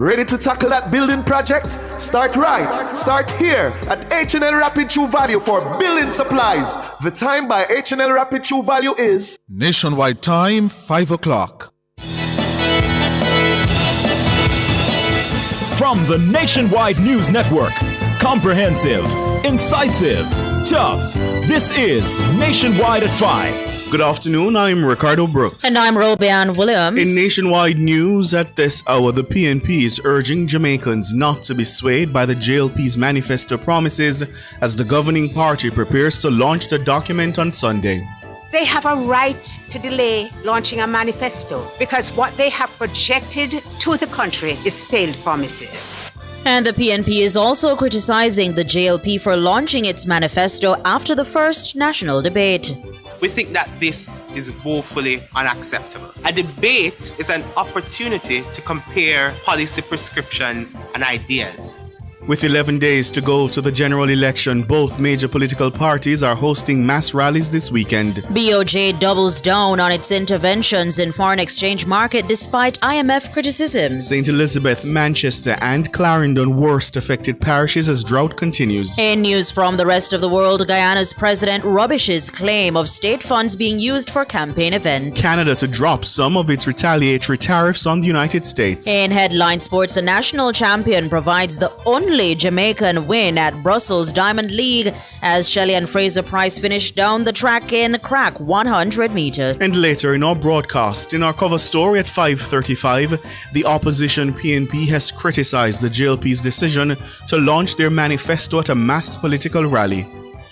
Ready to tackle that building project? Start right. Start here at H&L Rapid True Value for building supplies. The time by H&L Rapid True Value is Nationwide time, 5 o'clock. From the Nationwide News Network, comprehensive, incisive, tough. This is Nationwide at 5. Good afternoon, I'm Ricardo Brooks. And I'm Robian Williams. In Nationwide News at this hour, the PNP is urging Jamaicans not to be swayed by the JLP's manifesto promises as the governing party prepares to launch the document on Sunday. They have a right to delay launching a manifesto because what they have projected to the country is failed promises. And the PNP is also criticizing the JLP for launching its manifesto after the first national debate. We think that this is woefully unacceptable. A debate is an opportunity to compare policy prescriptions and ideas. With 11 days to go to the general election, both major political parties are hosting mass rallies this weekend. BOJ doubles down on its interventions in foreign exchange market despite IMF criticisms. St. Elizabeth, Manchester and Clarendon worst affected parishes as drought continues. In news from the rest of the world, Guyana's president rubbishes claim of state funds being used for campaign events. Canada to drop some of its retaliatory tariffs on the United States. In headline sports, a national champion provides the only Jamaican win at Brussels Diamond League as Shelley and Fraser Price finished down the track in crack 100 meter. And later in our broadcast, in our cover story at 5:35, the opposition PNP has criticized the JLP's decision to launch their manifesto at a mass political rally.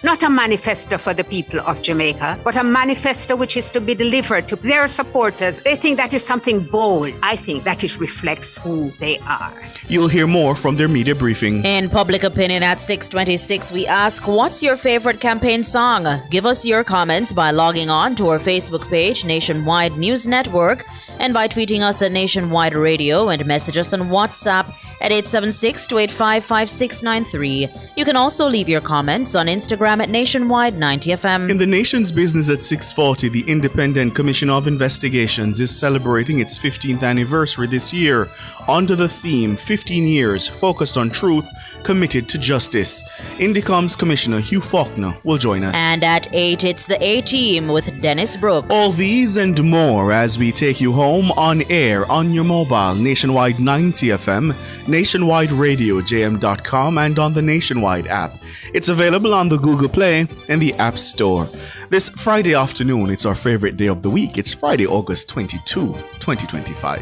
Not a manifesto for the people of Jamaica, but a manifesto which is to be delivered to their supporters. They think that is something bold. I think that it reflects who they are. You'll hear more from their media briefing. In public opinion at 6:26, we ask, what's your favorite campaign song? Give us your comments by logging on to our Facebook page, Nationwide News Network, and by tweeting us at Nationwide Radio and message us on WhatsApp at 876-285-5693. You can also leave your comments on Instagram at Nationwide 90FM. In the nation's business at 6:40, the Independent Commission of Investigations is celebrating its 15th anniversary this year under the theme 15 years focused on truth, committed to justice. Indicom's Commissioner Hugh Faulkner will join us. And at 8, it's the A-Team with Dennis Brooks. All these and more as we take you home on air on your mobile, Nationwide 90FM, Nationwide Radio, JM.com, and on the Nationwide app. It's available on the Google Play and the App Store. This Friday afternoon, it's our favorite day of the week. It's Friday, August 22, 2025.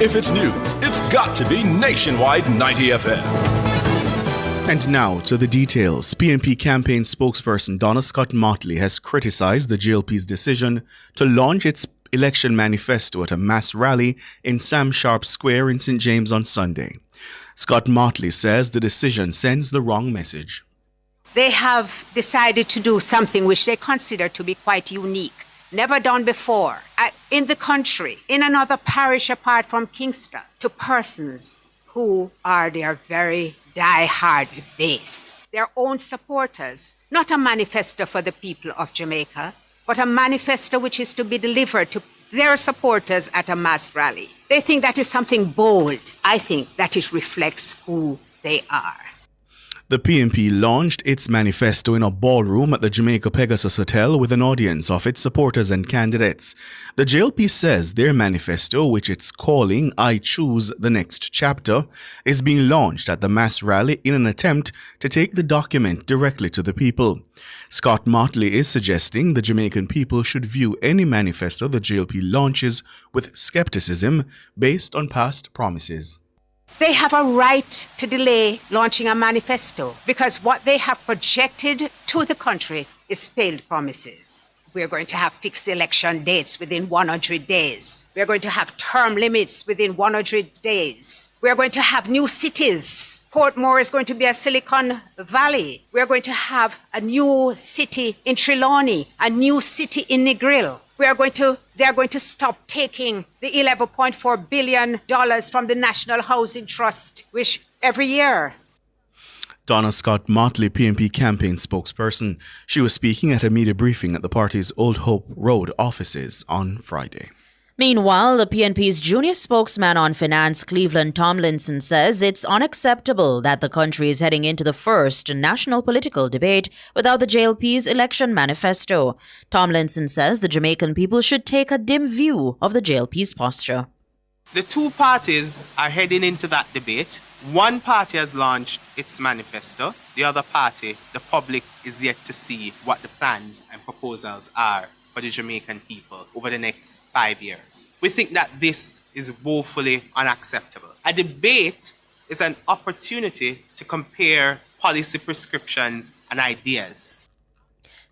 If it's news, it's got to be Nationwide 90 FM. And now to the details. PNP campaign spokesperson Donna Scott Motley has criticized the JLP's decision to launch its election manifesto at a mass rally in Sam Sharp Square in St. James on Sunday. Scott Motley says the decision sends the wrong message. They have decided to do something which they consider to be quite unique, never done before, in the country, in another parish apart from Kingston, to persons who are their very die-hard base, their own supporters. Not a manifesto for the people of Jamaica, but a manifesto which is to be delivered to their supporters at a mass rally. They think that is something bold. I think that it reflects who they are. The PNP launched its manifesto in a ballroom at the Jamaica Pegasus Hotel with an audience of its supporters and candidates. The JLP says their manifesto, which it's calling I Choose the Next Chapter, is being launched at the mass rally in an attempt to take the document directly to the people. Scott Motley is suggesting the Jamaican people should view any manifesto the JLP launches with skepticism based on past promises. They have a right to delay launching a manifesto because what they have projected to the country is failed promises. We're going to have fixed election dates within 100 days. We're going to have term limits within 100 days. We're going to have new cities. Portmore is going to be a Silicon Valley. We're going to have a new city in Trelawney, a new city in Negril. They're going to stop taking the $11.4 billion from the National Housing Trust, which every year Donna Scott Motley, PNP campaign spokesperson. She was speaking at a media briefing at the party's Old Hope Road offices on Friday. Meanwhile, the PNP's junior spokesman on finance, Cleveland Tomlinson, says it's unacceptable that the country is heading into the first national political debate without the JLP's election manifesto. Tomlinson says the Jamaican people should take a dim view of the JLP's posture. The two parties are heading into that debate. One party has launched its manifesto. The other party, the public, is yet to see what the plans and proposals are for the Jamaican people over the next 5 years. We think that this is woefully unacceptable. A debate is an opportunity to compare policy prescriptions and ideas.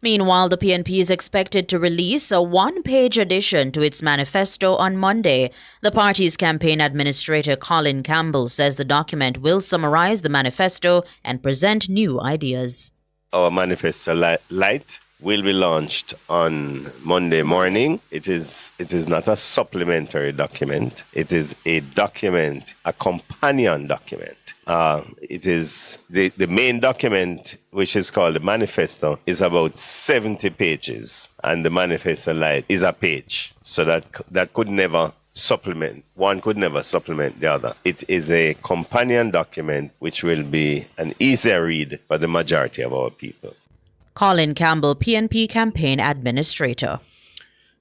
Meanwhile, the PNP is expected to release a one-page addition to its manifesto on Monday. The party's campaign administrator, Colin Campbell, says the document will summarize the manifesto and present new ideas. Our manifesto light will be launched on Monday morning. It is not a supplementary document. It is a document, a companion document. It is the main document, which is called the manifesto, is about 70 pages, and the manifesto light is a page. So that could never supplement. One could never supplement the other. It is a companion document which will be an easier read for the majority of our people. Colin Campbell, PNP campaign administrator.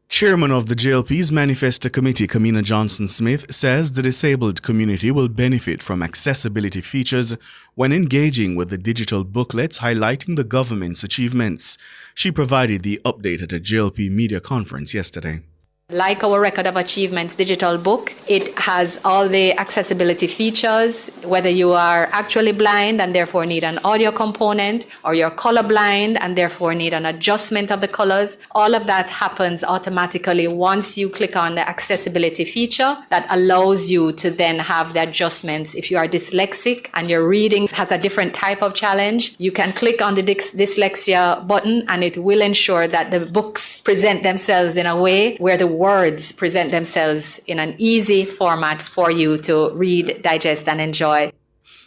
Chairman of the JLP's Manifesto Committee, Kamina Johnson-Smith, says the disabled community will benefit from accessibility features when engaging with the digital booklets highlighting the government's achievements. She provided the update at a JLP media conference yesterday. Like our Record of Achievements digital book, it has all the accessibility features, whether you are actually blind and therefore need an audio component, or you're colorblind and therefore need an adjustment of the colors. All of that happens automatically once you click on the accessibility feature that allows you to then have the adjustments. If you are dyslexic and your reading has a different type of challenge, you can click on the dyslexia button and it will ensure that the books present themselves in a way where the words present themselves in an easy format for you to read, digest, and enjoy.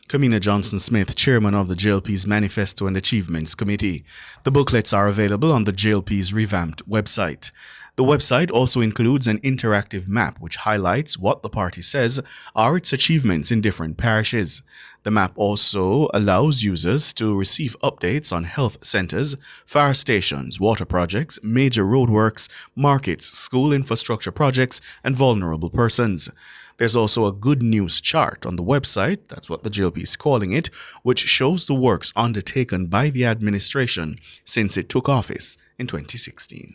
Kamina Johnson-Smith, chairman of the JLP's Manifesto and Achievements Committee. The booklets are available on the JLP's revamped website. The website also includes an interactive map which highlights what the party says are its achievements in different parishes. The map also allows users to receive updates on health centers, fire stations, water projects, major roadworks, markets, school infrastructure projects, and vulnerable persons. There's also a good news chart on the website, that's what the JLP is calling it, which shows the works undertaken by the administration since it took office in 2016.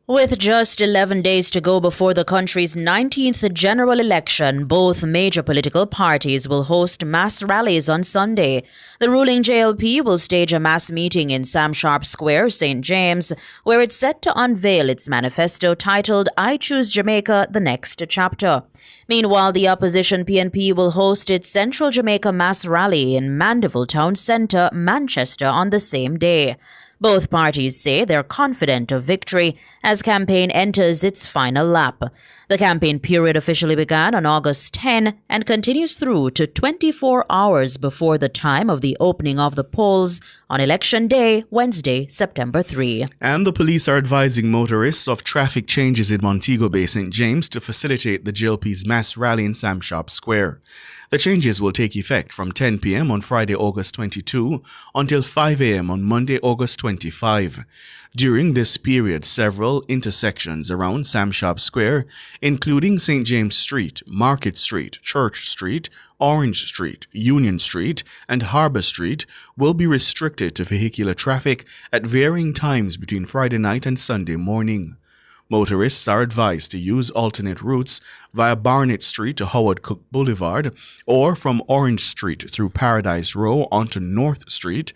With just 11 days to go before the country's 19th general election, both major political parties will host mass rallies on Sunday. The ruling JLP will stage a mass meeting in Sam Sharp Square, St. James, where it's set to unveil its manifesto titled I Choose Jamaica, the Next Chapter. Meanwhile, the opposition PNP will host its Central Jamaica mass rally in Mandeville Town Centre, Manchester, on the same day. Both parties say they're confident of victory as campaign enters its final lap. The campaign period officially began on August 10 and continues through to 24 hours before the time of the opening of the polls on Election Day, Wednesday, September 3. And the police are advising motorists of traffic changes in Montego Bay, St. James to facilitate the JLP's mass rally in Sam Sharp Square. The changes will take effect from 10 p.m. on Friday, August 22 until 5 a.m. on Monday, August 25. During this period, several intersections around Sam Sharp Square, including St. James Street, Market Street, Church Street, Orange Street, Union Street, and Harbour Street, will be restricted to vehicular traffic at varying times between Friday night and Sunday morning. Motorists are advised to use alternate routes via Barnett Street to Howard Cook Boulevard or from Orange Street through Paradise Row onto North Street,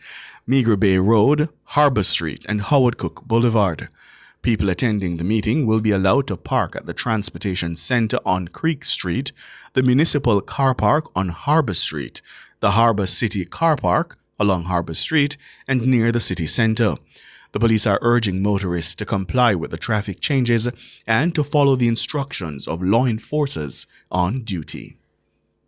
Meagher Bay Road, Harbour Street, and Howard Cook Boulevard. People attending the meeting will be allowed to park at the Transportation Centre on Creek Street, the Municipal Car Park on Harbour Street, the Harbour City Car Park along Harbour Street, and near the city centre. The police are urging motorists to comply with the traffic changes and to follow the instructions of law enforcers on duty.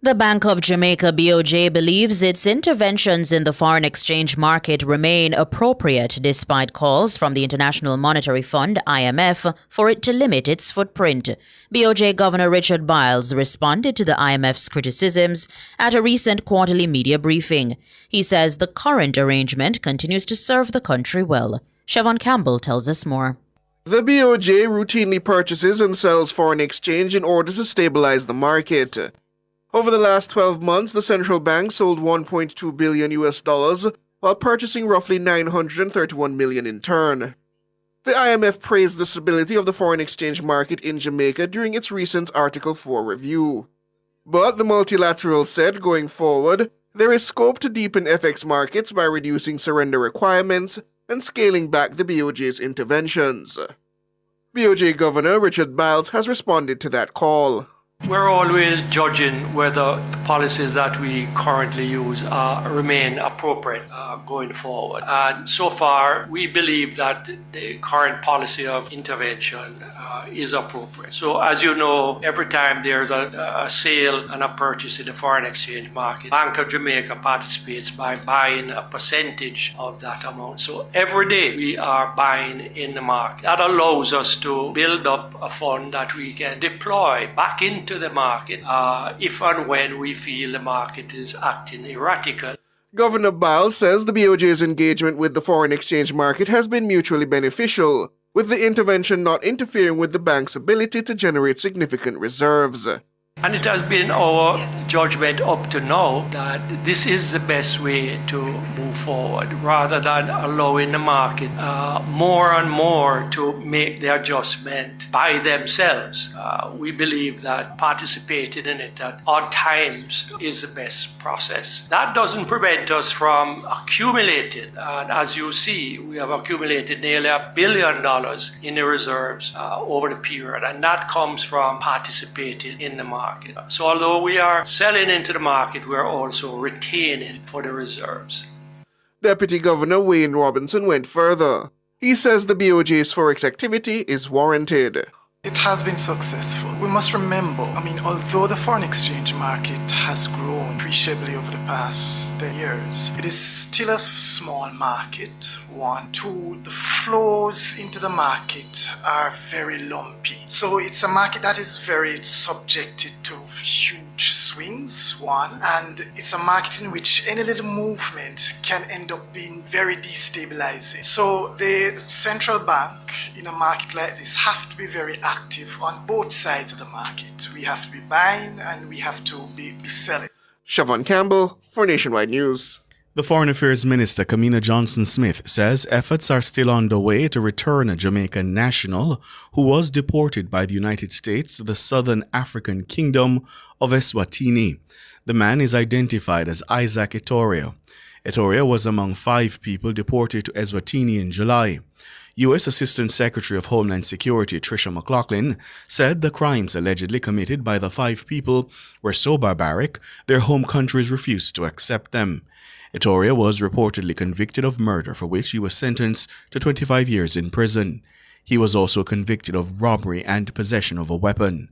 The Bank of Jamaica BOJ believes its interventions in the foreign exchange market remain appropriate despite calls from the International Monetary Fund (IMF) for it to limit its footprint. BOJ Governor Richard Biles responded to the IMF's criticisms at a recent quarterly media briefing. He says the current arrangement continues to serve the country well. Siobhan Campbell tells us more. The BOJ routinely purchases and sells foreign exchange in order to stabilize the market. Over the last 12 months, the central bank sold $1.2 billion while purchasing roughly $931 million in turn. The IMF praised the stability of the foreign exchange market in Jamaica during its recent Article 4 review. But the multilateral said going forward, there is scope to deepen FX markets by reducing surrender requirements and scaling back the BOJ's interventions. BOJ Governor Richard Biles has responded to that call. We're always judging whether the policies that we currently use remain appropriate going forward. And so far, we believe that the current policy of intervention is appropriate. So as you know, every time there's a sale and a purchase in the foreign exchange market, Bank of Jamaica participates by buying a percentage of that amount. So every day we are buying in the market. That allows us to build up a fund that we can deploy back into the market if and when we feel the market is acting erratically. Governor Biles says the BOJ's engagement with the foreign exchange market has been mutually beneficial, with the intervention not interfering with the bank's ability to generate significant reserves. And it has been our judgment up to now that this is the best way to move forward, rather than allowing the market more and more to make the adjustment by themselves. We believe that participating in it at odd times is the best process. That doesn't prevent us from accumulating. And as you see, we have accumulated nearly $1 billion in the reserves over the period, and that comes from participating in the market. So although we are selling into the market, we are also retaining for the reserves. Deputy Governor Wayne Robinson went further. He says the BOJ's forex activity is warranted. It has been successful. We must remember, although the foreign exchange market has grown appreciably over the past 10 years, it is still a small market, 1. 2, the flows into the market are very lumpy. So it's a market that is very subjected to huge swings, 1, and it's a market in which any little movement can end up being very destabilizing. So the central bank in a market like this have to be very active on both sides of the market. We have to be buying and we have to be selling. Siobhan Campbell for Nationwide News. The Foreign Affairs Minister, Kamina Johnson-Smith, says efforts are still underway to return a Jamaican national who was deported by the United States to the Southern African Kingdom of Eswatini. The man is identified as Isaac Etoria. Etoria was among 5 people deported to Eswatini in July. U.S. Assistant Secretary of Homeland Security Tricia McLaughlin said the crimes allegedly committed by the 5 people were so barbaric their home countries refused to accept them. Etoria was reportedly convicted of murder, for which he was sentenced to 25 years in prison. He was also convicted of robbery and possession of a weapon.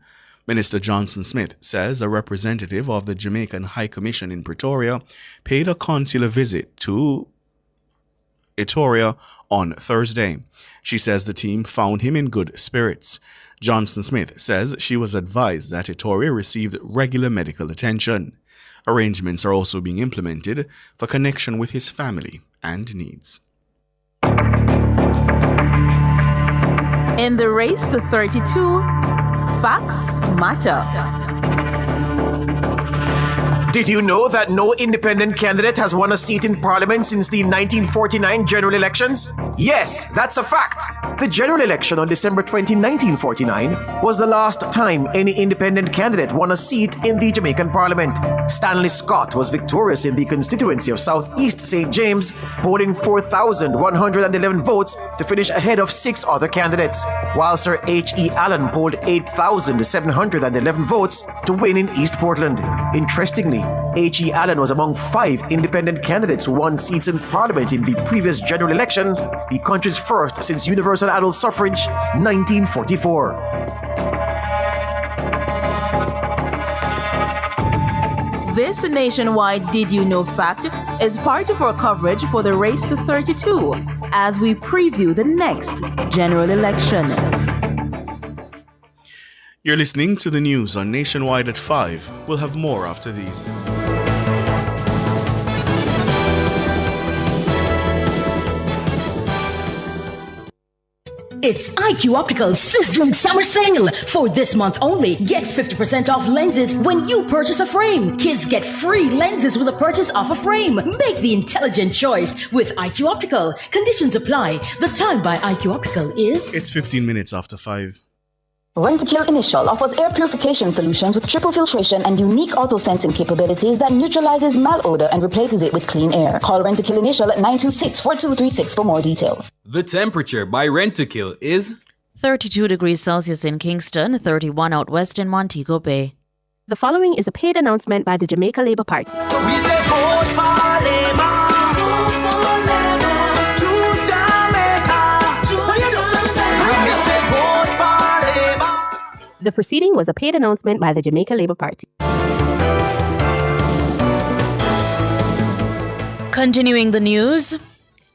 Minister Johnson-Smith says a representative of the Jamaican High Commission in Pretoria paid a consular visit to Etoria on Thursday. She says the team found him in good spirits. Johnson-Smith says she was advised that Etoria received regular medical attention. Arrangements are also being implemented for connection with his family and needs. In the race to 32, facts matter. Did you know that no independent candidate has won a seat in Parliament since the 1949 general elections? Yes, that's a fact. The general election on December 20, 1949 was the last time any independent candidate won a seat in the Jamaican Parliament. Stanley Scott was victorious in the constituency of South East St. James, polling 4,111 votes to finish ahead of 6 other candidates, while Sir H.E. Allen polled 8,711 votes to win in East Portland. Interestingly, H.E. Allen was among 5 independent candidates who won seats in Parliament in the previous general election, the country's first since universal adult suffrage, 1944. This nationwide Did You Know fact is part of our coverage for the race to 32 as we preview the next general election. You're listening to the news on Nationwide at 5. We'll have more after these. It's IQ Optical's sizzling summer sale. For this month only, get 50% off lenses when you purchase a frame. Kids get free lenses with a purchase of a frame. Make the intelligent choice with IQ Optical. Conditions apply. The time by IQ Optical is... It's 15 minutes after 5. Rentokil Initial offers air purification solutions with triple filtration and unique auto-sensing capabilities that neutralizes malodor and replaces it with clean air. Call Rentokil Initial at 926-4236 for more details. The temperature by Rentokil is 32 degrees Celsius in Kingston, 31 out west in Montego Bay. The following is a paid announcement by the Jamaica Labour Party. So we say vote for Labour. The proceeding was a paid announcement by the Jamaica Labour Party. Continuing the news,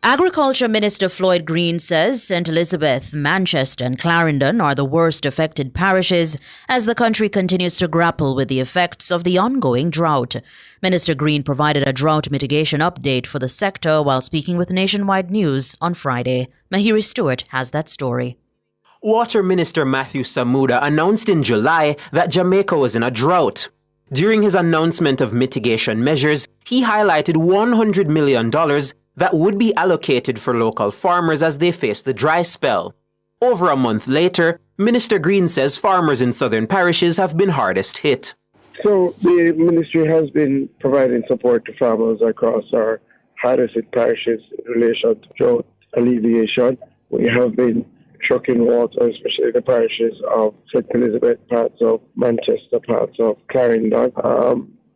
Agriculture Minister Floyd Green says St. Elizabeth, Manchester and Clarendon are the worst affected parishes as the country continues to grapple with the effects of the ongoing drought. Minister Green provided a drought mitigation update for the sector while speaking with Nationwide News on Friday. Mahiri Stewart has that story. Water Minister Matthew Samuda announced in July that Jamaica was in a drought. During his announcement of mitigation measures, he highlighted $100 million that would be allocated for local farmers as they face the dry spell. Over a month later, Minister Green says farmers in southern parishes have been hardest hit. So the ministry has been providing support to farmers across our hardest hit parishes in relation to drought alleviation. We have been trucking water, especially the parishes of St. Elizabeth, parts of Manchester, parts of Clarendon.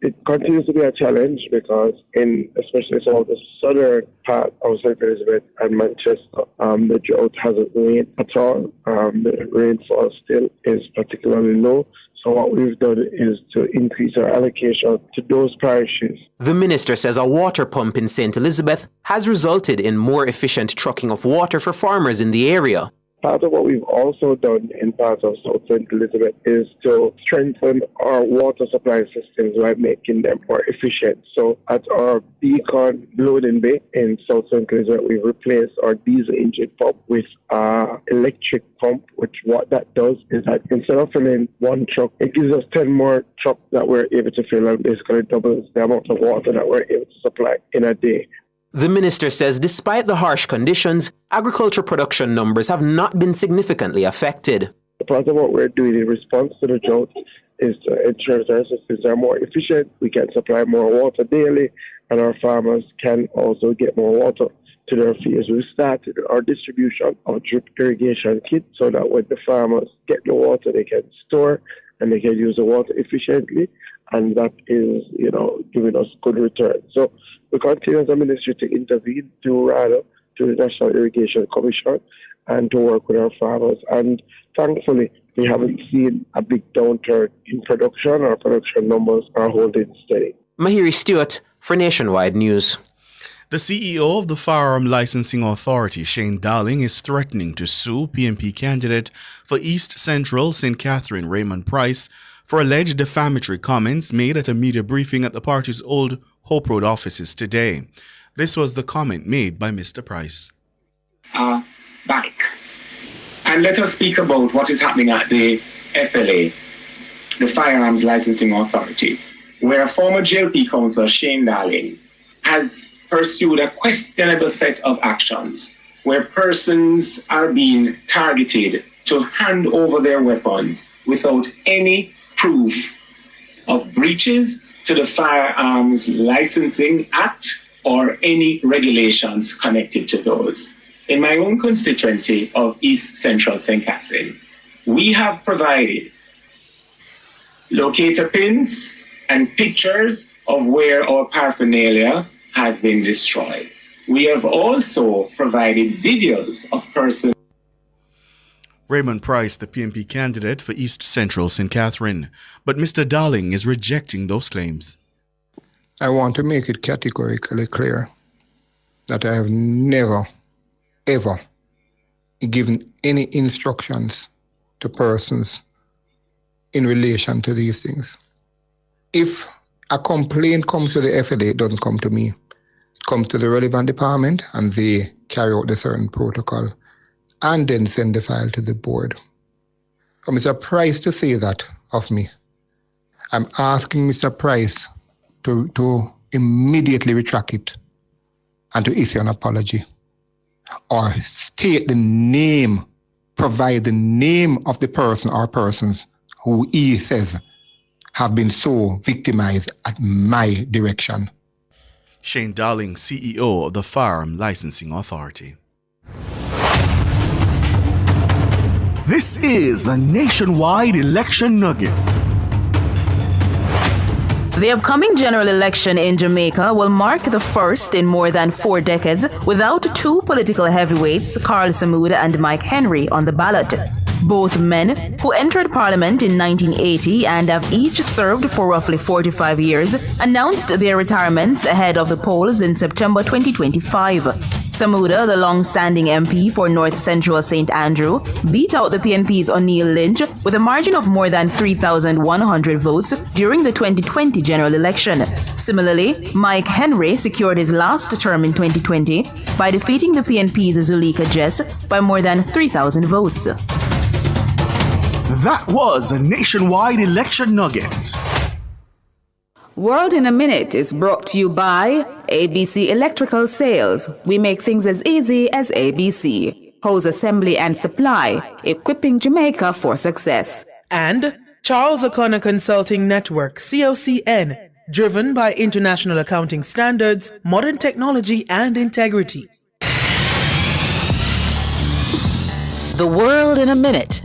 It continues to be a challenge because especially some of the southern part of St. Elizabeth and Manchester, the drought hasn't rained at all. The rainfall still is particularly low. So what we've done is to increase our allocation to those parishes. The minister says a water pump in St. Elizabeth has resulted in more efficient trucking of water for farmers in the area. Part of what we've also done in parts of South St. Elizabeth is to strengthen our water supply systems by making them more efficient. So at our Beacon loading bay in South St. Elizabeth, we've replaced our diesel engine pump with an electric pump, which what that does is that instead of filling one truck, it gives us 10 more trucks that we're able to fill and basically doubles the amount of water that we're able to supply in a day. The minister says despite the harsh conditions, agriculture production numbers have not been significantly affected. Part of what we're doing in response to the drought is to ensure that our systems are more efficient, we can supply more water daily, and our farmers can also get more water to their fields. We started our distribution of drip irrigation kits so that when the farmers get the water, they can store and they can use the water efficiently, and that is, giving us good return. So we continue as a ministry to intervene to the National Irrigation Commission and to work with our farmers. And thankfully, we haven't seen a big downturn in production. Our production numbers are holding steady. Mahiri Stewart for Nationwide News. The CEO of the Firearm Licensing Authority, Shane Darling, is threatening to sue PNP candidate for East Central St. Catherine, Raymond Price, for alleged defamatory comments made at a media briefing at the party's Old Hope Road offices today. This was the comment made by Mr. Price. Back. And let us speak about what is happening at the FLA, the Firearms Licensing Authority, where a former JLP councillor, Shane Darling, has pursued a questionable set of actions where persons are being targeted to hand over their weapons without any proof of breaches to the Firearms Licensing Act or any regulations connected to those. In my own constituency of East Central St. Catherine, we have provided locator pins and pictures of where our paraphernalia has been destroyed. We have also provided videos of persons. Raymond Price, the PNP candidate for East Central St. Catherine. But Mr. Darling is rejecting those claims. I want to make it categorically clear that I have never, ever given any instructions to persons in relation to these things. If a complaint comes to the FLA, it doesn't come to me. It comes to the relevant department and they carry out the certain protocol and then send the file to the board. For Mr. Price to say that of me, I'm asking Mr. Price to immediately retract it and to issue an apology or state the name, provide the name of the person or persons who he says have been so victimized at my direction. Shane Darling, CEO of the Firearm Licensing Authority. This is a nationwide election nugget. The upcoming general election in Jamaica will mark the first in more than 4 decades without two political heavyweights, Carl Samuda and Mike Henry, on the ballot. Both men, who entered Parliament in 1980 and have each served for roughly 45 years, announced their retirements ahead of the polls in September 2025. Samuda, the long-standing MP for North Central St. Andrew, beat out the PNP's O'Neill Lynch with a margin of more than 3,100 votes during the 2020 general election. Similarly, Mike Henry secured his last term in 2020 by defeating the PNP's Zuleika Jess by more than 3,000 votes. That was a nationwide election nugget. World in a Minute is brought to you by ABC Electrical Sales. We make things as easy as ABC. Hose Assembly and Supply, equipping Jamaica for success. And Charles O'Connor Consulting Network, COCN, driven by international accounting standards, modern technology, and integrity. The World in a Minute.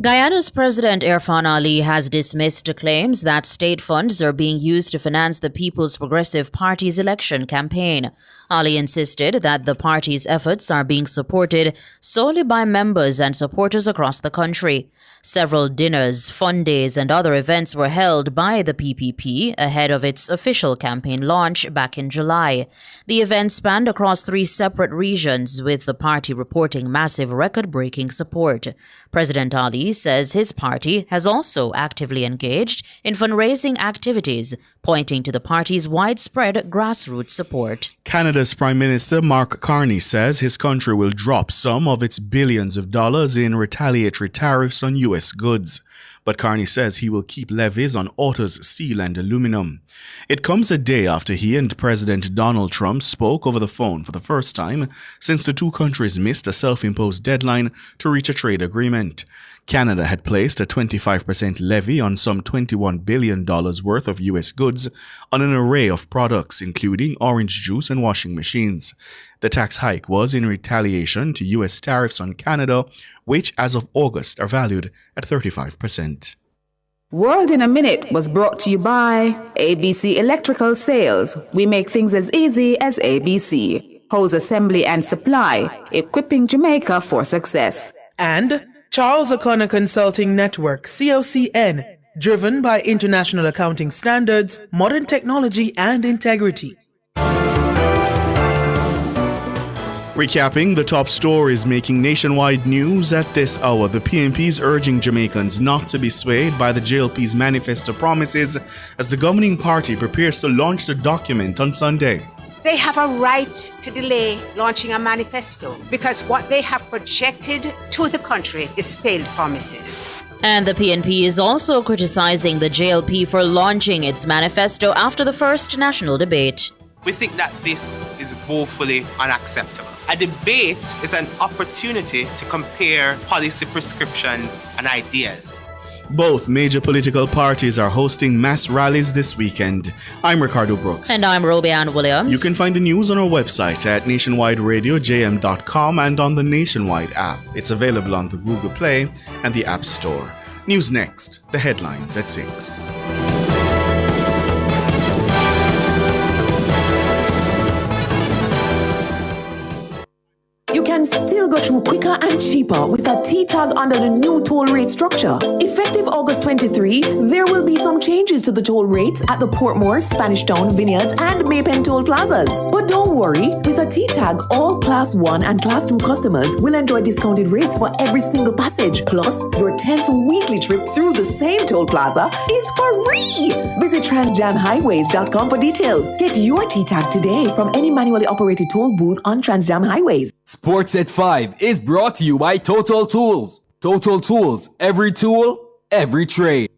Guyana's President Irfan Ali has dismissed claims that state funds are being used to finance the People's Progressive Party's election campaign. Ali insisted that the party's efforts are being supported solely by members and supporters across the country. Several dinners, fun days, and other events were held by the PPP ahead of its official campaign launch back in July. The event spanned across 3 separate regions, with the party reporting massive record-breaking support. President Ali says his party has also actively engaged in fundraising activities, pointing to the party's widespread grassroots support. Canada's Prime Minister Mark Carney says his country will drop some of its billions of dollars in retaliatory tariffs on U.S. goods. But Carney says he will keep levies on autos, steel and aluminum. It comes a day after he and President Donald Trump spoke over the phone for the first time since the two countries missed a self-imposed deadline to reach a trade agreement. Canada had placed a 25% levy on some $21 billion worth of U.S. goods on an array of products, including orange juice and washing machines. The tax hike was in retaliation to U.S. tariffs on Canada, which as of August are valued at 35%. World in a Minute was brought to you by ABC Electrical Sales. We make things as easy as ABC. Hose Assembly and Supply, equipping Jamaica for success. And Charles O'Connor Consulting Network, COCN, driven by international accounting standards, modern technology, and integrity. Recapping the top stories making nationwide news at this hour, the PNP is urging Jamaicans not to be swayed by the JLP's manifesto promises as the governing party prepares to launch the document on Sunday. They have a right to delay launching a manifesto because what they have projected to the country is failed promises. And the PNP is also criticizing the JLP for launching its manifesto after the first national debate. We think that this is woefully unacceptable. A debate is an opportunity to compare policy prescriptions and ideas. Both major political parties are hosting mass rallies this weekend. I'm Ricardo Brooks. And I'm Robianne Williams. You can find the news on our website at nationwideradiojm.com and on the Nationwide app. It's available on the Google Play and the App Store. News next, the headlines at 6. You can still still go through quicker and cheaper with a T-tag under the new toll rate structure. Effective August 23, there will be some changes to the toll rates at the Portmore, Spanish Town, Vineyards, and Maypen toll plazas. But don't worry, with a T-tag, all Class 1 and Class 2 customers will enjoy discounted rates for every single passage. Plus, your 10th weekly trip through the same toll plaza is free. Visit transjamhighways.com for details. Get your T-tag today from any manually operated toll booth on Transjam Highways. Sports at 5 is brought to you by Total Tools. Total Tools, every tool, every trade.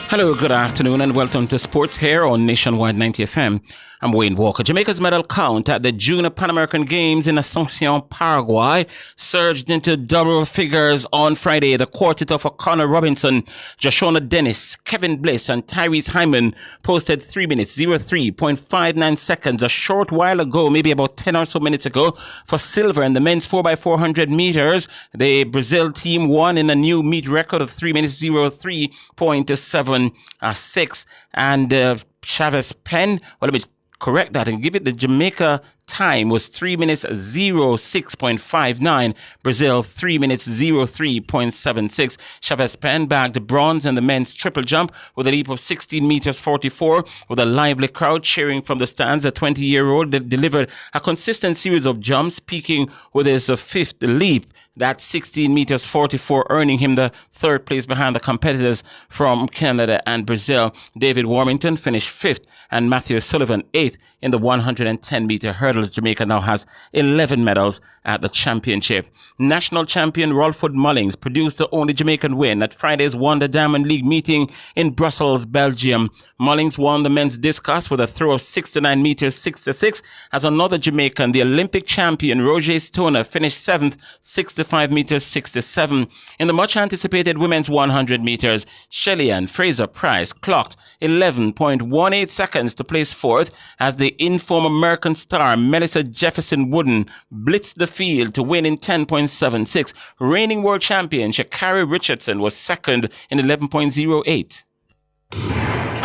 Hello, good afternoon, and welcome to Sports here on Nationwide 90 FM. I'm Wayne Walker. Jamaica's medal count at the Junior Pan American Games in Asunción, Paraguay surged into double figures on Friday. The quartet of O'Connor Robinson, Joshua Dennis, Kevin Bliss, and Tyrese Hyman posted 3 minutes, 03.59 seconds a short while ago, maybe about 10 or so minutes ago, for silver in the men's 4x400 meters. The Brazil team won in a new meet record of 3 minutes, 03.76. And Chavez Penn, well, let me correct that and give it the Jamaica time was 3 minutes 06.59. Brazil 3 minutes 03.76. Chavez Penn bagged bronze in the men's triple jump with a leap of 16 meters 44 with a lively crowd cheering from the stands. A 20-year-old delivered a consistent series of jumps, peaking with his fifth leap. That's 16 meters 44, earning him the third place behind the competitors from Canada and Brazil. David Warmington finished fifth and Matthew Sullivan eighth in the 110-meter hurdle. Jamaica now has 11 medals at the championship. National champion Rolford Mullings produced the only Jamaican win at Friday's Wonder Diamond League meeting in Brussels, Belgium. Mullings won the men's discus with a throw of 69 meters 66 as another Jamaican, the Olympic champion Roger Stoner, finished 7th, 65 meters 67. In the much anticipated women's 100 meters, Shelley Ann Fraser Price clocked 11.18 seconds to place 4th as the in-form American star Melissa Jefferson Wooden blitzed the field to win in 10.76. Reigning world champion Sha'Carri Richardson was second in 11.08.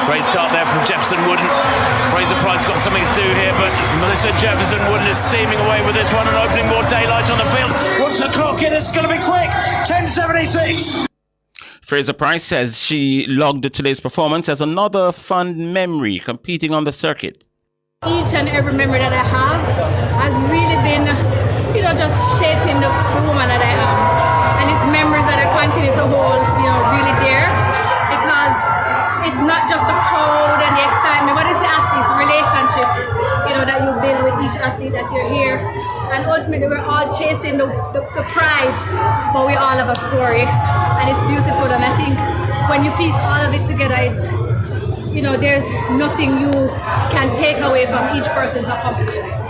Great start there from Jefferson Wooden. Fraser Price got something to do here, but Melissa Jefferson Wooden is steaming away with this one and opening more daylight on the field. What's the clock here? This is going to be quick. 10.76. Fraser Price says she logged today's performance as another fond memory competing on the circuit. Each and every memory that I have has really been, just shaping the woman that I am. And it's memories that I continue to hold, really dear. Because it's not just the crowd and the excitement, but it's the athletes, relationships, that you build with each athlete that you're here. And ultimately, we're all chasing the prize, but we all have a story. And it's beautiful. And I think when you piece all of it together, it's, there's nothing you can take away from each person's accomplishments.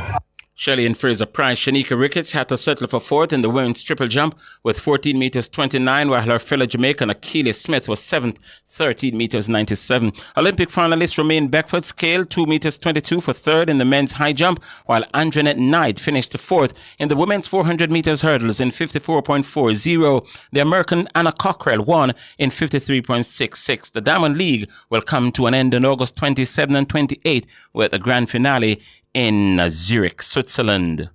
Shelley Ann Fraser Price, Shanika Ricketts had to settle for 4th in the women's triple jump with 14 meters 29, while her fellow Jamaican Achilles Smith was 7th, 13 meters 97. Olympic finalist Romaine Beckford scaled 2 meters 22 for 3rd in the men's high jump, while Anjanette Knight finished 4th in the women's 400 meters hurdles in 54.40. The American Anna Cockrell won in 53.66. The Diamond League will come to an end on August 27 and 28 with a grand finale in Zurich, Switzerland.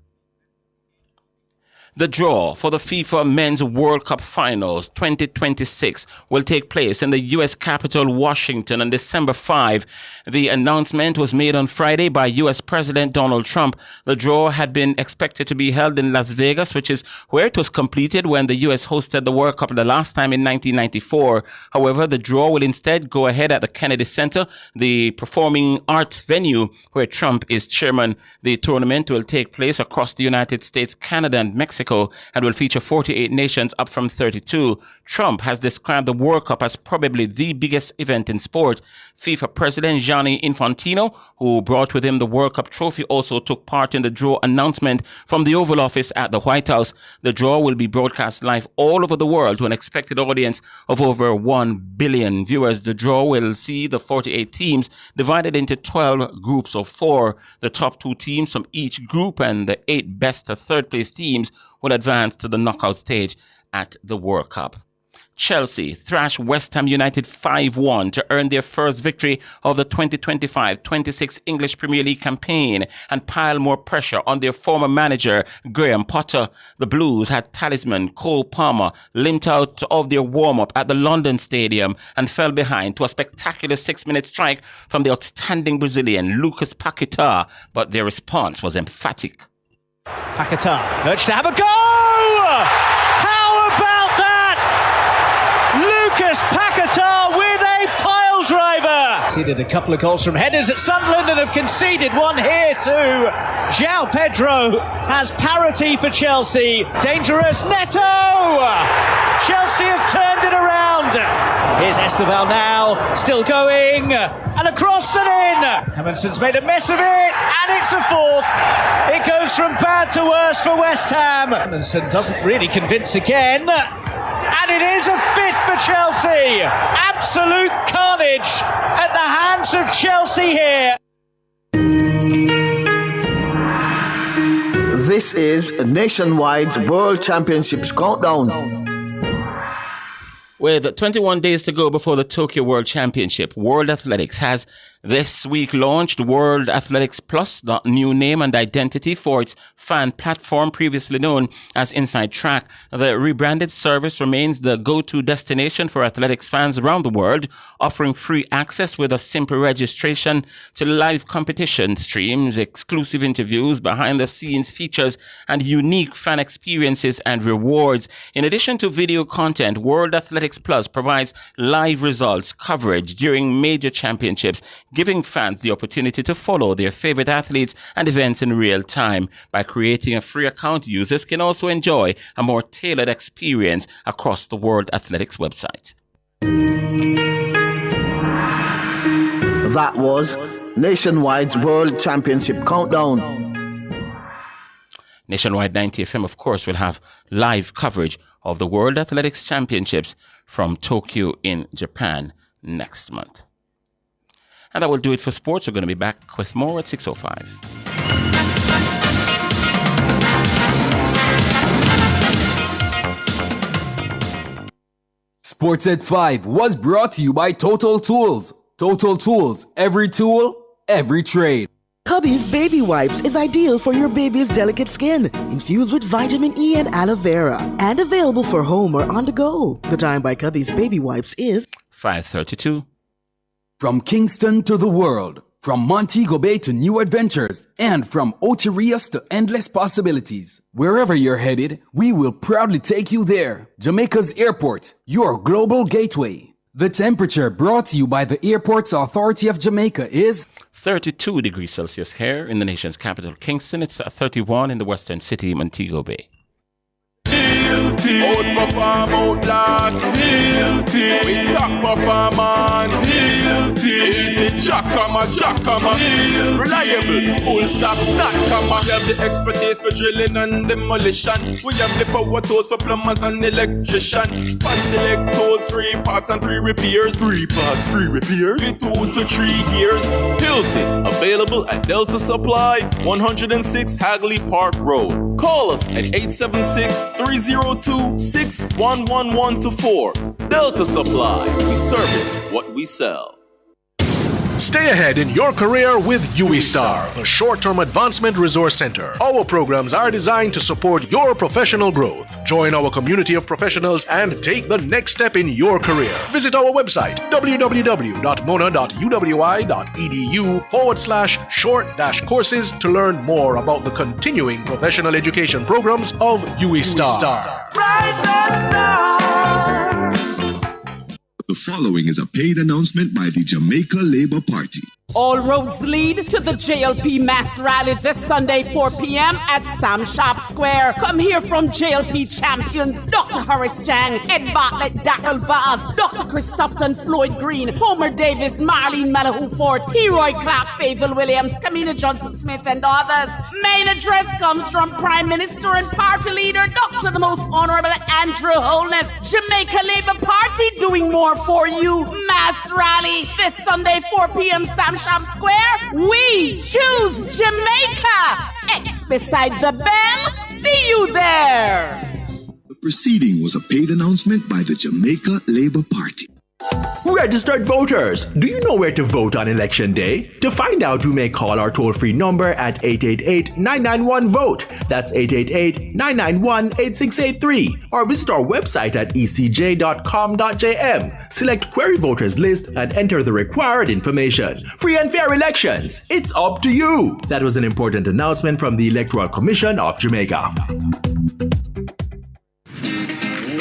The draw for the FIFA Men's World Cup Finals 2026 will take place in the U.S. capital, Washington, on December 5. The announcement was made on Friday by U.S. President Donald Trump. The draw had been expected to be held in Las Vegas, which is where it was completed when the U.S. hosted the World Cup the last time in 1994. However, the draw will instead go ahead at the Kennedy Center, the performing arts venue where Trump is chairman. The tournament will take place across the United States, Canada, and Mexico, and will feature 48 nations, up from 32. Trump has described the World Cup as probably the biggest event in sport. FIFA President Gianni Infantino, who brought with him the World Cup trophy, also took part in the draw announcement from the Oval Office at the White House. The draw will be broadcast live all over the world to an expected audience of over 1 billion viewers. The draw will see the 48 teams divided into 12 groups of 4. The top 2 teams from each group and the 8 best third place teams will advance to the knockout stage at the World Cup. Chelsea thrashed West Ham United 5-1 to earn their first victory of the 2025-26 English Premier League campaign and pile more pressure on their former manager, Graham Potter. The Blues had talisman Cole Palmer limped out of their warm-up at the London Stadium and fell behind to a spectacular 6-minute strike from the outstanding Brazilian Lucas Paquetá, but their response was emphatic. Paquetá urged to have a go! How about that? Lucas Paquetá with a pile driver. Conceded a couple of goals from headers at Sunderland and have conceded one here too. João Pedro has parity for Chelsea. Dangerous Neto! Chelsea have turned it around. Here's Esteval now, still going, and across and in. Hermansson's made a mess of it, and it's a fourth. It goes from bad to worse for West Ham. Hermansson doesn't really convince again. And it is a fifth for Chelsea. Absolute carnage at the hands of Chelsea here. This is Nationwide's World Championships Countdown. With 21 days to go before the Tokyo World Championship, World Athletics has this week launched World Athletics Plus, the new name and identity for its fan platform previously known as Inside Track. The rebranded service remains the go-to destination for athletics fans around the world, offering free access with a simple registration to live competition streams, exclusive interviews, behind-the-scenes features, and unique fan experiences and rewards. In addition to video content, World Athletics Plus provides live results coverage during major championships, giving fans the opportunity to follow their favorite athletes and events in real time. By creating a free account, users can also enjoy a more tailored experience across the World Athletics website. That was Nationwide's World Championship Countdown. Nationwide 90 FM, of course, will have live coverage of the World Athletics Championships from Tokyo in Japan next month. And that will do it for sports. We're going to be back with more at 6:05. Sports at 5 was brought to you by Total Tools. Total Tools, every tool, every trade. Cubby's Baby Wipes is ideal for your baby's delicate skin, infused with vitamin E and aloe vera, and available for home or on the go. The time by Cubby's Baby Wipes is 5:32. From Kingston to the world, from Montego Bay to new adventures, and from Ocherias to endless possibilities. Wherever you're headed, we will proudly take you there. Jamaica's Airport, your global gateway. The temperature brought to you by the Airports Authority of Jamaica is 32 degrees Celsius here in the nation's capital, Kingston. It's 31 in the western city, Montego Bay. Outperform, outlast. With top performance. Jackama. Reliable, full stop, not comma. We have the expertise for drilling and demolition. We have the power tools for plumbers and electricians. Fancy select tools, 3 parts and 3 repairs. 3 parts, 3 repairs. In 2 to 3 years. Hilton, available at Delta Supply, 106 Hagley Park Road. Call us at 876-302-61114. Delta Supply, we service what we sell. Stay ahead in your career with UWI-STAR, the short-term advancement resource center. Our programs are designed to support your professional growth. Join our community of professionals and take the next step in your career. Visit our website, www.mona.uwi.edu/short-courses to learn more about the continuing professional education programs of UWI-STAR. The following is a paid announcement by the Jamaica Labour Party. All roads lead to the JLP Mass Rally this Sunday, 4 p.m. at Sam Sharp Square. Come hear from JLP champions Dr. Horace Chang, Ed Bartlett, Darrell Vaz, Dr. Christopherson, Floyd Green, Homer Davis, Marlene Malahoo Fort, Heroy Clark, Fable Williams, Camina Johnson Smith, and others. Main address comes from Prime Minister and Party Leader Dr. the Most Honorable Andrew Holness. Jamaica Labour Party doing more for you. Mass Rally this Sunday, 4 p.m. Sam Sharp Square. We choose Jamaica. X beside the bell. See you there. Proceeding was a paid announcement by the Jamaica Labour Party. Registered voters, do you know where to vote on election day? To find out, you may call our toll-free number at 888-991-VOTE. That's 888-991-8683. Or visit our website at ecj.com.jm. Select Query Voters List and enter the required information. Free and fair elections. It's up to you. That was an important announcement from the Electoral Commission of Jamaica.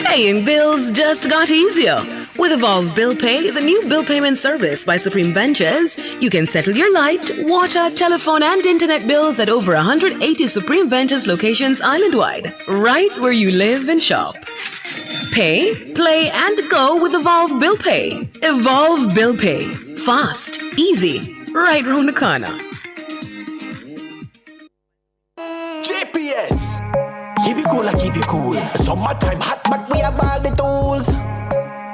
Paying bills just got easier. With Evolve Bill Pay, the new bill payment service by Supreme Ventures, you can settle your light, water, telephone, and internet bills at over 180 Supreme Ventures locations island-wide, right where you live and shop. Pay, play, and go with Evolve Bill Pay. Evolve Bill Pay. Fast, easy, right round the corner. GPS! Keep it cool, keep it cool. Summertime hot, but we have all the tools.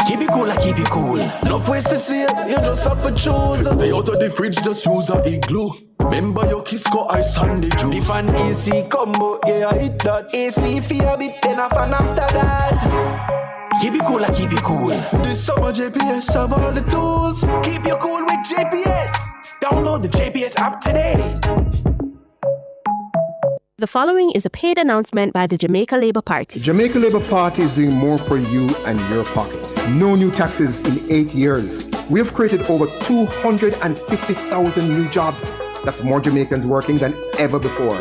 Keep it cool, keep it cool. Enough ways to see it, you just have to choose. Stay out of the fridge, just use a igloo. Remember your Kisco ice and the juice. The fan AC combo, yeah, I hit that. AC for a bit, then a fan after that. Keep it cool, keep it cool. This summer JPS have all the tools. Keep you cool with JPS. Download the JPS app today. The following is a paid announcement by the Jamaica Labour Party. The Jamaica Labour Party is doing more for you and your pocket. No new taxes in 8 years. We have created over 250,000 new jobs. That's more Jamaicans working than ever before.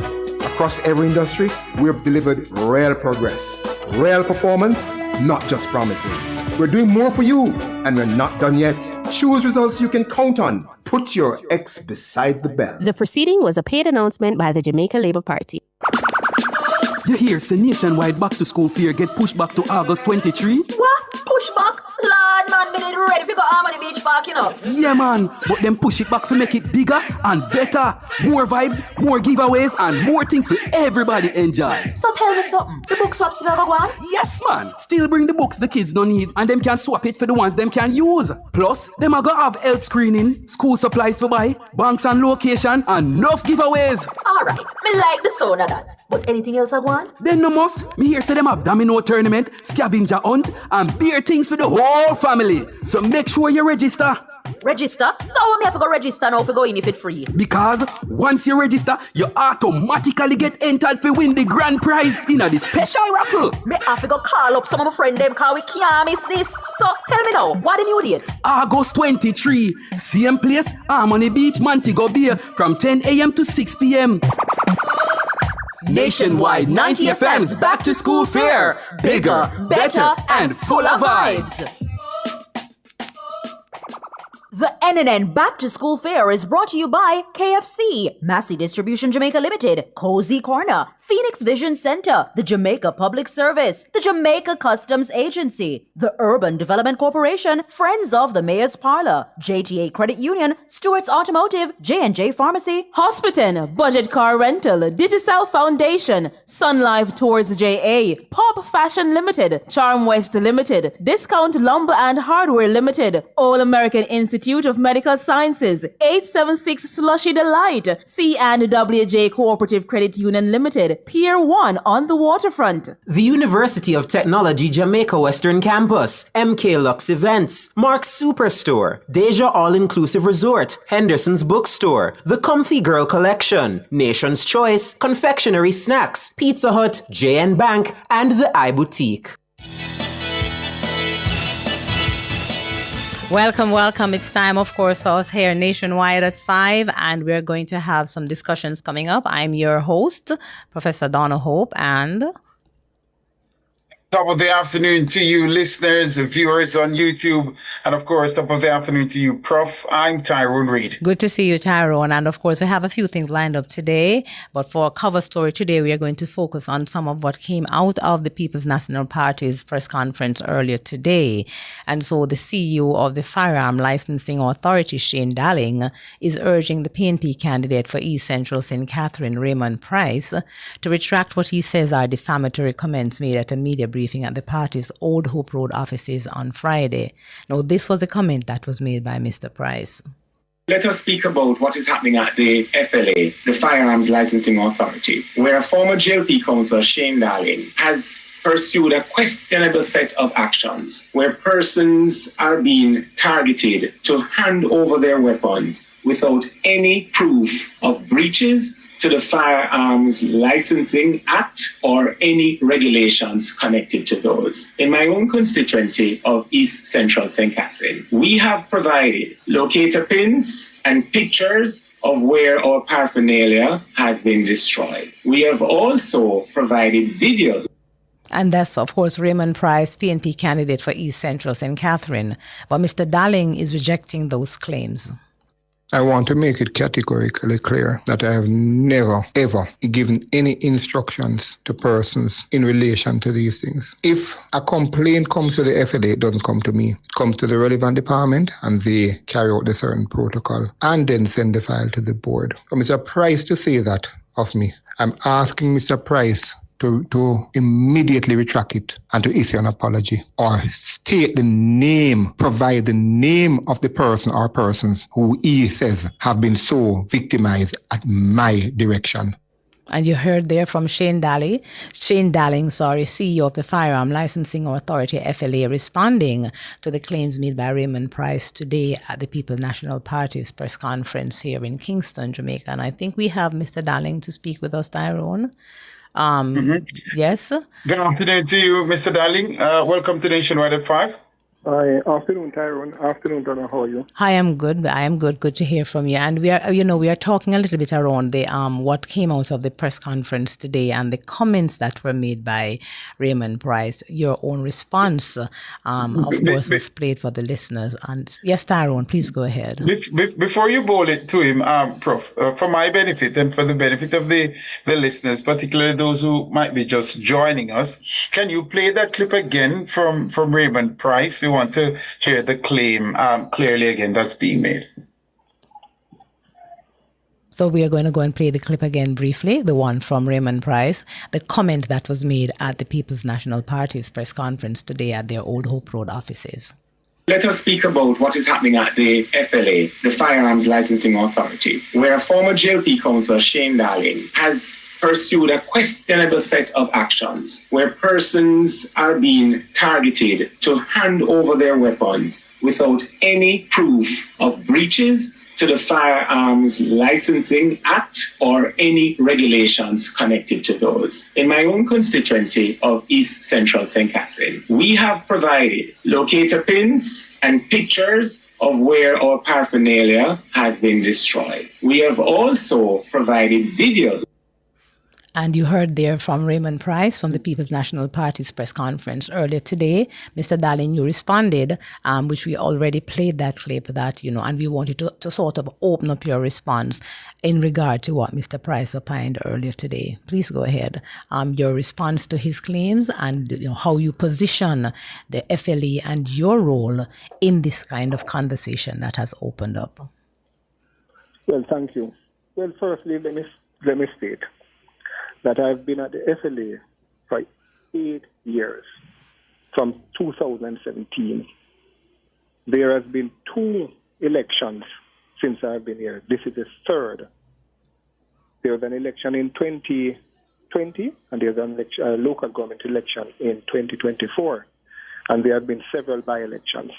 Across every industry, we have delivered real progress, real performance, not just promises. We're doing more for you, and we're not done yet. Choose results you can count on. Put your X beside the bell. The proceeding was a paid announcement by the Jamaica Labour Party. You hear, say nationwide back to school fair get pushed back to August 23? What? Push back? Lord, man, me ready to go Harmony Beach Park, you know. Yeah, man, but them push it back to make it bigger and better. More vibes, more giveaways, and more things for everybody enjoy. So tell me something. The book swap still have a one? Yes, man. Still bring the books the kids don't need, and them can swap it for the ones them can use. Plus, them are gonna have health screening, school supplies for buy, banks and location, and enough giveaways. Alright, me like the sound of that. But anything else I want? Then no must. Me hear say them have domino tournament, scavenger hunt, and beer things for the whole family. So make sure you register. Register? So how me have to go register now for going if it's free? Because once you register, you automatically get entered to win the grand prize in the special raffle. Me have to go call up some of my friends them cause we can't miss this. So tell me now, what the new date? August 23, same place, Harmony Beach, Montego Bay, from 10 a.m. to 6 p.m. Nationwide 90 FM's Back to School Fair. Bigger, better, and full of vibes. The NNN Back to School Fair is brought to you by KFC, Massey Distribution Jamaica Limited, Cozy Corner, Phoenix Vision Center, the Jamaica Public Service, the Jamaica Customs Agency, the Urban Development Corporation, Friends of the Mayor's Parlor, JTA Credit Union, Stewart's Automotive, J&J Pharmacy, Hospiton, Budget Car Rental, Digicel Foundation, Sun Life Tours JA, Pop Fashion Limited, Charm West Limited, Discount Lumber and Hardware Limited, All American Institute of Medical Sciences, 876 Slushy Delight, C&WJ Cooperative Credit Union Limited, Pier 1 on the waterfront. The University of Technology Jamaica Western Campus, MK Lux Events, Mark's Superstore, Deja All-Inclusive Resort, Henderson's Bookstore, The Comfy Girl Collection, Nation's Choice, Confectionery Snacks, Pizza Hut, JN Bank, and the iBoutique. Welcome, welcome. It's time, of course, us here nationwide at 5, and we're going to have some discussions coming up. I'm your host, Professor Donna Hope, and... Top of the afternoon to you listeners, viewers on YouTube, and of course, top of the afternoon to you, Prof. I'm Tyrone Reed. Good to see you, Tyrone. And of course, we have a few things lined up today. But for our cover story today, we are going to focus on some of what came out of the People's National Party's press conference earlier today. And so the CEO of the Firearm Licensing Authority, Shane Dalling, is urging the PNP candidate for East Central St. Catherine, Raymond Price, to retract what he says are defamatory comments made at a media briefing at the party's Old Hope Road offices on Friday. Now, this was a comment that was made by Mr. Price. Let us speak about what is happening at the FLA, the Firearms Licensing Authority, where former JLP councillor Shane Darling has pursued a questionable set of actions where persons are being targeted to hand over their weapons without any proof of breaches to the Firearms Licensing Act or any regulations connected to those. In my own constituency of East Central St. Catherine, we have provided locator pins and pictures of where our paraphernalia has been destroyed. We have also provided videos. And that's, of course, Raymond Price, PNP candidate for East Central St. Catherine. But Mr. Darling is rejecting those claims. I want to make it categorically clear that I have never, ever given any instructions to persons in relation to these things. If a complaint comes to the FLA, it doesn't come to me. It comes to the relevant department and they carry out the certain protocol and then send the file to the board. For Mr. Price to say that of me, I'm asking Mr. Price to immediately retract it and to issue an apology or state the name, provide the name of the person or persons who he says have been so victimized at my direction. And you heard there from Shane Darling, CEO of the Firearm Licensing Authority, FLA, responding to the claims made by Raymond Price today at the People's National Party's press conference here in Kingston, Jamaica. And I think we have Mr. Darling to speak with us, Tyrone. Yes. Good afternoon to you, Mr. Darling. Welcome to Nationwide at 5. Hi, afternoon, Tyrone. Afternoon, Donna. How are you? Hi, I'm good. Good to hear from you. And we are talking a little bit around the what came out of the press conference today and the comments that were made by Raymond Price. Your own response, of course, was played for the listeners. And yes, Tyrone, please go ahead. Before you bowl it to him, Prof, for my benefit and for the benefit of the listeners, particularly those who might be just joining us, can you play that clip again from Raymond Price? We want to hear the claim clearly again that's being made. So we are going to go and play the clip again briefly, the one from Raymond Price, the comment that was made at the People's National Party's press conference today at their Old Hope Road offices. Let us speak about what is happening at the FLA, the Firearms Licensing Authority, where a former JLP councillor, Shane Darling, has pursued a questionable set of actions where persons are being targeted to hand over their weapons without any proof of breaches to the Firearms Licensing Act or any regulations connected to those. In my own constituency of East Central St. Catherine, we have provided locator pins and pictures of where our paraphernalia has been destroyed. We have also provided videos. And you heard there from Raymond Price from the People's National Party's press conference earlier today. Mr. Darling, you responded, which we already played that clip that, and we wanted to sort of open up your response in regard to what Mr. Price opined earlier today. Please go ahead. Your response to his claims and how you position the FLA and your role in this kind of conversation that has opened up. Well, thank you. Well, firstly, let me state that I've been at the FLA for 8 years, from 2017. There has been 2 elections since I've been here. This is the third. There was an election in 2020, and there's a local government election in 2024. And there have been several by-elections.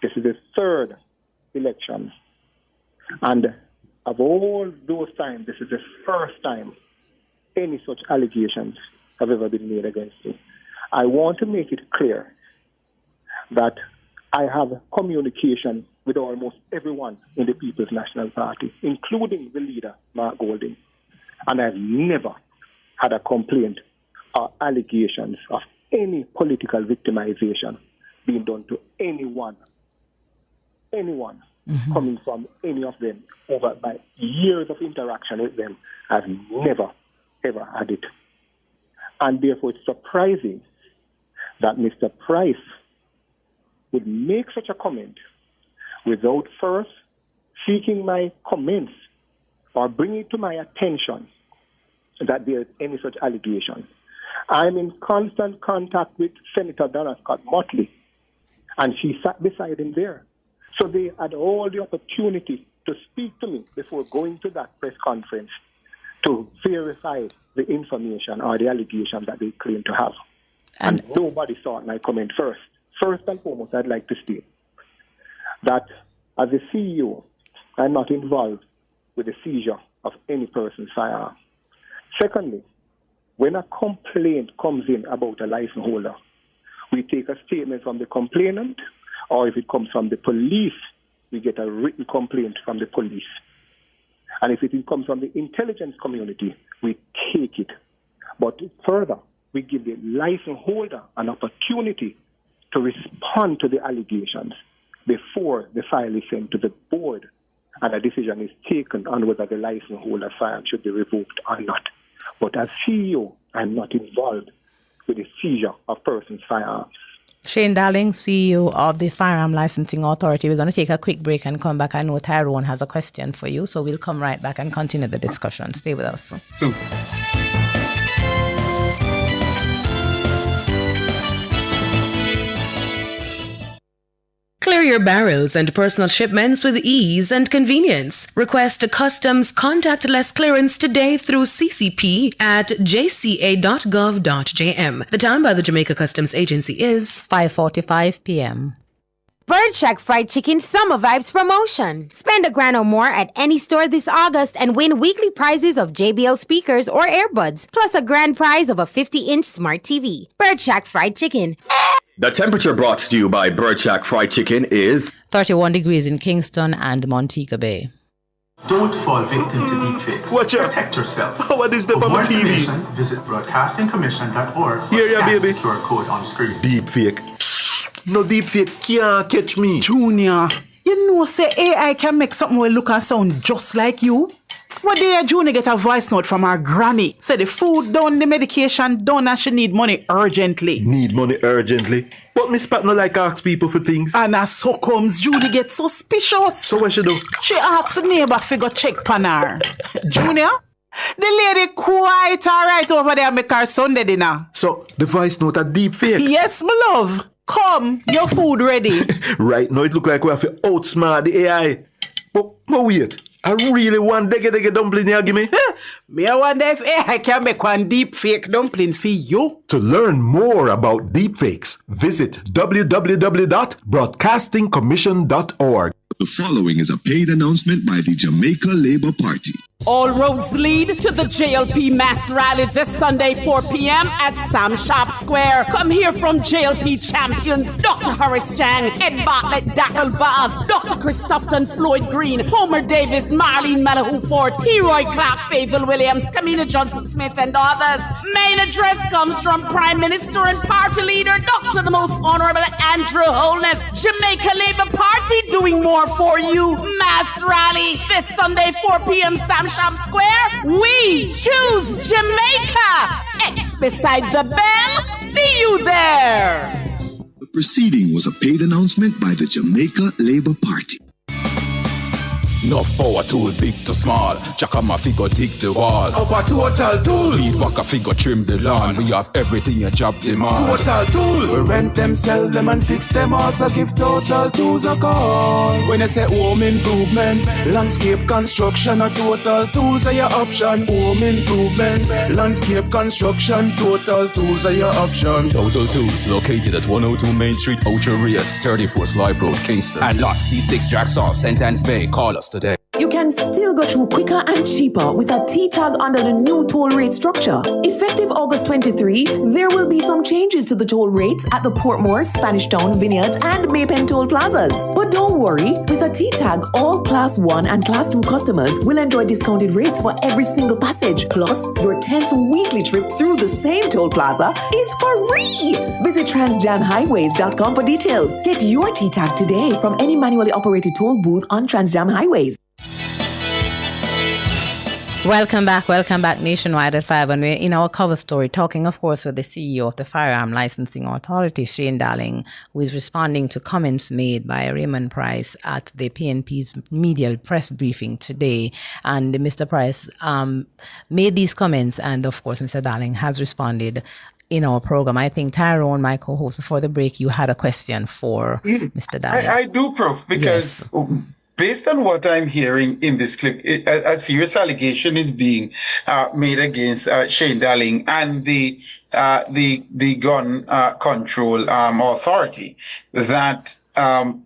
This is the third election. And of all those times, this is the first time any such allegations have ever been made against me. I want to make it clear that I have communication with almost everyone in the People's National Party, including the leader, Mark Golding. And I've never had a complaint or allegations of any political victimization being done to anyone coming from any of them over my years of interaction with them. I've never ever had it. And therefore it's surprising that Mr. Price would make such a comment without first seeking my comments or bringing to my attention that there is any such allegation. I'm in constant contact with Senator Donna Scott Motley, and she sat beside him there. So they had all the opportunity to speak to me before going to that press conference to verify the information or the allegation that they claim to have. And nobody saw my comment first. First and foremost, I'd like to state that as a CEO, I'm not involved with the seizure of any person's firearm. Secondly, when a complaint comes in about a license holder, we take a statement from the complainant, or if it comes from the police, we get a written complaint from the police. And if it comes from the intelligence community, we take it. But further, we give the license holder an opportunity to respond to the allegations before the file is sent to the board and a decision is taken on whether the license holder firearm should be revoked or not. But as CEO, I'm not involved with the seizure of persons' firearms. Shane Darling, CEO of the Firearm Licensing Authority. We're going to take a quick break and come back. I know Tyrone has a question for you, so we'll come right back and continue the discussion. Stay with us. Clear your barrels and personal shipments with ease and convenience. Request a customs contactless clearance today through CCP at jca.gov.jm. The time by the Jamaica Customs Agency is 5:45 p.m. Bird Shack Fried Chicken Summer Vibes Promotion. Spend $1,000 or more at any store this August and win weekly prizes of JBL speakers or earbuds, plus a grand prize of a 50-inch smart TV. Bird Shack Fried Chicken. The temperature brought to you by Bird Shack Fried Chicken is 31 degrees in Kingston and Montego Bay. Don't fall victim to deepfakes. Watch out. Protect yourself. What is the For more TV? information, visit broadcastingcommission.org or Here, scan baby. the QR code on screen. Deepfake. No deepfake can't catch me. Junior, you know say AI can make something will look and sound just like you? One day Junior get a voice note from her granny. Say the food done, the medication done, and she need money urgently. Need money urgently? But Miss Pat no like ask people for things. And as so comes, Judy get suspicious. So what she do? She asks the neighbor figure check pan her. Junior, the lady quite alright over there make her Sunday dinner. So the voice note a deepfake? Yes, my love. Come, your food ready. Right now it look like we have to outsmart the AI. But wait. I really want dege dumpling here, give me. Me I wonder if AI can make one deep fake dumpling for you. To learn more about deepfakes, visit www.broadcastingcommission.org. The following is a paid announcement by the Jamaica Labour Party. All roads lead to the JLP mass rally this Sunday, 4 p.m. at Sam Shop Square. Come hear from JLP champions Dr. Horace Chang, Ed Bartlett, Darrell Vaz, Dr. Christopher Floyd Green, Homer Davis, Marlene Malahoo Ford, Heroy Clark, Fable Williams, Camina Johnson Smith, and others. Main address comes from Prime Minister and Party Leader Dr. the Most Honorable Andrew Holness. Jamaica Labour Party doing more for you. Mass rally this Sunday, 4 p.m. Sam Shop Square. We choose Jamaica. X beside the bell. See you there. The proceeding was a paid announcement by the Jamaica Labour Party. Enough power tool, big to small. Chakama figure dig the wall. Our total tools. Please walk a figure trim the lawn. We have everything your job demand. Total tools. We rent them, sell them and fix them. Also give Total Tools a call. When I say home improvement, landscape construction, a Total Tools are your option. Home improvement, landscape construction, Total Tools are your option. Total Tools located at 102 Main Street, Ocho Rios, 34 Slipe Road, Kingston. And lot C6 Jacksaw, Sentence Bay. Call us today. You can still go through quicker and cheaper with a T-tag under the new toll rate structure. Effective August 23, there will be some changes to the toll rates at the Portmore, Spanish Town, Vineyards, and Maypen toll plazas. But don't worry, with a T-tag, all Class 1 and Class 2 customers will enjoy discounted rates for every single passage. Plus, your 10th weekly trip through the same toll plaza is free. Visit transjamhighways.com for details. Get your T-tag today from any manually operated toll booth on Transjam Highways. Welcome back, Nationwide at 5. And we're in our cover story talking, of course, with the CEO of the Firearm Licensing Authority, Shane Darling, who is responding to comments made by Raymond Price at the PNP's media press briefing today. And Mr. Price made these comments, and of course, Mr. Darling has responded in our program. I think Tyrone, my co-host, before the break, you had a question for Mr. Darling. I do, Prof, because based on what I'm hearing in this clip, a serious allegation is being made against Shane Darling and the gun control authority, that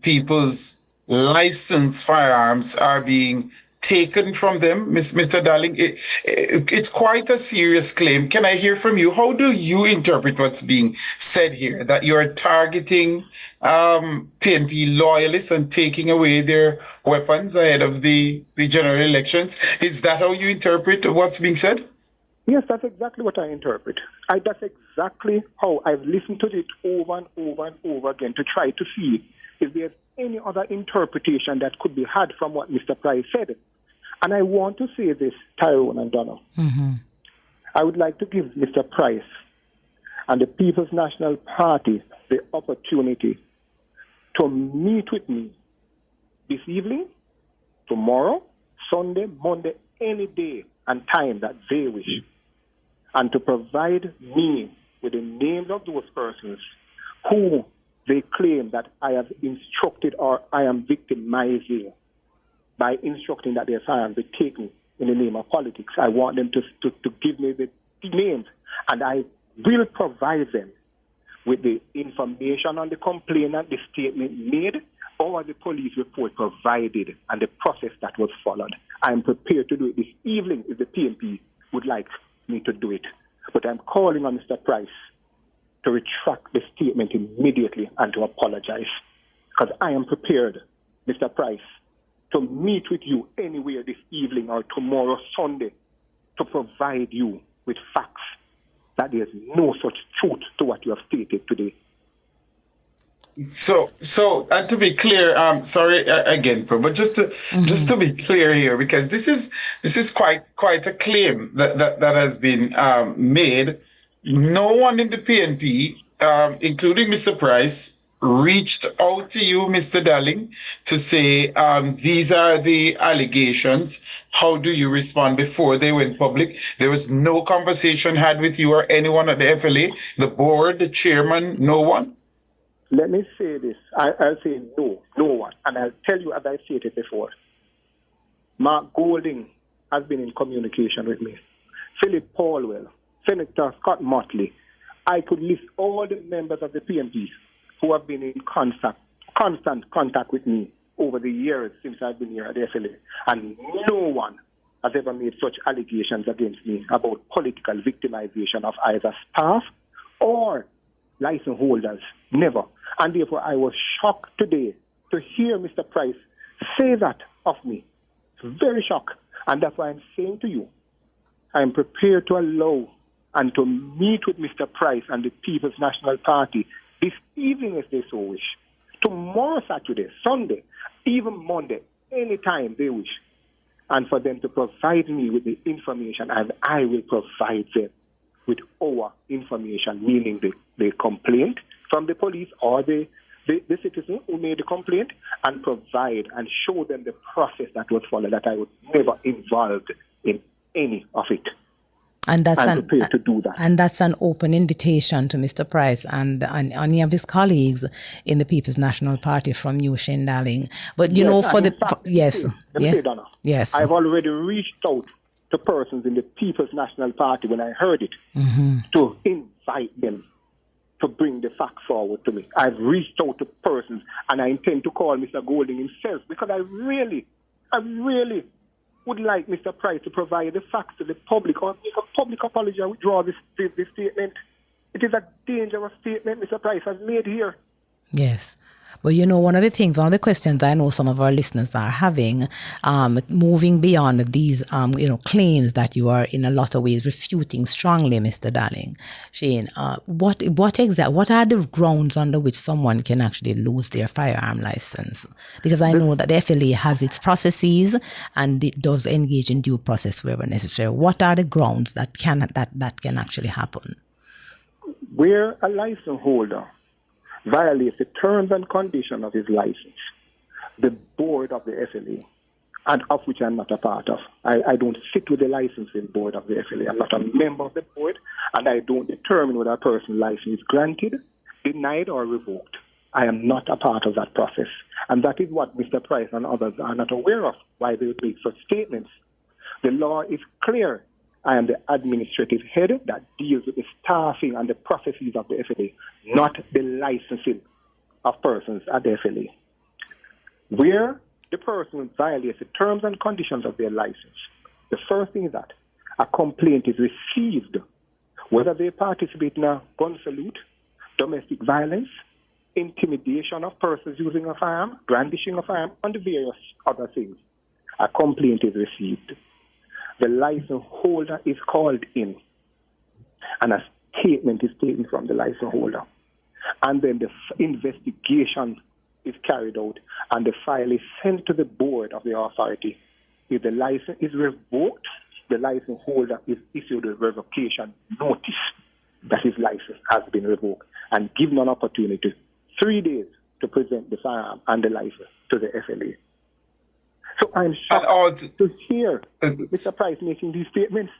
people's licensed firearms are being taken from them, Mr. Darling. It's quite a serious claim. Can I hear from you? How do you interpret what's being said here, that you're targeting PNP loyalists and taking away their weapons ahead of the general elections? Is that how you interpret what's being said? Yes, that's exactly what I interpret. That's exactly how I've listened to it over and over and over again to try to see if there's any other interpretation that could be had from what Mr. Price said. And I want to say this, Tyrone and Donna. Mm-hmm. I would like to give Mr. Price and the People's National Party the opportunity to meet with me this evening, tomorrow, Sunday, Monday, any day and time that they wish, and to provide me with the names of those persons who they claim that I have instructed or I am victimizing by instructing that their firearms be taken in the name of politics. I want them to give me the names, and I will provide them with the information on the complainant, the statement made, or the police report provided, and the process that was followed. I am prepared to do it this evening if the PNP would like me to do it. But I'm calling on Mr. Price to retract the statement immediately and to apologize. Because I am prepared, Mr. Price, to meet with you anywhere this evening or tomorrow, Sunday, to provide you with facts that there's no such truth to what you have stated today. So, and to be clear, sorry again, Pro, but just to be clear here, because this is quite a claim that has been made. No one in the PNP, including Mr. Price, reached out to you, Mr. Darling, to say these are the allegations. How do you respond before they went public? There was no conversation had with you or anyone at the FLA, the board, the chairman, no one? Let me say this. I'll say no one. And I'll tell you as I stated before. Mark Golding has been in communication with me. Philip Paulwell, Senator Scott Motley. I could list all the members of the PNP who have been in constant contact with me over the years since I've been here at the FLA. And no one has ever made such allegations against me about political victimization of either staff or license holders. Never. And therefore, I was shocked today to hear Mr. Price say that of me. Very shocked. And that's why I'm saying to you, I am prepared to allow and to meet with Mr. Price and the People's National Party this evening if they so wish. Tomorrow, Saturday, Sunday, even Monday, anytime they wish. And for them to provide me with the information, and I will provide them with our information, meaning the complaint from the police or the citizen who made the complaint, and provide and show them the process that was followed, that I was never involved in any of it. And that's I'm prepared to do that. And that's an open invitation to Mr. Price and any of his colleagues in the People's National Party from you, Shane Darling. But you know, for the yes, Donna, yes, I've already reached out to persons in the People's National Party when I heard it to invite them to bring the facts forward to me. I've reached out to persons, and I intend to call Mr. Golding himself, because I really would like Mr. Price to provide the facts to the public, or make a public apology. I withdraw this statement. It is a dangerous statement Mr. Price has made here. Yes. But you know, one of the questions I know some of our listeners are having, moving beyond these, claims that you are in a lot of ways refuting strongly, Mr. Darling, Shane, what are the grounds under which someone can actually lose their firearm license? Because I know that the FLA has its processes and it does engage in due process wherever necessary. What are the grounds that can actually happen? Where a license holder violates the terms and conditions of his license, the board of the FLA, and of which I'm not a part of. I don't sit with the licensing board of the FLA. I'm not a member of the board, and I don't determine whether a person's license is granted, denied, or revoked. I am not a part of that process. And that is what Mr. Price and others are not aware of, why they make such statements. The law is clear. I am the administrative head that deals with the staffing and the processes of the FLA, not the licensing of persons at the FLA. Where the person violates the terms and conditions of their license, the first thing is that a complaint is received, whether they participate in a gun salute, domestic violence, intimidation of persons using a firearm, brandishing a firearm, and the various other things. A complaint is received. The license holder is called in, and a statement is taken from the license holder. And then the investigation is carried out, and the file is sent to the board of the authority. If the license is revoked, the license holder is issued a revocation notice that his license has been revoked and given an opportunity, 3 days, to present the firearm and the license to the FLA. So I'm shocked to hear Mr. Price making these statements.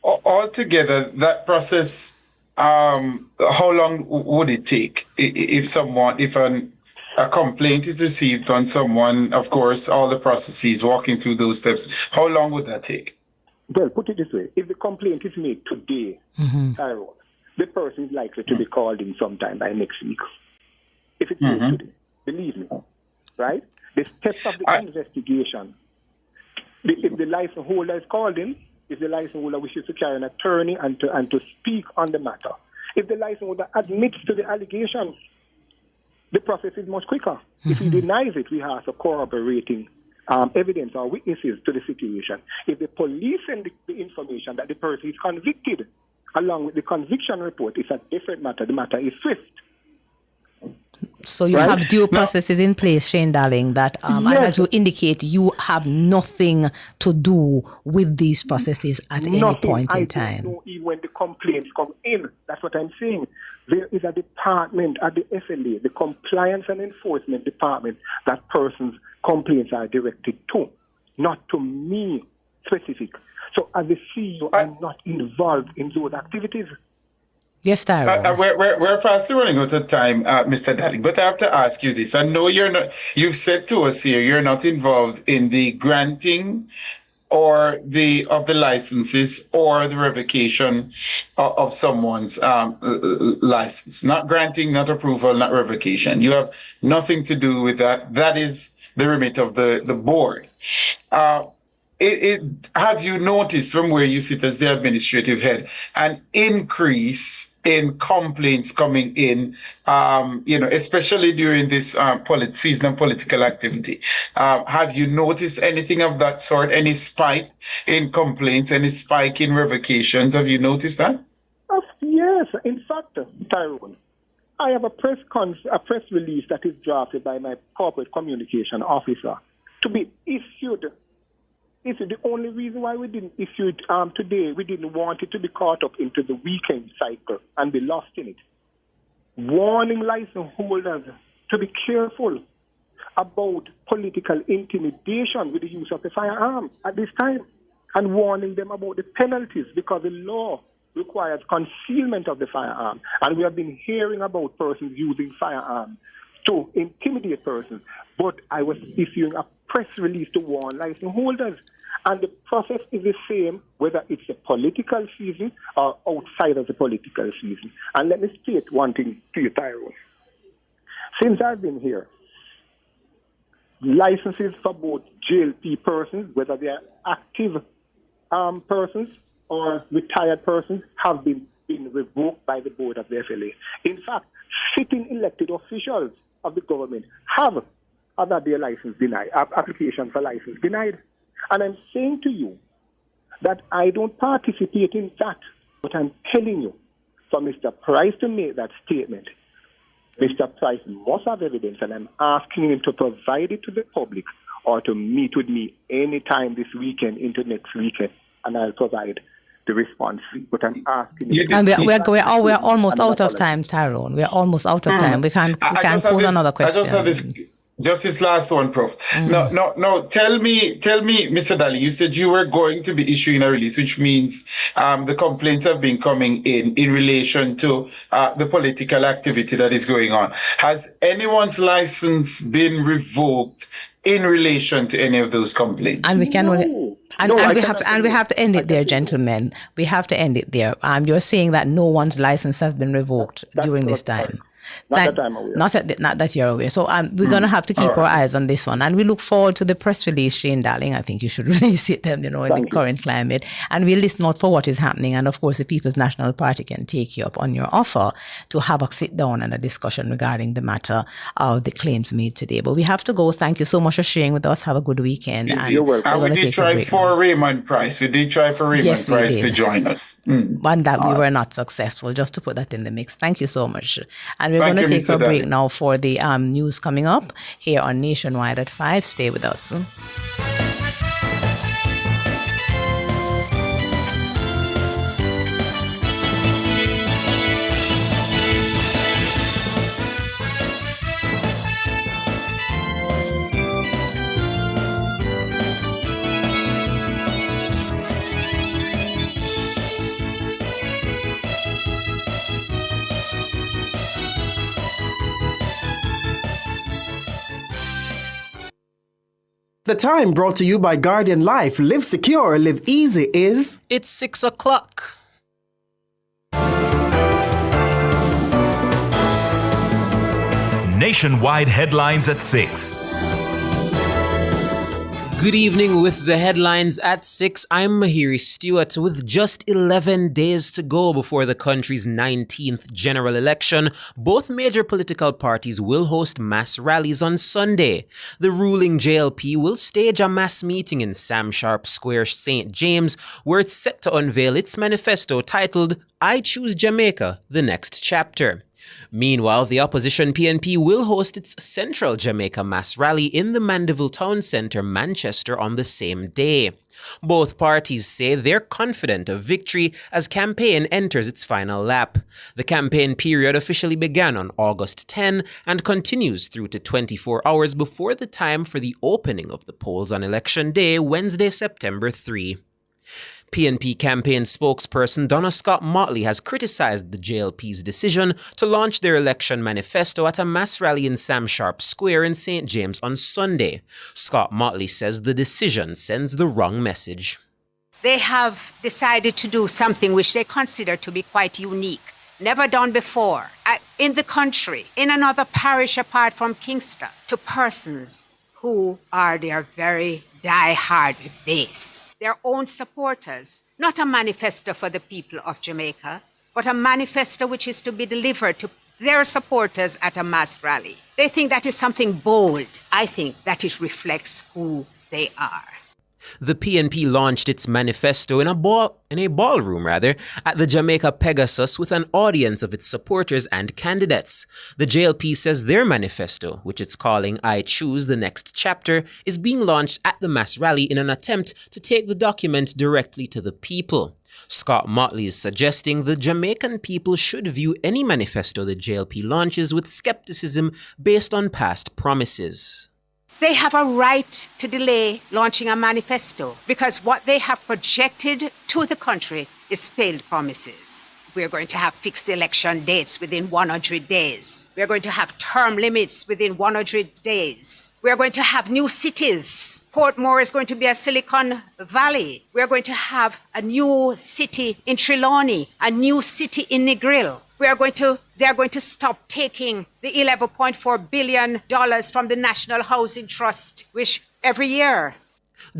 Altogether, that process, how long would it take if a complaint is received on someone, of course, all the processes, walking through those steps, how long would that take? Well, put it this way. If the complaint is made today, Tyrone, the person is likely to be called in sometime by next week. If it's made today, believe me, right? The steps of the investigation, if the license holder is called in, if the license holder wishes to carry an attorney and to speak on the matter, if the license holder admits to the allegations, the process is much quicker. If he denies it, we have a corroborating evidence or witnesses to the situation. If the police send the information that the person is convicted, along with the conviction report, it's a different matter. The matter is swift. So you have due processes in place, Shane Darling, that and as you indicate, you have nothing to do with these processes at any point in time. Don't know even when the complaints come in. That's what I'm saying. There is a department at the FLA, the Compliance and Enforcement Department, that persons' complaints are directed to, not to me specific. So as the CEO, I'm not involved in those activities. Yes, Tyrone. We're fast running out of time, Mr. Darling, but I have to ask you this. I know you're not, you've said to us here, you're not involved in the granting or of the licenses or the revocation of someone's license. Not granting, not approval, not revocation. You have nothing to do with that. That is the remit of the board. Have you noticed from where you sit as the administrative head an increase in complaints coming in, especially during this season of political activity? Have you noticed anything of that sort? Any spike in complaints, any spike in revocations? Have you noticed that? Yes. In fact, Tyrone, I have a press release that is drafted by my corporate communication officer to be issued. The only reason why we didn't issue it today, we didn't want it to be caught up into the weekend cycle and be lost in it. Warning license holders to be careful about political intimidation with the use of the firearm at this time, and warning them about the penalties, because the law requires concealment of the firearm. And we have been hearing about persons using firearms to intimidate persons. But I was issuing a press release to warn license holders. And the process is the same whether it's a political season or outside of the political season. And let me state one thing to you, Tyrone. Since I've been here, licenses for both JLP persons, whether they are active persons or retired persons, have been revoked by the board of the FLA. In fact, sitting elected officials of the government have had their license denied, application for license denied. And I'm saying to you that I don't participate in that, but I'm telling you, for Mr. Price to make that statement, Mr. Price must have evidence, and I'm asking him to provide it to the public or to meet with me anytime this weekend into next weekend, and I'll provide the response. But I'm asking you. And we're almost out of time, Tyrone. We're almost out of time. We can pose another question. Just this last one, Prof. No. Tell me, Mr. Daly, you said you were going to be issuing a release, which means the complaints have been coming in relation to the political activity that is going on. Has anyone's license been revoked in relation to any of those complaints? And we can only... we have to end it there, gentlemen. We have to end it there. You're saying that no one's license has been revoked during this time. Not that I'm aware. Not that you're aware. So we're going to have to keep our eyes on this one. And we look forward to the press release, Shane Darling. I think you should release it, in the current climate. And we'll listen out for what is happening. And of course, the People's National Party can take you up on your offer to have a sit down and a discussion regarding the matter of the claims made today. But we have to go. Thank you so much for sharing with us. Have a good weekend. You're welcome. And we did try for Raymond Price. We did try for Raymond Price to join us. One that we were not successful, just to put that in the mix. Thank you so much. And we're going to take a break now for the news coming up here on Nationwide at 5. Stay with us. The time brought to you by Guardian Life. Live secure, live easy is... It's 6 o'clock. Nationwide headlines at 6. Good evening with the headlines at 6. I'm Mahiri Stewart. With just 11 days to go before the country's 19th general election, both major political parties will host mass rallies on Sunday. The ruling JLP will stage a mass meeting in Sam Sharp Square, St. James, where it's set to unveil its manifesto titled, I Choose Jamaica, the Next Chapter. Meanwhile, the opposition PNP will host its Central Jamaica Mass Rally in the Mandeville Town Centre, Manchester, on the same day. Both parties say they're confident of victory as campaign enters its final lap. The campaign period officially began on August 10 and continues through to 24 hours before the time for the opening of the polls on Election Day, Wednesday, September 3. PNP campaign spokesperson Donna Scott Motley has criticized the JLP's decision to launch their election manifesto at a mass rally in Sam Sharp Square in St. James on Sunday. Scott Motley says the decision sends the wrong message. They have decided to do something which they consider to be quite unique, never done before, in the country, in another parish apart from Kingston, to persons who are their very die-hard base. Their own supporters, not a manifesto for the people of Jamaica, but a manifesto which is to be delivered to their supporters at a mass rally. They think that is something bold. I think that it reflects who they are. The PNP launched its manifesto in a ballroom at the Jamaica Pegasus with an audience of its supporters and candidates. The JLP says their manifesto, which it's calling I Choose the Next Chapter, is being launched at the mass rally in an attempt to take the document directly to the people. Scott Motley is suggesting the Jamaican people should view any manifesto the JLP launches with skepticism based on past promises. They have a right to delay launching a manifesto because what they have projected to the country is failed promises. We're going to have fixed election dates within 100 days. We're going to have term limits within 100 days. We're going to have new cities. Portmore is going to be a Silicon Valley. We're going to have a new city in Trelawney, a new city in Negril. They're going to stop taking the $11.4 billion from the National Housing Trust, which every year.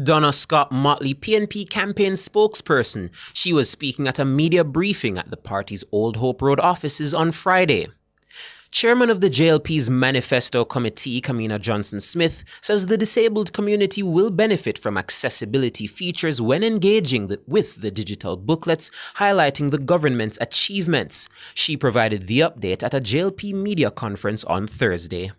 Donna Scott Motley, PNP campaign spokesperson. She was speaking at a media briefing at the party's Old Hope Road offices on Friday. Chairman of the JLP's Manifesto Committee, Kamina Johnson-Smith, says the disabled community will benefit from accessibility features when engaging with the digital booklets highlighting the government's achievements. She provided the update at a JLP media conference on Thursday.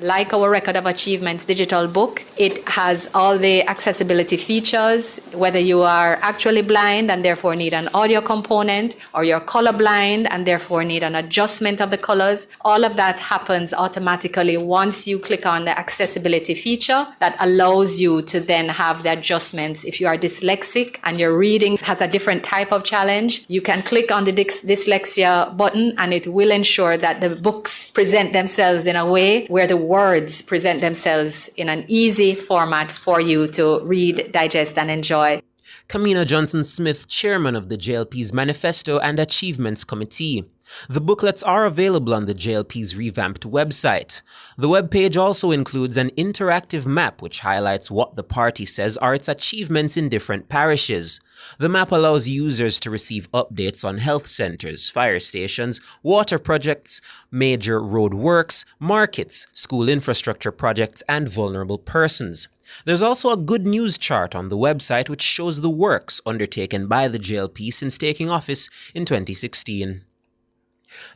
Like our Record of Achievements digital book, it has all the accessibility features, whether you are actually blind and therefore need an audio component, or you're colorblind and therefore need an adjustment of the colors. All of that happens automatically once you click on the accessibility feature that allows you to then have the adjustments. If you are dyslexic and your reading has a different type of challenge, you can click on the dyslexia button and it will ensure that the books present themselves in a way where the words present themselves in an easy format for you to read, digest, and enjoy. Kamina Johnson-Smith, chairman of the JLP's Manifesto and Achievements Committee. The booklets are available on the JLP's revamped website. The webpage also includes an interactive map which highlights what the party says are its achievements in different parishes. The map allows users to receive updates on health centres, fire stations, water projects, major road works, markets, school infrastructure projects, and vulnerable persons. There's also a good news chart on the website which shows the works undertaken by the JLP since taking office in 2016.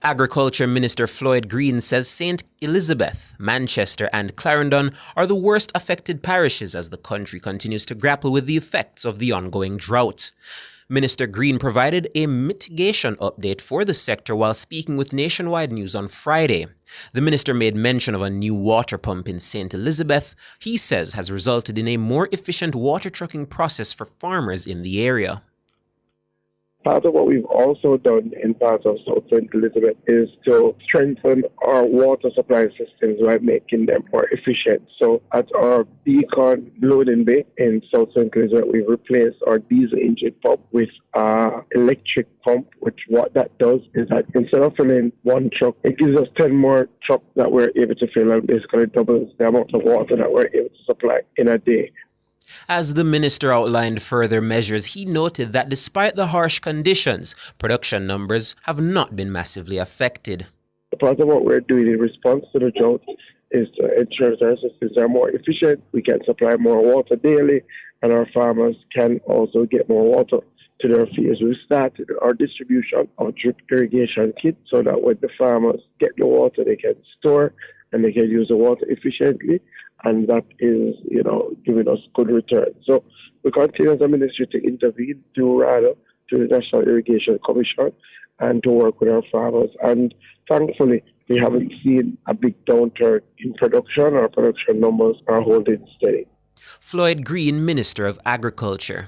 Agriculture Minister Floyd Green says St. Elizabeth, Manchester and Clarendon are the worst affected parishes as the country continues to grapple with the effects of the ongoing drought. Minister Green provided a mitigation update for the sector while speaking with Nationwide News on Friday. The minister made mention of a new water pump in St. Elizabeth, he says has resulted in a more efficient water trucking process for farmers in the area. Part of what we've also done in parts of South St. Elizabeth is to strengthen our water supply systems by making them more efficient. So at our Beacon loading bay in South St. Elizabeth, we've replaced our diesel engine pump with an electric pump, which what that does is that instead of filling one truck, it gives us 10 more trucks that we're able to fill and basically doubles the amount of water that we're able to supply in a day. As the minister outlined further measures, he noted that despite the harsh conditions, production numbers have not been massively affected. Part of what we're doing in response to the drought is to ensure that our systems are more efficient, we can supply more water daily, and our farmers can also get more water to their fields. We started our distribution of drip irrigation kits so that when the farmers get the water, they can store and they can use the water efficiently. And that is, giving us good return. So we continue as a ministry to intervene, to the National Irrigation Commission, and to work with our farmers. And thankfully, we haven't seen a big downturn in production. Our production numbers are holding steady. Floyd Green, Minister of Agriculture.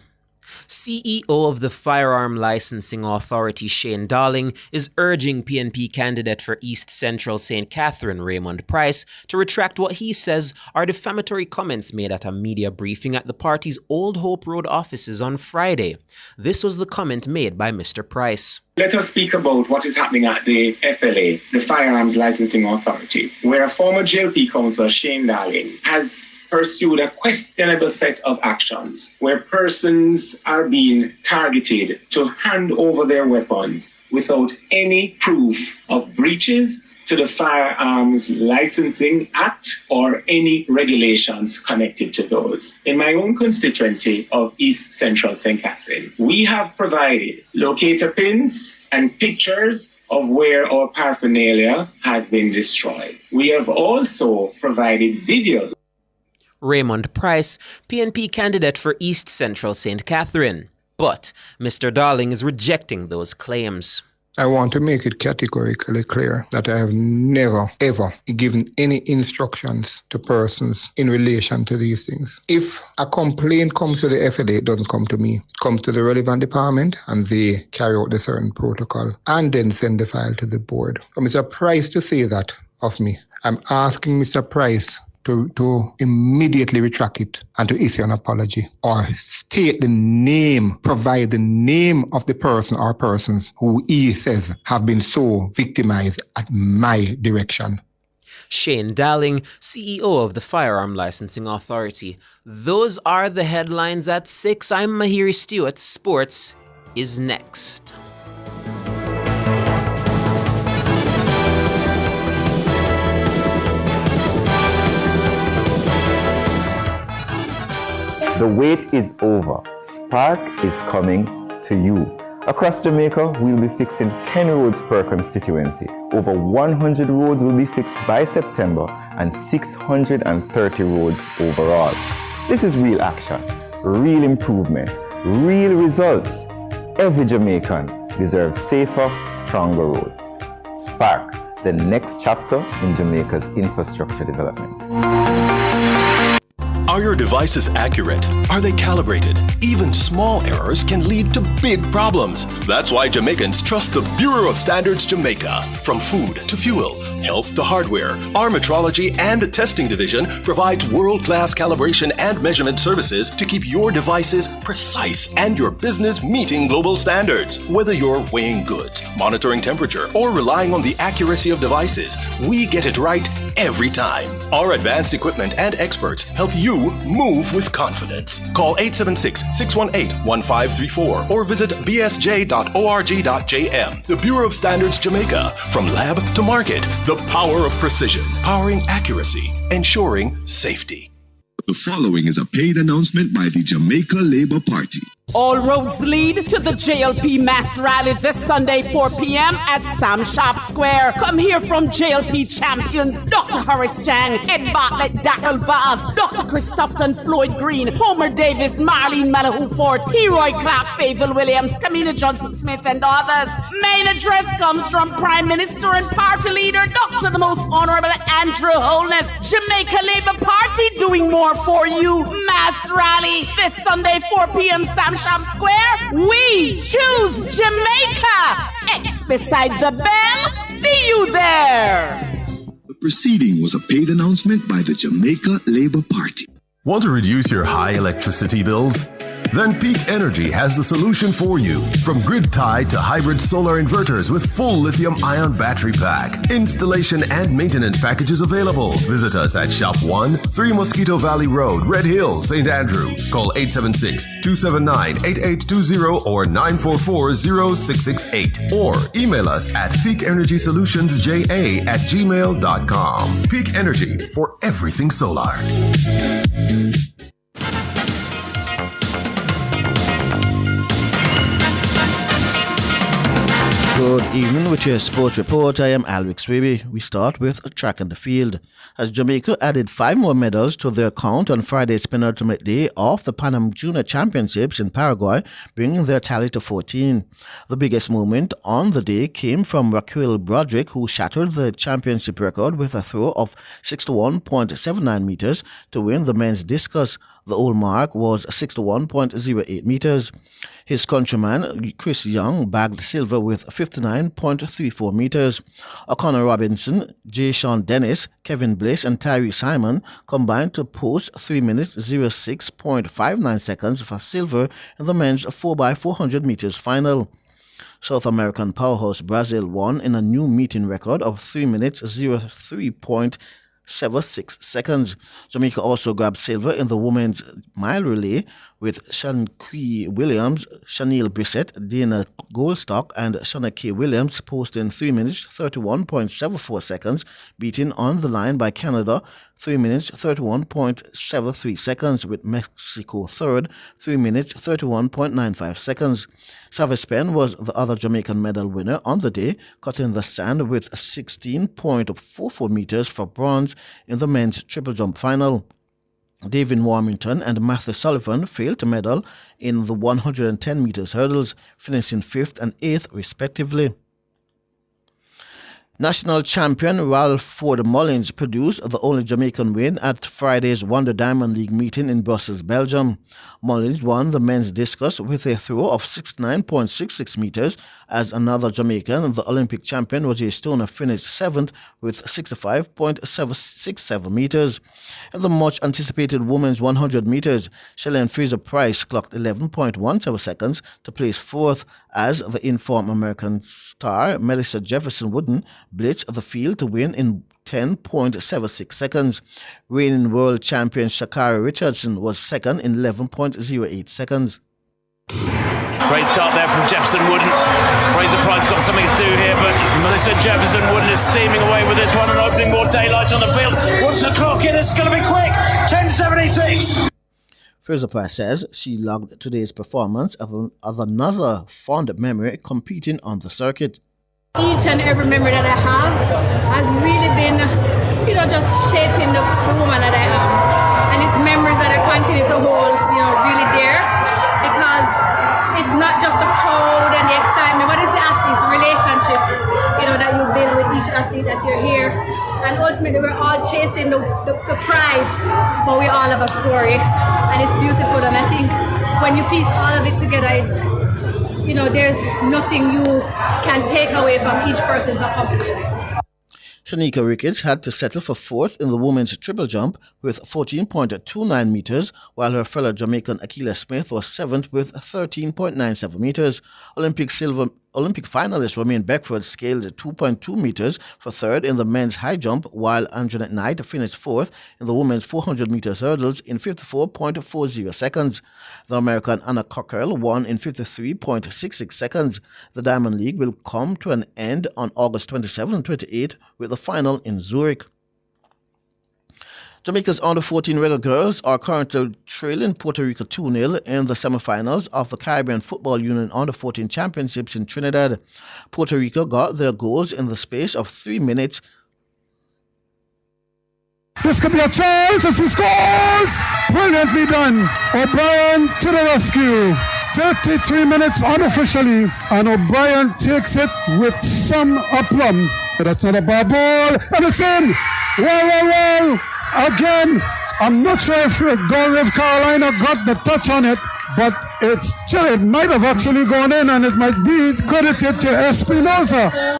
CEO of the Firearm Licensing Authority, Shane Darling, is urging PNP candidate for East Central St. Catherine, Raymond Price, to retract what he says are defamatory comments made at a media briefing at the party's Old Hope Road offices on Friday. This was the comment made by Mr. Price. Let us speak about what is happening at the FLA, the Firearms Licensing Authority, where a former JLP councillor, Shane Darling, has pursued a questionable set of actions where persons are being targeted to hand over their weapons without any proof of breaches to the Firearms Licensing Act or any regulations connected to those. In my own constituency of East Central St. Catherine, we have provided locator pins and pictures of where our paraphernalia has been destroyed. We have also provided videos. Raymond Price, PNP candidate for East Central St. Catherine. But Mr. Darling is rejecting those claims. I want to make it categorically clear that I have never, ever given any instructions to persons in relation to these things. If a complaint comes to the FLA, it doesn't come to me. It comes to the relevant department and they carry out the certain protocol and then send the file to the board. For Mr. Price to say that of me, I'm asking Mr. Price to immediately retract it and to issue an apology or state the name, provide the name of the person or persons who he says have been so victimized at my direction. Shane Darling, CEO of the Firearm Licensing Authority. Those are the headlines at 6. I'm Mahiri Stewart. Sports is next. The wait is over. Spark is coming to you. Across Jamaica, we'll be fixing 10 roads per constituency. Over 100 roads will be fixed by September and 630 roads overall. This is real action, real improvement, real results. Every Jamaican deserves safer, stronger roads. Spark, the next chapter in Jamaica's infrastructure development. Are your devices accurate? Are they calibrated? Even small errors can lead to big problems. That's why Jamaicans trust the Bureau of Standards Jamaica. From food to fuel, health to hardware, our metrology and testing division provides world-class calibration and measurement services to keep your devices precise and your business meeting global standards. Whether you're weighing goods, monitoring temperature, or relying on the accuracy of devices, we get it right every time. Our advanced equipment and experts help you move with confidence. Call 876-618-1534 or visit bsj.org.jm. The Bureau of Standards Jamaica. From lab to market, the power of precision, powering accuracy, ensuring safety. The following is a paid announcement by the Jamaica Labour Party. All roads lead to the JLP mass rally this Sunday, 4 p.m. at Sam Sharp Square. Come hear from JLP champions Dr. Horace Chang, Ed Bartlett, Darrell Vaz, Dr. Christopher Floyd Green, Homer Davis, Marlene Malahoo Ford, Heroy Clark, Fable Williams, Camila Johnson Smith, and others. Main address comes from Prime Minister and Party Leader Dr. the Most Honorable Andrew Holness. Jamaica Labour Party doing more for you. Mass rally this Sunday, 4 p.m. Sam Sharp Square. We choose Jamaica. X beside the bell. See you there. The proceeding was a paid announcement by the Jamaica Labour Party. Want to reduce your high electricity bills? Then Peak Energy has the solution for you. From grid-tied to hybrid solar inverters with full lithium-ion battery pack. Installation and maintenance packages available. Visit us at Shop 1, 3 Mosquito Valley Road, Red Hill, St. Andrew. Call 876-279-8820 or 944-0668. Or email us at peakenergysolutionsja@gmail.com. Peak Energy for everything solar. Good evening with your sports report. I am Alric Swaby. We start with track and the field. As Jamaica added 5 more medals to their count on Friday's penultimate day of the Pan Am Junior Championships in Paraguay, bringing their tally to 14. The biggest moment on the day came from Raquel Broderick, who shattered the championship record with a throw of 61.79 meters to win the men's discus. The old mark was 61.08 meters. His countryman, Chris Young, bagged silver with 59.34 meters. O'Connor Robinson, J. Sean Dennis, Kevin Bliss, and Tyree Simon combined to post 3 minutes 06.59 seconds for silver in the men's 4x400 meters final. South American powerhouse Brazil won in a new meeting record of 3 minutes 03.76 seconds. Jamaica also grabbed silver in the women's mile relay with Shanqui Williams, Chanel Brissett, Dana Goldstock, and Shana K. Williams posting 3 minutes 31.74 seconds, beaten on the line by Canada 3 minutes 31.73 seconds, with Mexico third 3 minutes 31.95 seconds. Savage Penn was the other Jamaican medal winner on the day, cutting the sand with 16.44 meters for bronze in the men's triple jump final. David Warmington and Matthew Sullivan failed to medal in the 110 meters hurdles, finishing 5th and 8th respectively. National champion Ralph Ford Mullins produced the only Jamaican win at Friday's Wonder Diamond League meeting in Brussels, Belgium. Mullins won the men's discus with a throw of 69.66 meters, as another Jamaican, the Olympic champion Roger Stoner, finished 7th with 65.67 meters. In the much-anticipated women's 100 meters, Shelleen Fraser-Price clocked 11.17 seconds to place 4th, as the informed American star Melissa Jefferson Wooden blitzed the field to win in 10.76 seconds. Reigning world champion Sha'Carri Richardson was second in 11.08 seconds. Great start there from Jefferson Wooden. Fraser-Price got something to do here, but Melissa Jefferson Wooden is steaming away with this one and opening more daylight on the field. What's the clock here? This is going to be quick. 10.76. Fraser-Pryce says she logged today's performance as another fond memory competing on the circuit. Each and every memory that I have has really been, just shaping the woman that I am. And it's memories that I continue to hold, really dear, because it's not just the crowd and the excitement, but it's the athletes, relationships, that you build with each athlete that you're here. And ultimately, we're all chasing the prize, but we all have a story, and it's beautiful. And I think when you piece all of it together, it's, there's nothing you can take away from each person's accomplishments. Shanika Ricketts had to settle for fourth in the women's triple jump with 14.29 meters, while her fellow Jamaican Akila Smith was seventh with 13.97 meters. Olympic finalist Romaine Beckford scaled 2.2 meters for third in the men's high jump, while Anjanette Knight finished fourth in the women's 400 meters hurdles in 54.40 seconds. The American Anna Cockrell won in 53.66 seconds. The Diamond League will come to an end on August 27 and 28 with the final in Zurich. Jamaica's under-14 Reggae girls are currently trailing Puerto Rico 2-0 in the semifinals of the Caribbean Football Union Under-14 Championships in Trinidad. Puerto Rico got their goals in the space of 3 minutes. This could be a chance as he scores! Brilliantly done. O'Brien to the rescue. 33 minutes unofficially, and O'Brien takes it with some aplomb. That's not a bad ball, and it's in! Well. Again, I'm not sure if Carolina got the touch on it, but it might have actually gone in, and it might be credited to Espinosa.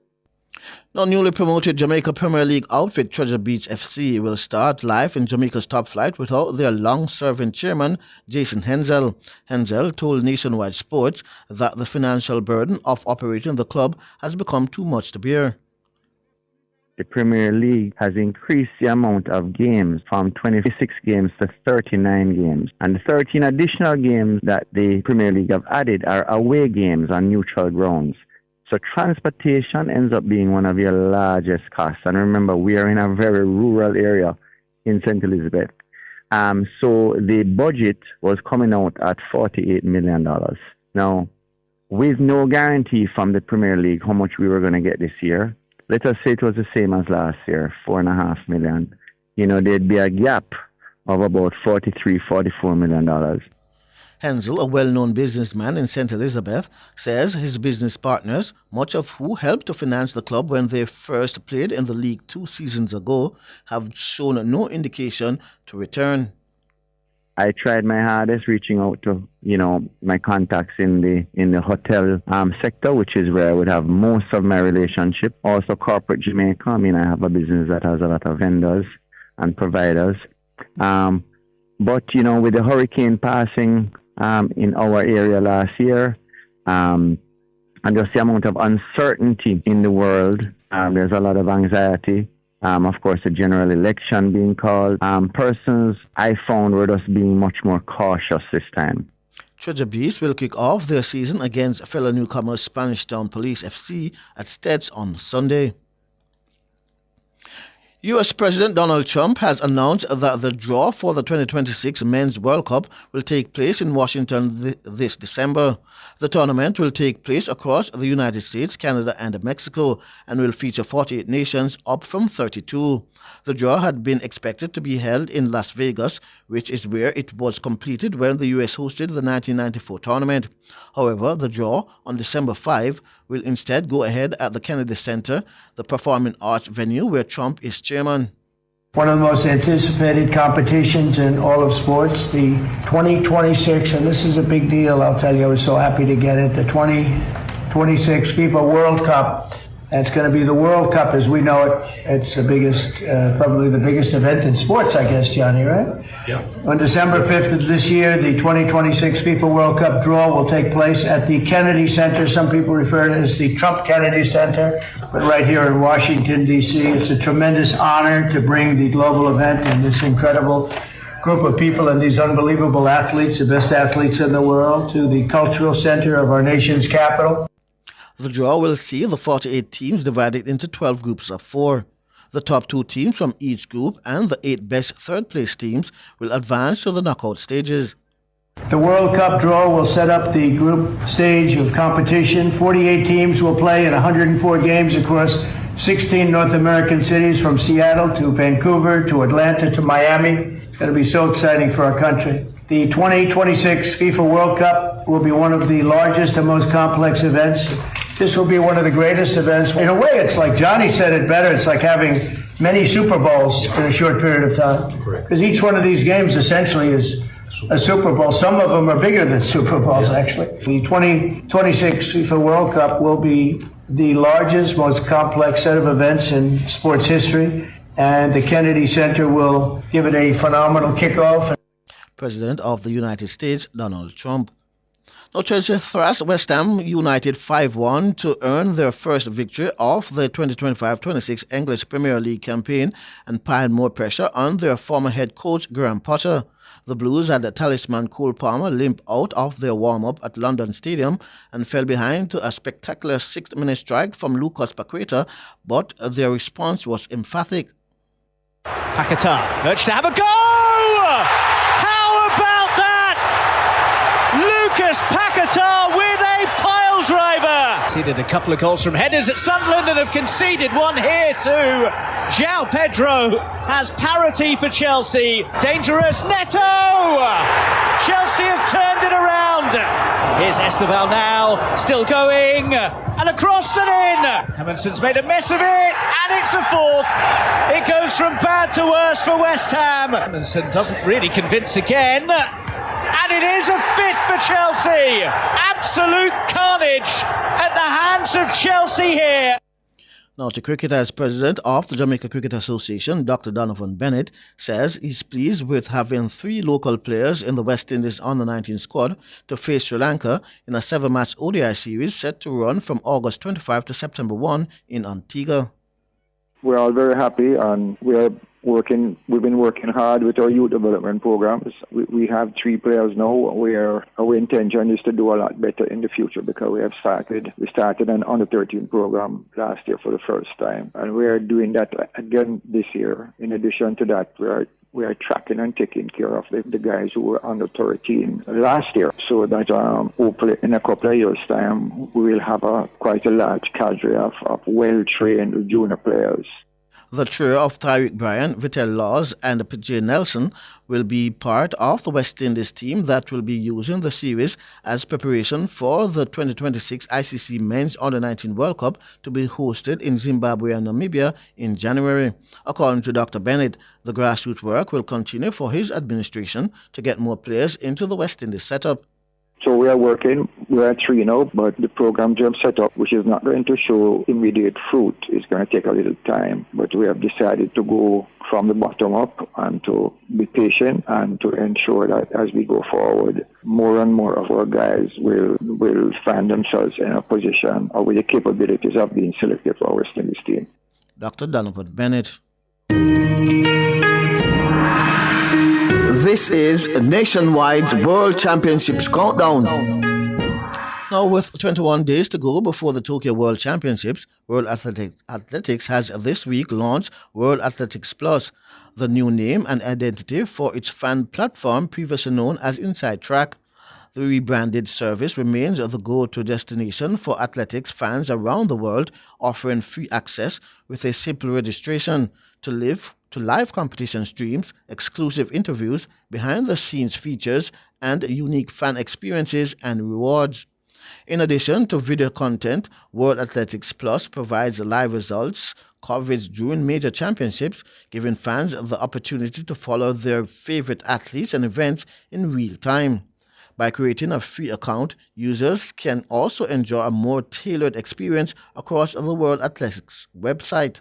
Now, newly promoted Jamaica Premier League outfit Treasure Beach FC will start life in Jamaica's top flight without their long-serving chairman, Jason Hensel. Hensel told Nationwide Sports that the financial burden of operating the club has become too much to bear. The Premier League has increased the amount of games from 26 games to 39 games. And the 13 additional games that the Premier League have added are away games on neutral grounds. So transportation ends up being one of your largest costs. And remember, we are in a very rural area in St. Elizabeth. So the budget was coming out at $48 million. Now, with no guarantee from the Premier League how much we were going to get this year, let us say it was the same as last year, $4.5 million. There'd be a gap of about $43-44 million. Hensel, a well-known businessman in St. Elizabeth, says his business partners, much of who helped to finance the club when they first played in the league 2 seasons ago, have shown no indication to return. I tried my hardest reaching out to, my contacts in the hotel sector, which is where I would have most of my relationship. Also corporate Jamaica. I have a business that has a lot of vendors and providers. But, with the hurricane passing in our area last year, and just the amount of uncertainty in the world, there's a lot of anxiety. Of course, the general election being called. Persons I found were just being much more cautious this time. Treasure Beach will kick off their season against fellow newcomers Spanish Town Police FC at Stets on Sunday. U.S. President Donald Trump has announced that the draw for the 2026 Men's World Cup will take place in Washington this December. The tournament will take place across the United States, Canada, and Mexico and will feature 48 nations, up from 32. The draw had been expected to be held in Las Vegas, which is where it was completed when the U.S. hosted the 1994 tournament. However, the draw on December 5 will instead go ahead at the Kennedy Center, the performing arts venue where Trump is chairman. One of the most anticipated competitions in all of sports, the 2026, and this is a big deal, I'll tell you, I was so happy to get it, the 2026 FIFA World Cup. And it's going to be the World Cup as we know it. It's the biggest, probably the biggest event in sports, I guess, Johnny, right? Yeah. On December 5th of this year, the 2026 FIFA World Cup draw will take place at the Kennedy Center. Some people refer to it as the Trump Kennedy Center, but right here in Washington, D.C. It's a tremendous honor to bring the global event and this incredible group of people and these unbelievable athletes, the best athletes in the world, to the cultural center of our nation's capital. The draw will see the 48 teams divided into 12 groups of 4. The top 2 teams from each group and the 8 best third-place teams will advance to the knockout stages. The World Cup draw will set up the group stage of competition. 48 teams will play in 104 games across 16 North American cities, from Seattle to Vancouver to Atlanta to Miami. It's going to be so exciting for our country. The 2026 FIFA World Cup will be one of the largest and most complex events. This will be one of the greatest events. In a way, it's like Johnny said it better. It's like having many Super Bowls in a short period of time. Because each one of these games essentially is a Super Bowl. Some of them are bigger than Super Bowls, actually. The 2026 FIFA World Cup will be the largest, most complex set of events in sports history. And the Kennedy Center will give it a phenomenal kickoff. President of the United States, Donald Trump. Now, Chelsea thrashed West Ham United 5-1 to earn their first victory of the 2025-26 English Premier League campaign and piled more pressure on their former head coach Graham Potter. The Blues had the talisman Cole Palmer limp out of their warm-up at London Stadium and fell behind to a spectacular 6th-minute strike from Lucas Paqueta, but their response was emphatic. Paqueta urged to have a go! How about that? Lucas Paqueta with a pile driver. Conceded a couple of goals from headers at Sunderland and have conceded one here too. João Pedro has parity for Chelsea. Dangerous Neto! Chelsea have turned it around. Here's Esteval now, still going, and across and in. Emerson's made a mess of it, and it's a fourth. It goes from bad to worse for West Ham. Emerson doesn't really convince again. And it is a fifth for Chelsea. Absolute carnage at the hands of Chelsea here. Now to cricket, as president of the Jamaica Cricket Association, Dr. Donovan Bennett says he's pleased with having 3 local players in the West Indies under-19 squad to face Sri Lanka in a 7-match ODI series set to run from August 25 to September 1 in Antigua. We're all very happy, and we've been working hard with our youth development programs. We have 3 players now where our intention is to do a lot better in the future, because we started an under-13 program last year for the first time, and we are doing that again this year. In addition to that, we are tracking and taking care of the guys who were under 13 last year, so that hopefully in a couple of years' time we will have quite a large cadre of well-trained junior players. The trio of Tyreek Bryan, Vittel Laws and Jay Nelson will be part of the West Indies team that will be using the series as preparation for the 2026 ICC Men's Under-19 World Cup to be hosted in Zimbabwe and Namibia in January. According to Dr. Bennett, the grassroots work will continue for his administration to get more players into the West Indies setup. So we are working, we're at 3 now, but the program job set up, which is not going to show immediate fruit, is going to take a little time. But we have decided to go from the bottom up and to be patient and to ensure that as we go forward, more and more of our guys will find themselves in a position or with the capabilities of being selected for our West Indies team. Dr. Donovan Bennett. This is Nationwide's World Championships Countdown. Now, with 21 days to go before the Tokyo World Championships, World Athletics has this week launched World Athletics Plus, the new name and identity for its fan platform previously known as Inside Track. The rebranded service remains the go-to destination for athletics fans around the world, offering free access with a simple registration to live competition streams, exclusive interviews, behind-the-scenes features, and unique fan experiences and rewards. In addition to video content, World Athletics Plus provides live results coverage during major championships, giving fans the opportunity to follow their favorite athletes and events in real time. By creating a free account, users can also enjoy a more tailored experience across the World Athletics website.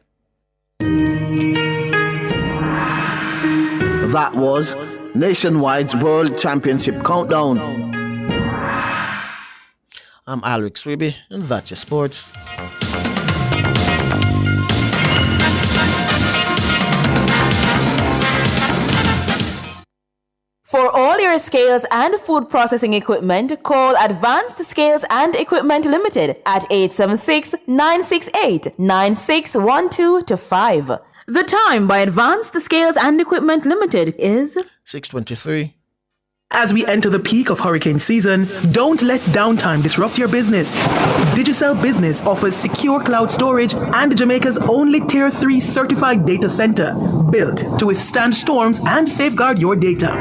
That was Nationwide's World Championship Countdown. I'm Alex Swiby, and that's your sports. For all your scales and food processing equipment, call Advanced Scales and Equipment Limited at 876-968-9612-5. The time by Advanced Scales and Equipment Limited is 6:23. As we enter the peak of hurricane season, don't let downtime disrupt your business. Digicel Business offers secure cloud storage and Jamaica's only Tier 3 certified data center, built to withstand storms and safeguard your data.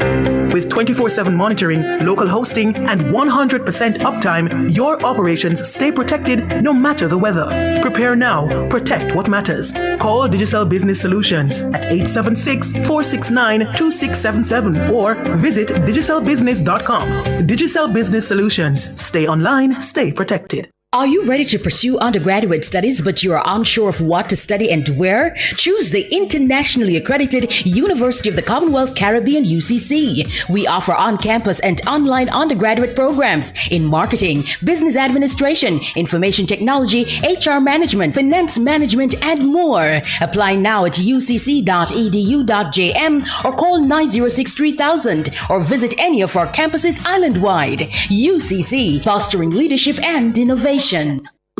With 24/7 monitoring, local hosting, and 100% uptime, your operations stay protected no matter the weather. Prepare now. Protect what matters. Call Digicel Business Solutions at 876-469-2677 or visit digicelbusiness.com. Digicel Business Solutions. Stay online, stay protected. Are you ready to pursue undergraduate studies but you are unsure of what to study and where? Choose the internationally accredited University of the Commonwealth Caribbean UCC. We offer on-campus and online undergraduate programs in marketing, business administration, information technology, HR management, finance management, and more. Apply now at ucc.edu.jm or call 906-3000 or visit any of our campuses island-wide. UCC, fostering leadership and innovation.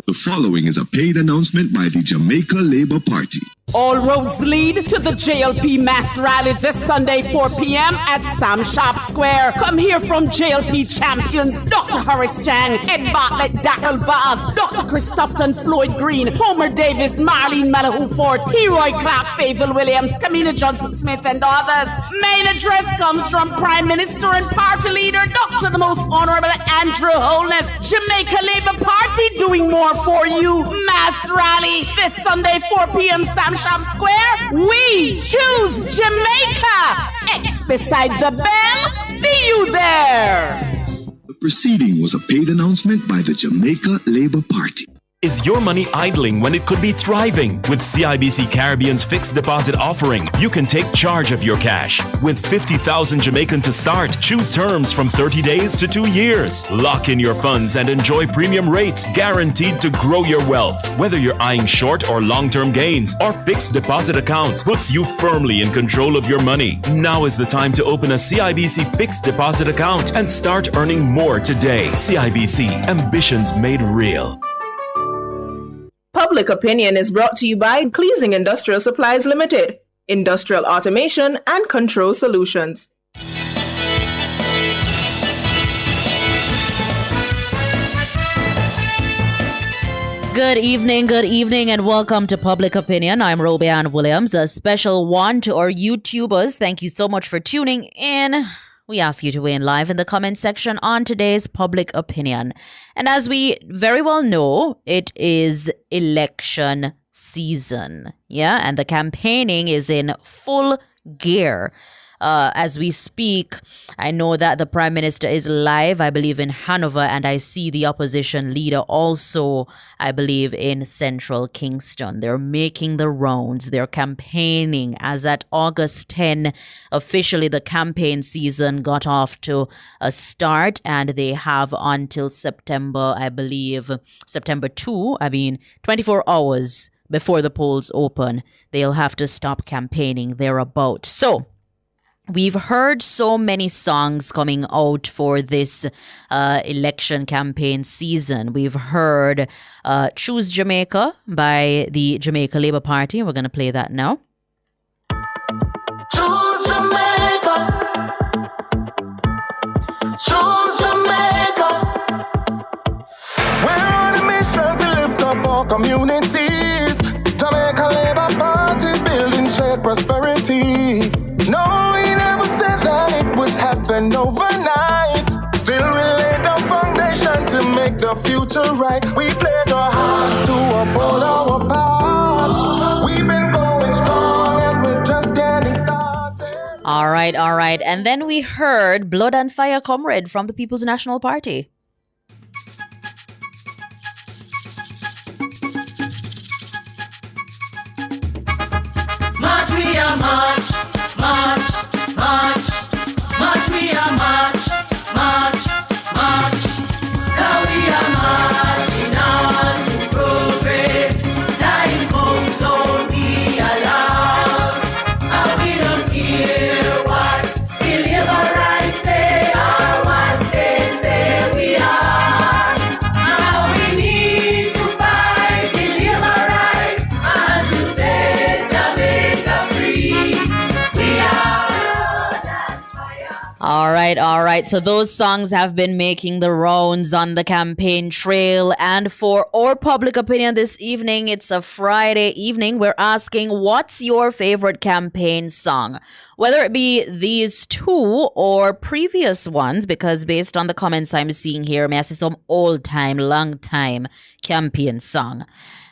The following is a paid announcement by the Jamaica Labour Party. All roads lead to the JLP Mass Rally this Sunday, 4 p.m. at Sam Shop Square. Come hear from JLP champions Dr. Horace Chang, Ed Bartlett, Darrell Vaz, Dr. Christopherson Floyd Green, Homer Davis, Marlene Malahoo Ford, Heroy Clark, Fable Williams, Camila Johnson Smith, and others. Main address comes from Prime Minister and Party Leader Dr. the Most Honorable Andrew Holness. Jamaica Labour Party doing more for you. Mass Rally this Sunday, 4 p.m. Sam Shop Square. We choose Jamaica. X beside the bell. See you there. The proceeding was a paid announcement by the Jamaica Labour Party. Is your money idling when it could be thriving? With CIBC Caribbean's fixed deposit offering, you can take charge of your cash. With 50,000 Jamaican to start, choose terms from 30 days to 2 years. Lock in your funds and enjoy premium rates guaranteed to grow your wealth. Whether you're eyeing short or long-term gains, our fixed deposit account puts you firmly in control of your money. Now is the time to open a CIBC fixed deposit account and start earning more today. CIBC, ambitions made real. Public Opinion is brought to you by Cleasing Industrial Supplies Limited, Industrial Automation and Control Solutions. Good evening, and welcome to Public Opinion. I'm Robianne Williams. A special one to our YouTubers. Thank you so much for tuning in. We ask you to weigh in live in the comment section on today's Public Opinion. And as we very well know, it is election season. Yeah, and the campaigning is in full gear. As we speak, I know that the Prime Minister is live, I believe, in Hanover, and I see the opposition leader also, I believe, in central Kingston. They're making the rounds. They're campaigning. As at August 10, officially the campaign season got off to a start, and they have until September, I believe, September 2, 24 hours before the polls open. They'll have to stop campaigning thereabout. So, we've heard so many songs coming out for this election campaign season. We've heard Choose Jamaica by the Jamaica Labour Party. We're going to play that now. Choose Jamaica. Choose Jamaica. We're on a mission to lift up our communities. Jamaica Labour Party building shared prosperity. No, he never said that it would happen overnight. Still, we laid the foundation to make the future right. We played our hearts to uphold our part. We've been going strong and we're just getting started. All right. And then we heard Blood and Fire Comrade from the People's National Party. March, we are march. March, we are march. Now we are marching on to progress. Time comes, so be alarmed. And we don't care what the labor rights say or what they say. We all right. So those songs have been making the rounds on the campaign trail. And for our public opinion this evening, it's a Friday evening. We're asking, what's your favorite campaign song? Whether it be these two or previous ones, because based on the comments I'm seeing here, may I see some old-time, long-time campaign song.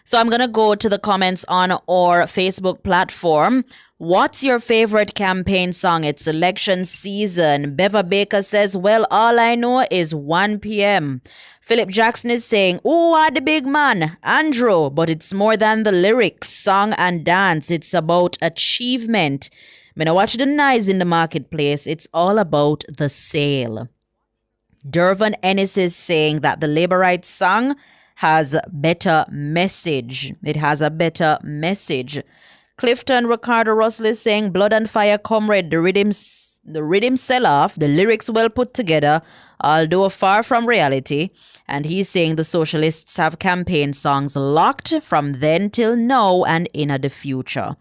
So I'm going to go to the comments on our Facebook platform. What's your favorite campaign song? It's election season. Beva Baker says, well, all I know is 1 p.m. Philip Jackson is saying, oh, I the big man, Andrew, but it's more than the lyrics, song and dance. It's about achievement. When I watch the noise in the marketplace, it's all about the sale. Dervin Ennis is saying that the labor rights song has better message. It has a better message. Clifton Ricardo Russell is saying, Blood and Fire Comrade, the rhythm sell-off, the lyrics well put together, although far from reality. And he's saying the socialists have campaign songs locked from then till now and into the future.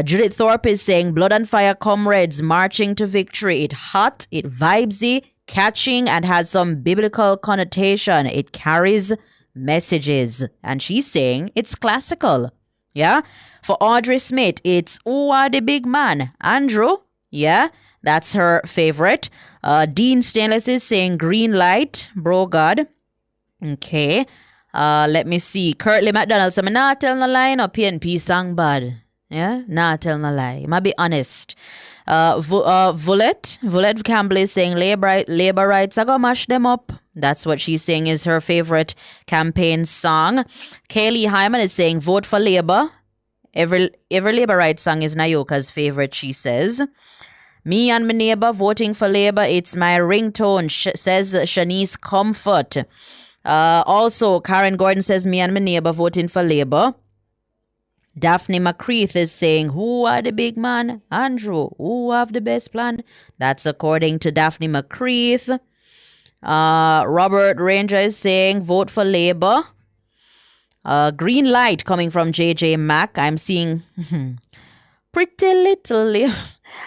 Judith Thorpe is saying, Blood and Fire Comrades, marching to victory. It hot, it vibesy, catching, and has some biblical connotation. It carries messages. And she's saying it's classical. Yeah? For Audrey Smith, it's Who Are the Big Man? Andrew? Yeah? That's her favorite. Dean Stainless is saying Green Light, Bro God. Okay. Let me see. Curtly McDonald said, nah tell no lie, no PNP song bad. Yeah? Nah tell no lie. Might be honest. Volette Campbell is saying labor rights, I go mash them up. That's what she's saying is her favorite campaign song. Kaylee Hyman is saying vote for Labour. Every labor rights song is Nayoka's favorite, she says. Me and my neighbor voting for Labour, it's my ringtone, says Shanice Comfort. Also, Karen Gordon says me and my neighbor voting for Labour. Daphne McCreath is saying, who are the big man? Andrew, who have the best plan? That's according to Daphne McCreath. Robert Ranger is saying, vote for Labour. Green Light coming from JJ Mack. I'm seeing Pretty Little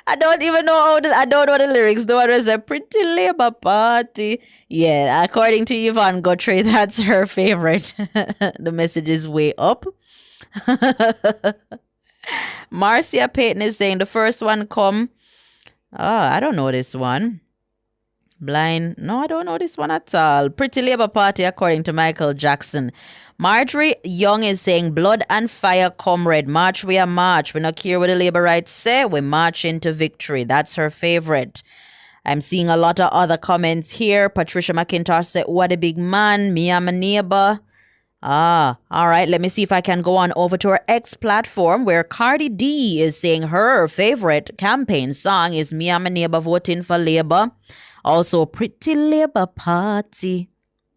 I don't even know I don't know the lyrics. The one was a Pretty Labour Party. Yeah, according to Yvonne Guthrie, that's her favorite. The message is way up. Marcia Payton is saying the first one come. I don't know this one. Blind. No, I don't know this one at all. Pretty Labour Party according to Michael Jackson. Marjorie Young is saying Blood and Fire Comrade. March we are march. We not care what the labor rights say. We march into victory. That's her favorite. I'm seeing a lot of other comments here. Patricia McIntosh said, what a big man. Me and my neighbor. All right. Let me see if I can go on over to our X platform where Cardi D is saying her favorite campaign song is Me and My Neighbor voting for Labour. Also, Pretty Labour Party.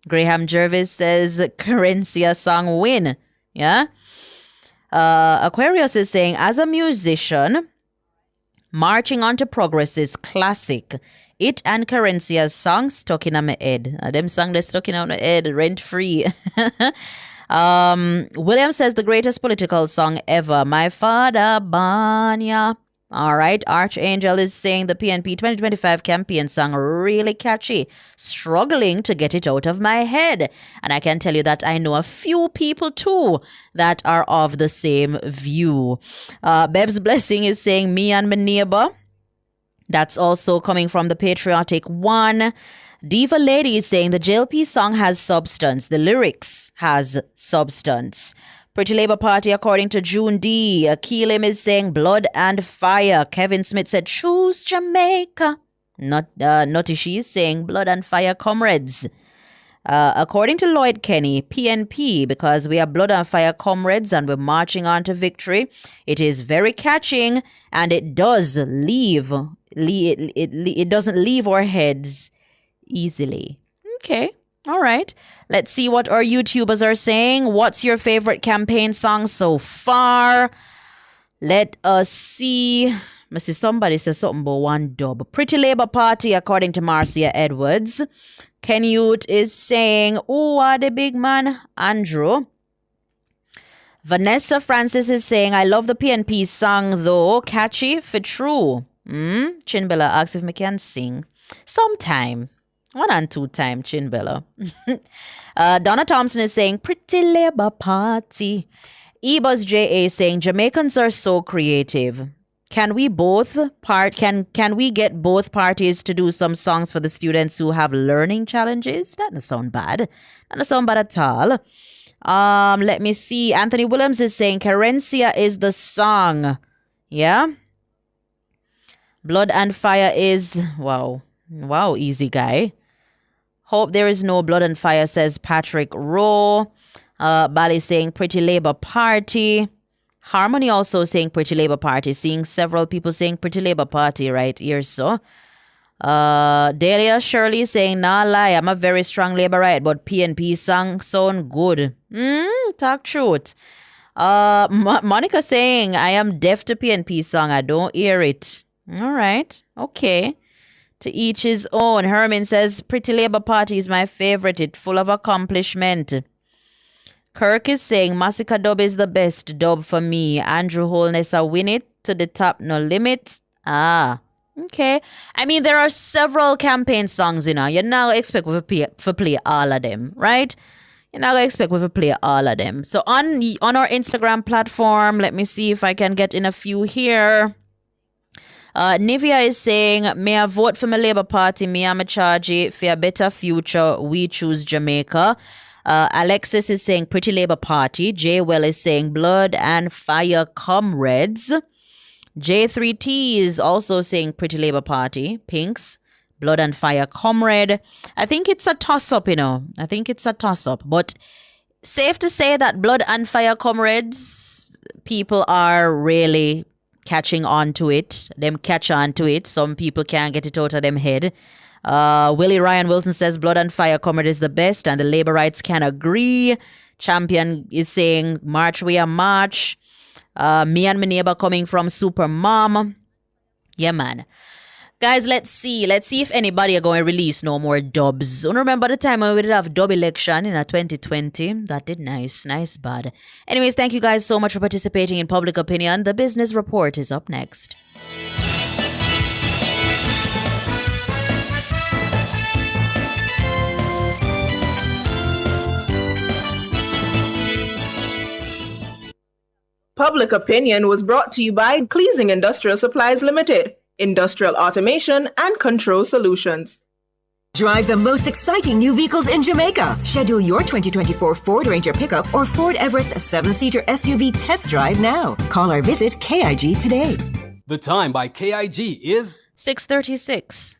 Graham Jervis says Carencia song win. Yeah. Aquarius is saying, as a musician, Marching on to Progress is classic. It and Carencia's song stuck in my head. Them song they stuck in my head rent free. William says the greatest political song ever. My Father Banya. All right. Archangel is saying the PNP 2025 campaign song really catchy. Struggling to get it out of my head. And I can tell you that I know a few people too that are of the same view. Bev's Blessing is saying Me and My Neighbor. That's also coming from the Patriotic One. Diva Lady is saying the JLP song has substance. The lyrics has substance. Pretty Labour Party according to June D. Keelim is saying Blood and Fire. Kevin Smith said choose Jamaica. Nutty she is saying Blood and Fire Comrades. According to Lloyd Kenny, PNP, because we are Blood and Fire Comrades and we're marching on to victory. It is very catching and it does leave. It doesn't leave our heads easily. Okay. All right. Let's see what our YouTubers are saying. What's your favorite campaign song so far? Let us see. I see somebody says something about one dub. Pretty Labour Party, according to Marcia Edwards. Ken Youth is saying, who are the big man? Andrew. Vanessa Francis is saying, I love the PNP song though. Catchy for true. Chinbella asks if me can sing. Sometime. 1 and 2 time, Chinbella. Donna Thompson is saying, Pretty Labour Party. Ebus J.A. saying, Jamaicans are so creative. Can we get both parties to do some songs for the students who have learning challenges? That doesn't sound bad. That doesn't sound bad at all. Let me see. Anthony Williams is saying, Carencia is the song. Yeah? Blood and Fire is, wow, easy guy. Hope there is no blood and fire, says Patrick Rowe. Bali saying Pretty Labour Party. Harmony also saying Pretty Labour Party. Seeing several people saying Pretty Labour Party right here, so. Delia Shirley saying, nah lie, I'm a very strong Labourite, but PNP song sound good. Talk truth. Monica saying, I am deaf to PNP song, I don't hear it. All right, okay. To each his own. Herman says, Pretty Labour Party is my favorite. It's full of accomplishment. Kirk is saying, Massacre dub is the best dub for me. Andrew Holness, I win it to the top, no limit. Okay. I mean, there are several campaign songs, you know. You're not expect we to play all of them, right? You're not expect we to play all of them. So on our Instagram platform, let me see if I can get in a few here. Nivea is saying, may I vote for my Labour Party? Me and my charge for a better future. We choose Jamaica. Alexis is saying Pretty Labour Party. Jay Well is saying Blood and Fire Comrades. J3T is also saying Pretty Labour Party. Pinks, Blood and Fire Comrade. I think it's a toss-up, you know. I think it's a toss-up. But safe to say that Blood and Fire Comrades, people are really catching on to it. Them catch on to it. Some people can't get it out of them head. Willie Ryan Wilson says Blood and Fire Comrade is the best, and the Labourites can agree. Champion is saying March we are March. Me and my neighbor coming from Super Mom. Yeah, man. Guys, let's see if anybody are going to release no more dubs. You remember the time when we did have dub election in 2020? That did nice bad. Anyways, thank you guys so much for participating in Public Opinion. The Business Report is up next. Public Opinion was brought to you by Cleasing Industrial Supplies Limited, Industrial Automation and Control Solutions. Drive the most exciting new vehicles in Jamaica. Schedule your 2024 Ford Ranger pickup or Ford Everest 7-seater SUV test drive now. Call or visit KIG today. The time by KIG is 6:36.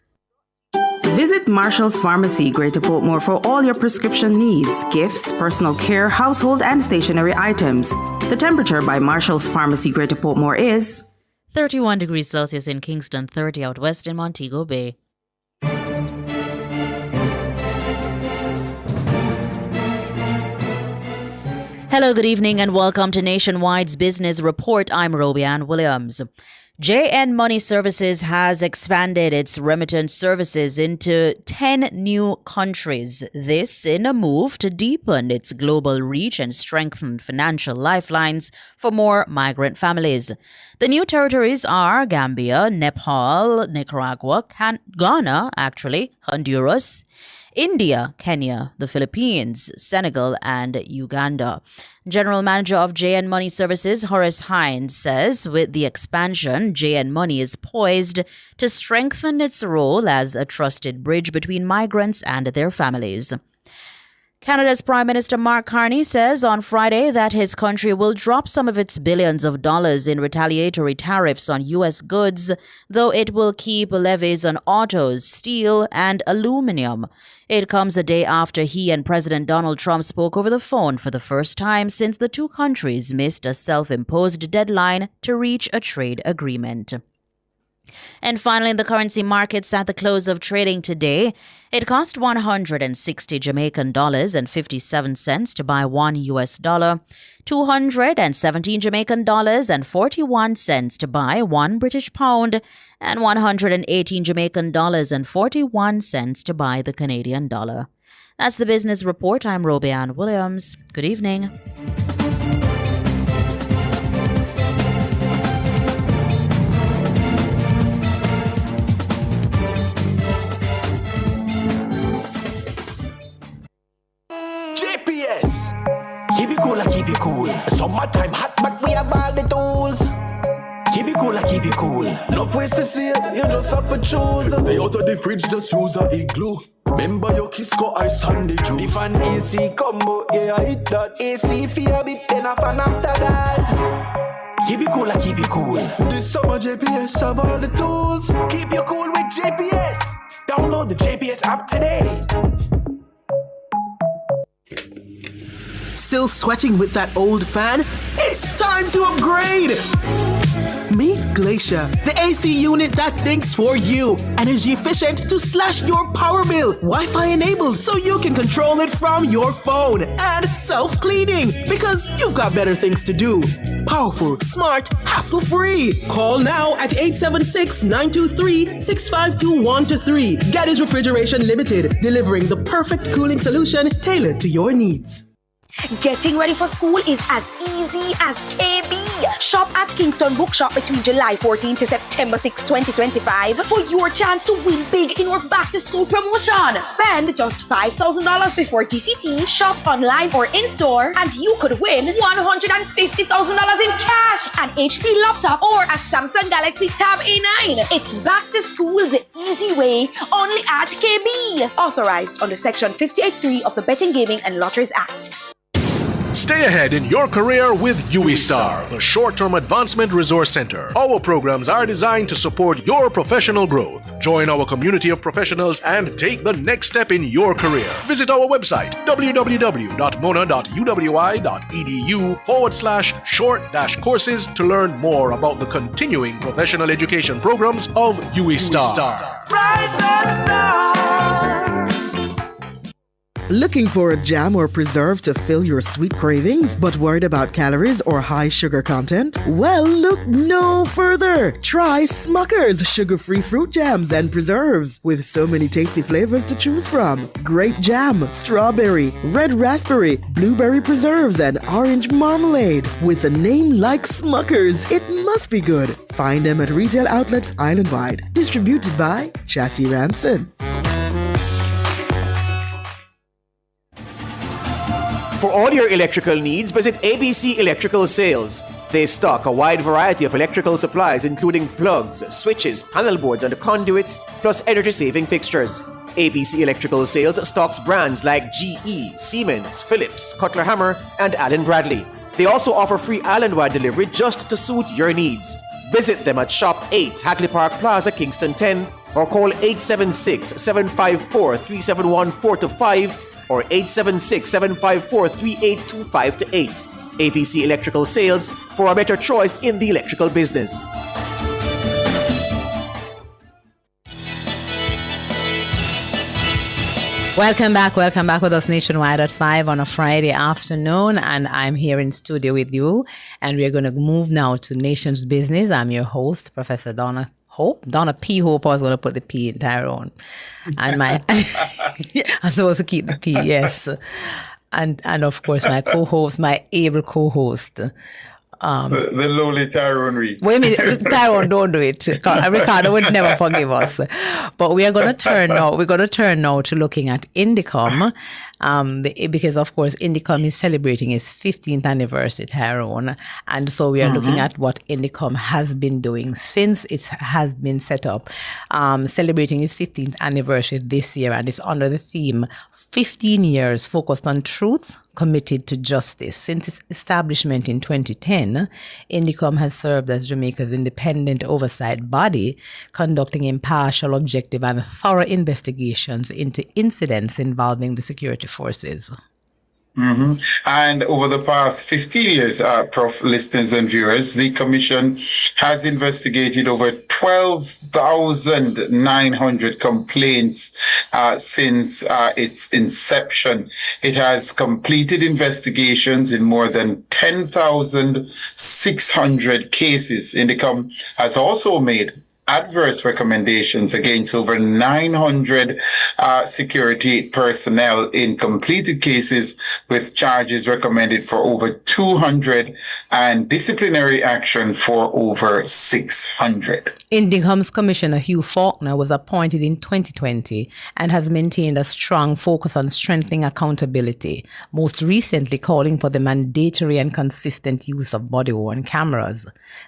Visit Marshall's Pharmacy, Greater Portmore, for all your prescription needs, gifts, personal care, household, and stationery items. The temperature by Marshall's Pharmacy, Greater Portmore is 31 degrees Celsius in Kingston, 30 out west in Montego Bay. Hello, good evening, and welcome to Nationwide's Business Report. I'm Robianne Williams. JN Money Services has expanded its remittance services into 10 new countries. This in a move to deepen its global reach and strengthen financial lifelines for more migrant families. The new territories are Gambia, Nepal, Nicaragua, Ghana, Honduras, India, Kenya, the Philippines, Senegal, and Uganda. General Manager of JN Money Services, Horace Hines, says with the expansion, JN Money is poised to strengthen its role as a trusted bridge between migrants and their families. Canada's Prime Minister Mark Carney says on Friday that his country will drop some of its billions of dollars in retaliatory tariffs on U.S. goods, though it will keep levies on autos, steel, and aluminum. It comes a day after he and President Donald Trump spoke over the phone for the first time since the two countries missed a self-imposed deadline to reach a trade agreement. And finally, in the currency markets at the close of trading today, it cost 160 Jamaican dollars and 57 cents to buy $1 US, 217 Jamaican dollars and 41 cents to buy 1 British pound, and 118 Jamaican dollars and 41 cents to buy the Canadian dollar. That's the Business Report. I'm Robianne Williams. Good evening. you cool. Summertime hot, but we have all the tools. Keep it cool, I keep it cool. Enough ways to see it, you just have to choose. Stay out of the fridge, just use a igloo. Remember your Kisco ice and the juice. The fan AC combo, yeah, I hit that. AC for a bit, then a fan after that. Keep it cool, I keep it cool. This summer JPS have all the tools. Keep you cool with JPS. Download the JPS app today. Still sweating with that old fan? It's time to upgrade! Meet Glacier, the AC unit that thinks for you. Energy efficient to slash your power bill. Wi-Fi enabled so you can control it from your phone. And self-cleaning because you've got better things to do. Powerful, smart, hassle-free. Call now at 876-923-6521-3. Geddes Refrigeration Limited, delivering the perfect cooling solution tailored to your needs. Getting ready for school is as easy as KB. Shop at Kingston Bookshop between July 14 to September 6, 2025 for your chance to win big in our back-to-school promotion. Spend just $5,000 before GCT, shop online or in-store, and you could win $150,000 in cash, an HP laptop, or a Samsung Galaxy Tab A9. It's back to school the easy way, only at KB. Authorized under Section 58.3 of the Betting, Gaming and Lotteries Act. Stay ahead in your career with UWI-STAR, the short-term advancement resource center. Our programs are designed to support your professional growth. Join our community of professionals and take the next step in your career. Visit our website, www.mona.uwi.edu/short-courses to learn more about the continuing professional education programs of UWI-STAR. Looking for a jam or preserve to fill your sweet cravings, but worried about calories or high sugar content? Well, look no further. Try Smucker's sugar-free fruit jams and preserves with so many tasty flavors to choose from. Grape jam, strawberry, red raspberry, blueberry preserves, and orange marmalade. With a name like Smucker's, it must be good. Find them at retail outlets island-wide. Distributed by Chassis Ramson. For all your electrical needs, visit ABC Electrical Sales. They stock a wide variety of electrical supplies including plugs, switches, panel boards, and conduits, plus energy-saving fixtures. ABC Electrical Sales stocks brands like GE, Siemens, Philips, Cutler Hammer, and Allen Bradley. They also offer free island-wide delivery just to suit your needs. Visit them at Shop 8, Hagley Park Plaza, Kingston 10, or call 876-754-3714-5 or 876-754-3825-8. ABC Electrical Sales for a better choice in the electrical business. Welcome back with us nationwide at 5 on a Friday afternoon, and I'm here in studio with you, and we're going to move now to Nation's Business. I'm your host, Professor Donna P. Hope. I was going to put the P in Tyrone. And I'm supposed to keep the P, yes. And of course, my co-host, my able co-host. The lowly Tyrone Reed. Wait a minute, Tyrone, don't do it. Ricardo would never forgive us. But we are going to turn now. We're going to turn now to looking at Indicom, because of course Indicom is celebrating its 15th anniversary, Tyrone, and so we are looking at what Indicom has been doing since it has been set up, celebrating its 15th anniversary this year, and it's under the theme 15 years focused on truth, committed to justice. Since its establishment in 2010, Indicom has served as Jamaica's independent oversight body, conducting impartial, objective, and thorough investigations into incidents involving the security forces. And over the past 15 years, Prof, listeners and viewers, the Commission has investigated over 12,900 complaints since its inception. It has completed investigations in more than 10,600 cases. Indicom has also made adverse recommendations against over 900 security personnel in completed cases, with charges recommended for over 200 and disciplinary action for over 600. INDECOM's Commissioner Hugh Faulkner was appointed in 2020 and has maintained a strong focus on strengthening accountability, most recently calling for the mandatory and consistent use of body-worn cameras.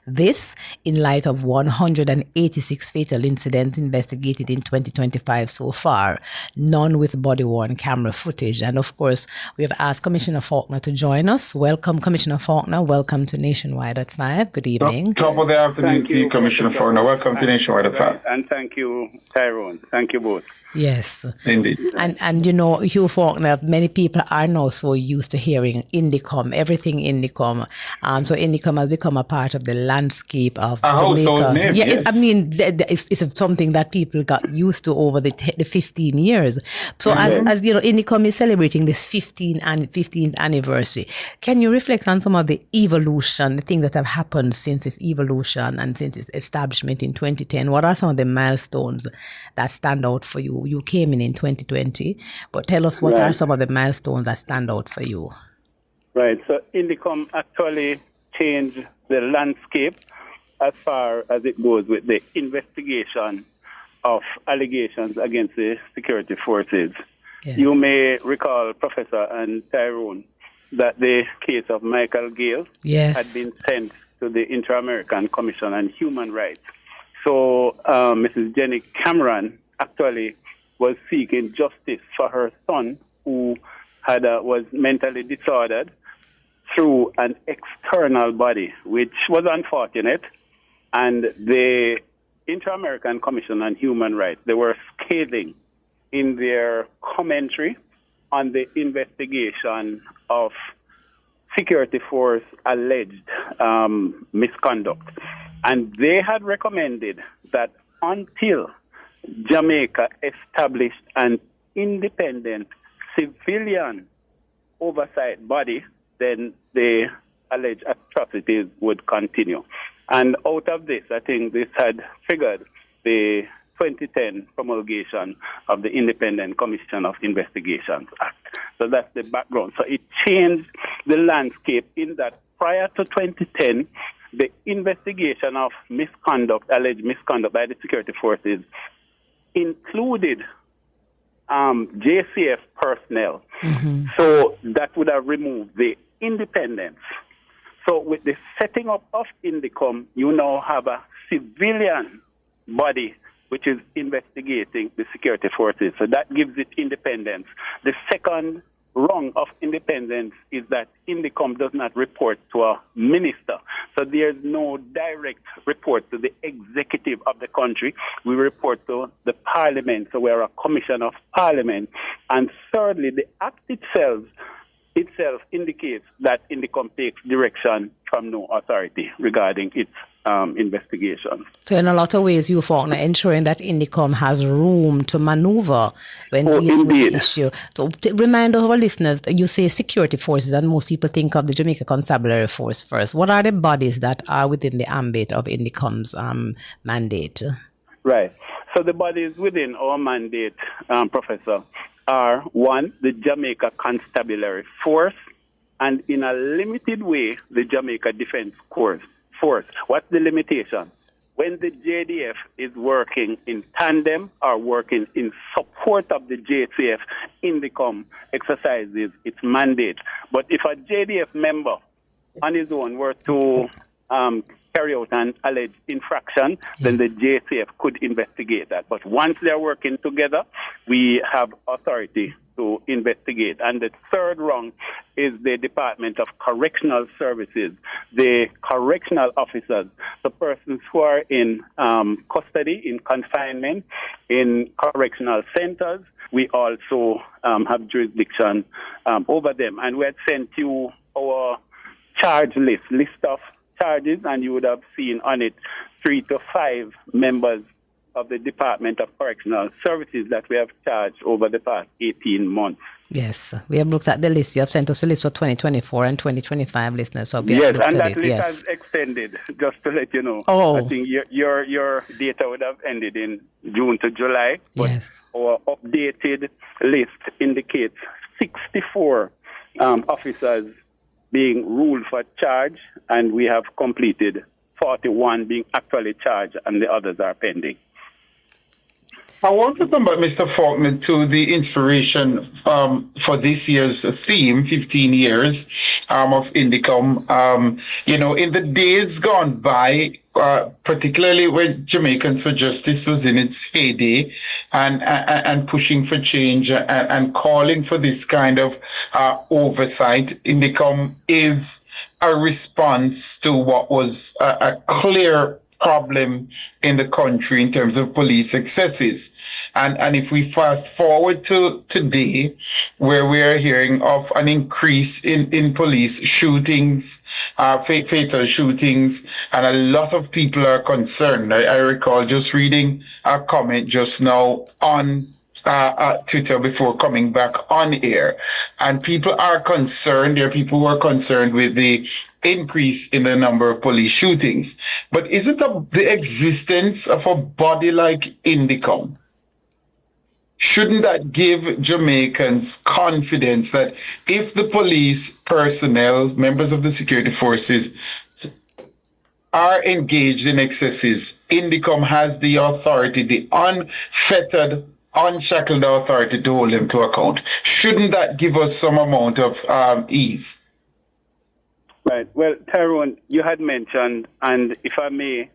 This in light of 186 fatal incidents investigated in 2025 so far, none with body-worn camera footage. And of course, we have asked Commissioner Faulkner to join us. Welcome, Commissioner Faulkner. Welcome to Nationwide at 5. Good evening. Top of the afternoon to you, Commissioner Faulkner. Welcome to Nationwide at 5. And thank you, Tyrone. Thank you both. Yes. Indeed. And you know, Hugh Faulkner, many people are now so used to hearing INDECOM, everything INDECOM. So INDECOM has become a part of the landscape of a household name, yeah, yes. I mean, it's something that people got used to over the 15 years. So as you know, INDECOM is celebrating this 15th anniversary. Can you reflect on some of the evolution, the things that have happened since its evolution and since its establishment in 2010? What are some of the milestones that stand out for you? You came in 2020, but tell us what are some of the milestones that stand out for you? Right. So INDECOM actually changed the landscape as far as it goes with the investigation of allegations against the security forces. Yes. You may recall, Professor and Tyrone, that the case of Michael Gale had been sent to the Inter-American Commission on Human Rights. So Mrs. Jenny Cameron actually was seeking justice for her son, who was mentally disordered, through an external body, which was unfortunate. And the Inter-American Commission on Human Rights, they were scathing in their commentary on the investigation of security force alleged misconduct. And they had recommended that until Jamaica established an independent civilian oversight body, then the alleged atrocities would continue. And out of this, I think this had triggered the 2010 promulgation of the Independent Commission of Investigations Act. So that's the background. So it changed the landscape in that prior to 2010, the investigation of misconduct, alleged misconduct by the security forces, included JCF personnel. Mm-hmm. So that would have removed the independence. So with the setting up of INDECOM, you now have a civilian body which is investigating the security forces. So that gives it independence. The second rung of independence is that INDECOM does not report to a minister. So there's no direct report to the executive of the country. We report to the parliament. So we're a commission of parliament. And thirdly, the act itself indicates that INDECOM takes direction from no authority regarding its investigation. So in a lot of ways, you Faulkner ensuring that INDECOM has room to maneuver when dealing with the issue. So remind our listeners, you say security forces, and most people think of the Jamaica Constabulary Force first. What are the bodies that are within the ambit of INDECOM's mandate? Right. So the bodies within our mandate, Professor, are one, the Jamaica Constabulary Force, and in a limited way, the Jamaica Defense Force. What's the limitation? When the JDF is working in tandem or working in support of the JCF, INDECOM exercises its mandate. But if a JDF member on his own were to carry out an alleged infraction, then the JCF could investigate that. But once they're working together, we have authority to investigate. And the third rung is the Department of Correctional Services, the correctional officers, the persons who are in custody, in confinement, in correctional centers. We also have jurisdiction over them. And we had sent you our charge list of charges, and you would have seen on it 3 to 5 members of the Department of Correctional Services that we have charged over the past 18 months. Yes, we have looked at the list. You have sent us a list for 2024 and 2025 listeners. So we have Yes, looked and at that it. list Yes. has extended, just to let you know. Oh. I think your data would have ended in June to July, but Yes. our updated list indicates 64 officers being ruled for charge, and we have completed 41 being actually charged, and the others are pending. I want to come back, Mr. Faulkner, to the inspiration for this year's theme, 15 years of Indicom. In the days gone by, particularly when Jamaicans for Justice was in its heyday and pushing for change and calling for this kind of oversight, Indicom is a response to what was a clear problem in the country in terms of police excesses. And if we fast forward to today, where we are hearing of an increase in police shootings, fatal shootings, and a lot of people are concerned. I recall just reading a comment just now on Twitter before coming back on air. And people are concerned. There are people who are concerned with the increase in the number of police shootings. But isn't the existence of a body like Indicom, shouldn't that give Jamaicans confidence that if the police personnel, members of the security forces, are engaged in excesses, Indicom has the authority, the unfettered, unshackled authority to hold them to account? Shouldn't that give us some amount of ease? Right. Well, Tyrone, you had mentioned, and if I may,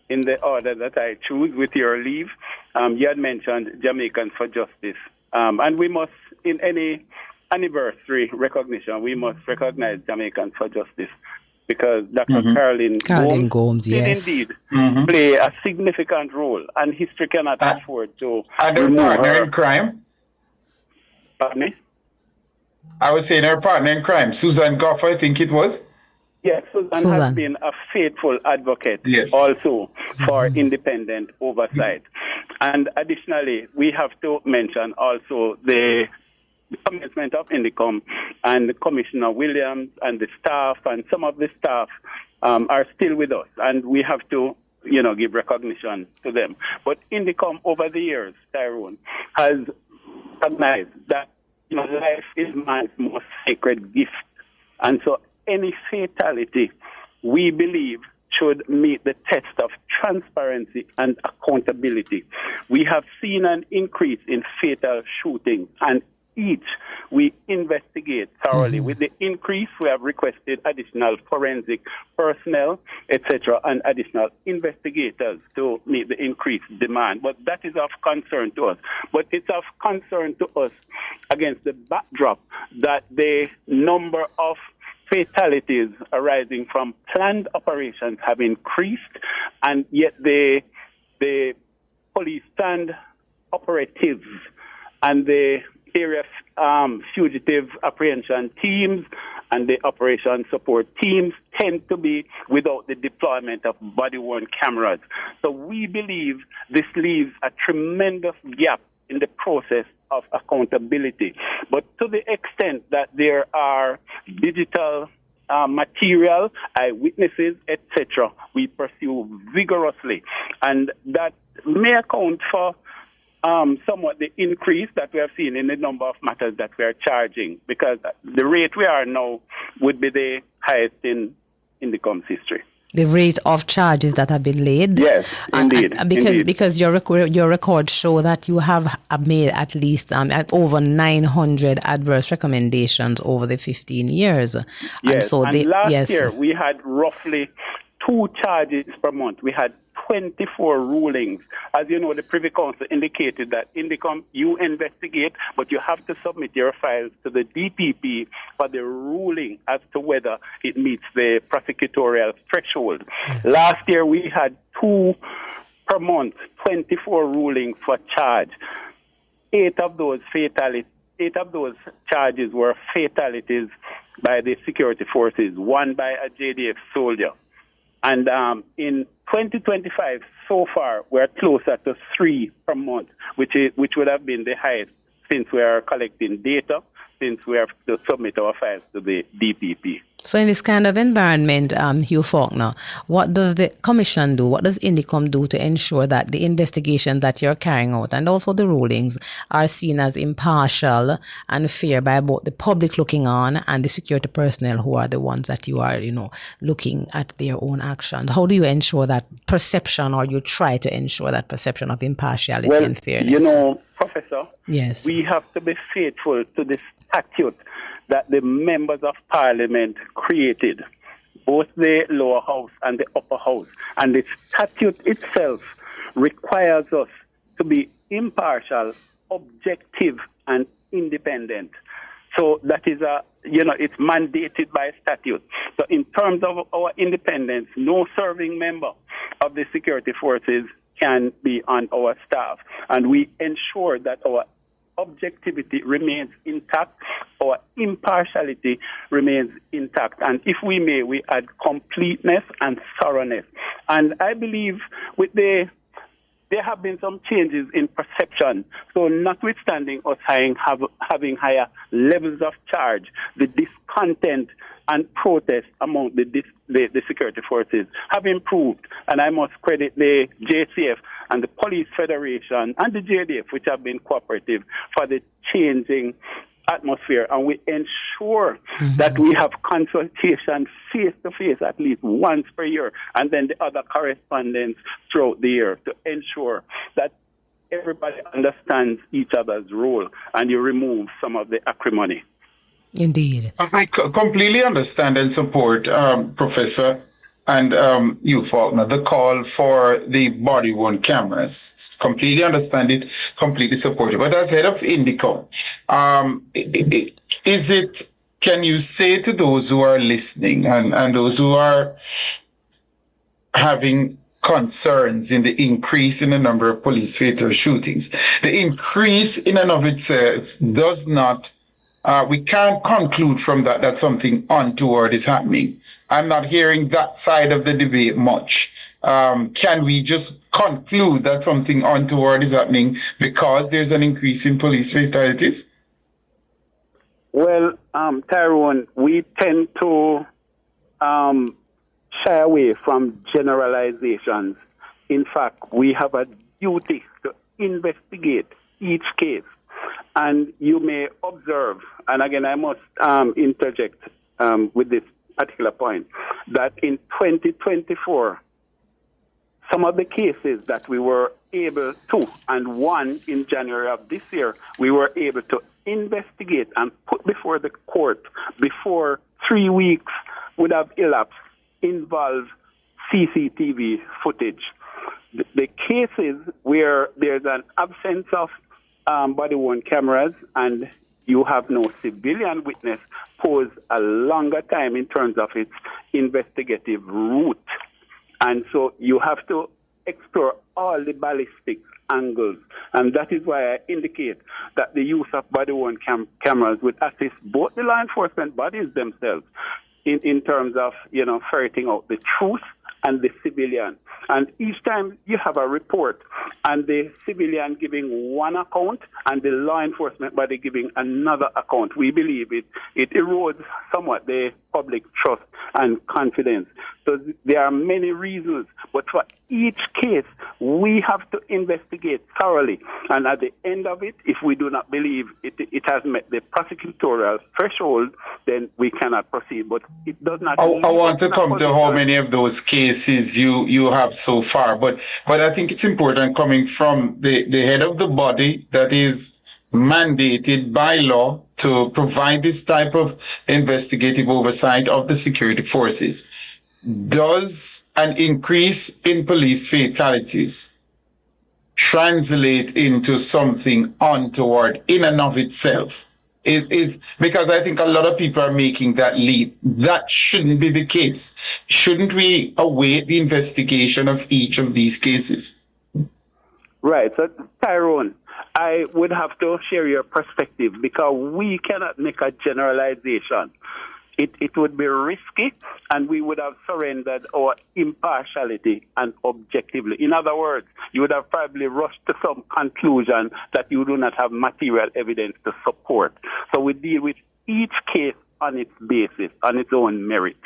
in the order that I choose, with your leave, you had mentioned Jamaicans for Justice. And we must, in any anniversary recognition, we must recognize Jamaicans for Justice, because Dr. Caroline Gomes did yes. indeed play a significant role, and history cannot afford to And her partner in crime? Pardon me? I was saying her partner in crime, Susan Goff, I think it was. Yes, Susan has been a faithful advocate also for independent oversight. And additionally, we have to mention also the commencement of Indicom, and Commissioner Williams and the staff, and some of the staff are still with us, and we have to give recognition to them. But Indicom over the years, Tyrone, has recognized that life is man's most sacred gift. And so any fatality, we believe, should meet the test of transparency and accountability. We have seen an increase in fatal shootings, and each we investigate thoroughly. With the increase, we have requested additional forensic personnel, etc., and additional investigators to meet the increased demand. But that is of concern to us. But it's of concern to us against the backdrop that the number of fatalities arising from planned operations have increased, and yet the police stand operatives and the area fugitive apprehension teams and the operation support teams tend to be without the deployment of body-worn cameras. So we believe this leaves a tremendous gap in the process of accountability. But to the extent that there are digital material, eyewitnesses, etc., we pursue vigorously. And that may account for somewhat the increase that we have seen in the number of matters that we are charging, because the rate we are now would be the highest in Indicom's history. The rate of charges that have been laid. Yes, indeed. Because your records show that you have made at least over 900 adverse recommendations over the 15 years. Yes, and last year we had roughly 2 charges per month. We had 24 rulings. As you know, the Privy Council indicated that Indicom, you investigate, but you have to submit your files to the DPP for the ruling as to whether it meets the prosecutorial threshold. Last year, we had 2 per month, 24 rulings for charge. 8 of those charges were fatalities by the security forces, 1 by a JDF soldier. And in 2025, so far, we're closer to 3 per month, which would have been the highest since we are collecting data since we have to submit our files to the DPP. So in this kind of environment, Hugh Faulkner, what does the Commission do? What does INDECOM do to ensure that the investigation that you're carrying out and also the rulings are seen as impartial and fair by both the public looking on and the security personnel who are the ones that you are, looking at their own actions? How do you ensure that perception, or you try to ensure that perception of impartiality and fairness? Professor, yes, we have to be faithful to the statute that the members of parliament created, both the lower house and the upper house. And the statute itself requires us to be impartial, objective, and independent. So that is it's mandated by statute. So in terms of our independence, no serving member of the security forces can be on our staff. And we ensure that our objectivity remains intact, our impartiality remains intact. And if we may, we add completeness and thoroughness. And I believe there have been some changes in perception. So notwithstanding us having higher levels of charge, the discontent and protest among the security forces have improved. And I must credit the JCF and the Police Federation and the JDF, which have been cooperative, for the changing atmosphere. And we ensure that we have consultation face-to-face at least once per year, and then the other correspondence throughout the year to ensure that everybody understands each other's role and you remove some of the acrimony. Indeed. I completely understand and support, Professor, and you, Faulkner, the call for the body-worn cameras. Completely understand it, completely support it. But as head of INDECOM, can you say to those who are listening and those who are having concerns in the increase in the number of police fatal shootings, the increase in and of itself does not we can't conclude from that something untoward is happening. I'm not hearing that side of the debate much. Can we just conclude that something untoward is happening because there's an increase in police fatalities? Well, Tyrone, we tend to shy away from generalizations. In fact, we have a duty to investigate each case. And you may observe, and again, I must interject with this particular point, that in 2024, some of the cases that we were able to, and one in January of this year, we were able to investigate and put before the court before 3 weeks would have elapsed, involve CCTV footage. The cases where there's an absence of body-worn cameras and you have no civilian witness pose a longer time in terms of its investigative route. And so you have to explore all the ballistic angles. And that is why I indicate that the use of body-worn cameras would assist both the law enforcement bodies themselves in terms of, ferreting out the truth and the civilian. And each time you have a report and the civilian giving one account and the law enforcement body giving another account, we believe it erodes somewhat the public trust and confidence. So there are many reasons, but for each case, we have to investigate thoroughly. And at the end of it, if we do not believe it has met the prosecutorial threshold, then we cannot proceed. But it does not... I want to come to how many of those cases you have so far. But I think it's important coming from the head of the body that is mandated by law to provide this type of investigative oversight of the security forces. Does an increase in police fatalities translate into something untoward in and of itself? Is because I think a lot of people are making that leap. That shouldn't be the case. Shouldn't we await the investigation of each of these cases? Right. So, Tyrone, I would have to share your perspective because we cannot make a generalization it would be risky, and we would have surrendered our impartiality and objectively. In other words, you would have probably rushed to some conclusion that you do not have material evidence to support. So we deal with each case on its basis, on its own merit.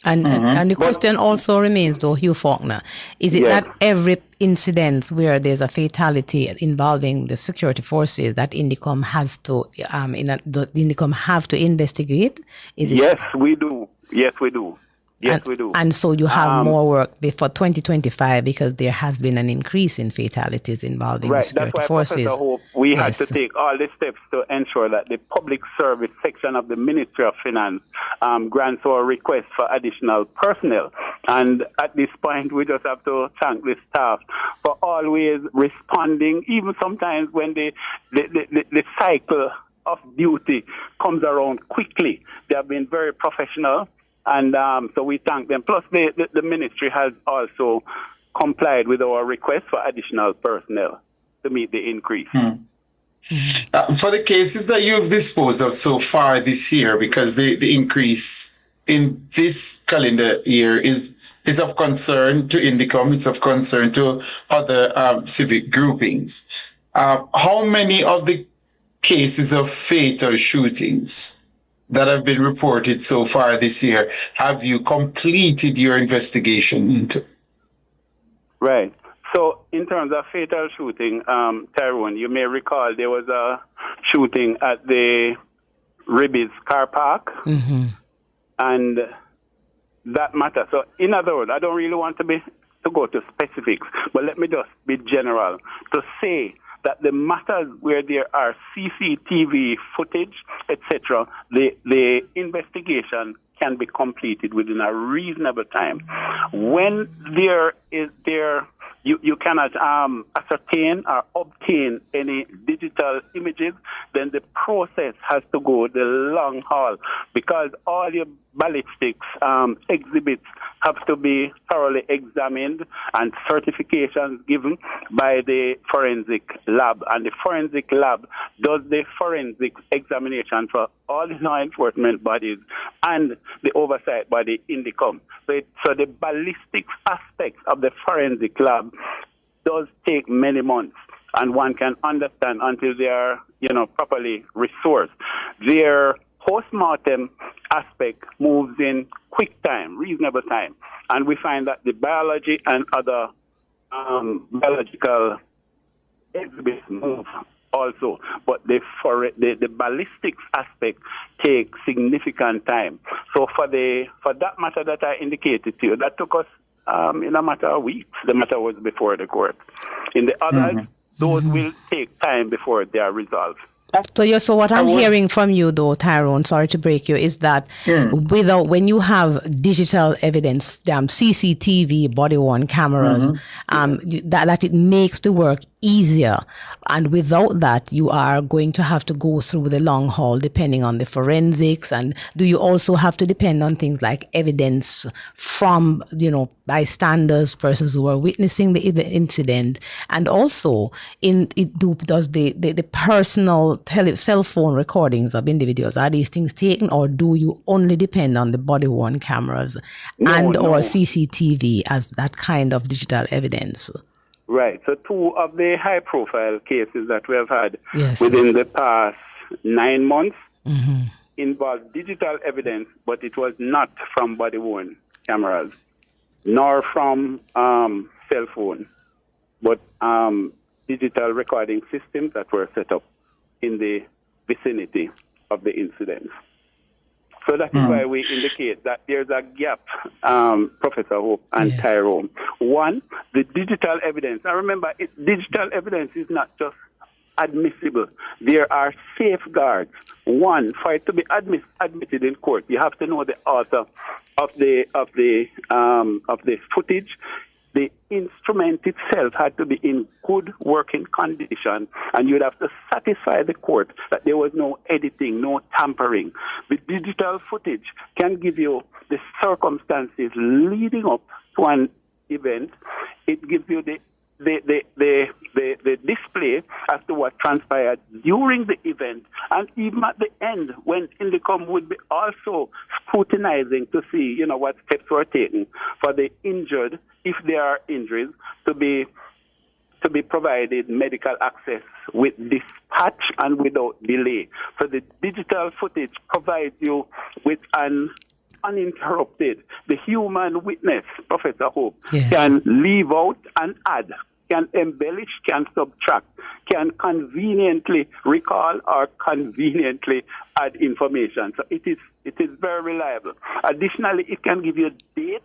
And the question also remains, though, Hugh Faulkner, is it that every incident where there's a fatality involving the security forces that INDECOM has to, the INDECOM have to investigate? Yes, we do. Yes, we do. Yes, we do. And so you have more work for 2025 because there has been an increase in fatalities involving the security that's why, forces. Professor Hope, we had to take all the steps to ensure that the public service section of the Ministry of Finance grants our request for additional personnel. And at this point, we just have to thank the staff for always responding, even sometimes when the cycle of duty comes around quickly. They have been very professional. And so we thank them. Plus, the ministry has also complied with our request for additional personnel to meet the increase. For the cases that you've disposed of so far this year, because the increase in this calendar year is of concern to INDECOM, it's of concern to other civic groupings. How many of the cases of fatal shootings that have been reported so far this year have you completed your investigation into? Right. So in terms of fatal shooting, Tyrone, you may recall there was a shooting at the Ribbies car park. And that matter. So in other words, I don't really want to go to specifics, but let me just be general to say that the matters where there are CCTV footage, etc., the investigation can be completed within a reasonable time. When you cannot ascertain or obtain any digital images, then the process has to go the long haul, because all your ballistics exhibits have to be thoroughly examined and certifications given by the forensic lab. And the forensic lab does the forensic examination for all the law enforcement bodies and the oversight body INDECOM. So the ballistics aspect of the forensic lab does take many months, and one can understand until they are, properly resourced. Their post-mortem aspect moves in quick time, reasonable time, and we find that the biology and other biological exhibits move also, but the ballistics aspect takes significant time. So for that matter that I indicated to you, that took us in a matter of weeks. The matter was before the court. In the others, those will take time before they are resolved. So what I'm hearing from you, though, Tyrone, sorry to break you, is that when you have digital evidence, CCTV, body-worn cameras, that it makes the work easier. And without that, you are going to have to go through the long haul, depending on the forensics. And do you also have to depend on things like evidence from, bystanders, persons who are witnessing the incident? And also, does the personal cell phone recordings of individuals, are these things taken, or do you only depend on the body-worn cameras or CCTV as that kind of digital evidence? Right. So 2 of the high-profile cases that we have had within the past 9 months involved digital evidence, but it was not from body-worn cameras, nor from cell phone, but digital recording systems that were set up in the vicinity of the incident. So that is why we indicate that there's a gap, Professor Hope and Tyrone. One, the digital evidence. Now remember, digital evidence is not just admissible. There are safeguards. One, for it to be admitted in court, you have to know the author of the footage. The instrument itself had to be in good working condition, and you'd have to satisfy the court that there was no editing, no tampering. The digital footage can give you the circumstances leading up to an event. It gives you the the display as to what transpired during the event, and even at the end when Indicom would be also scrutinizing to see, what steps were taken for the injured, if there are injuries, to be provided medical access with dispatch and without delay. So the digital footage provides you with an uninterrupted. The human witness, Professor Hope, can leave out and add, can embellish, can subtract, can conveniently recall or conveniently add information. So it is very reliable. Additionally, it can give you date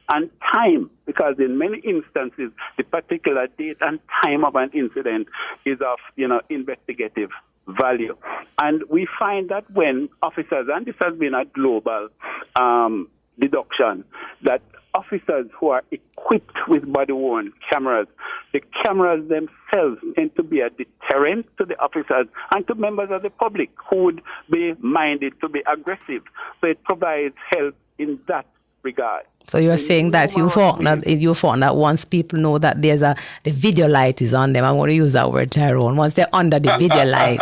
and time, because in many instances, the particular date and time of an incident is of, investigative value. And we find that when officers, and this has been a global deduction, that officers who are equipped with body-worn cameras, the cameras themselves tend to be a deterrent to the officers and to members of the public who would be minded to be aggressive. So it provides help in that regard. So you're saying that you found that once people know that the video light is on them, I want to use that word, Tyrone, once they're under the video light,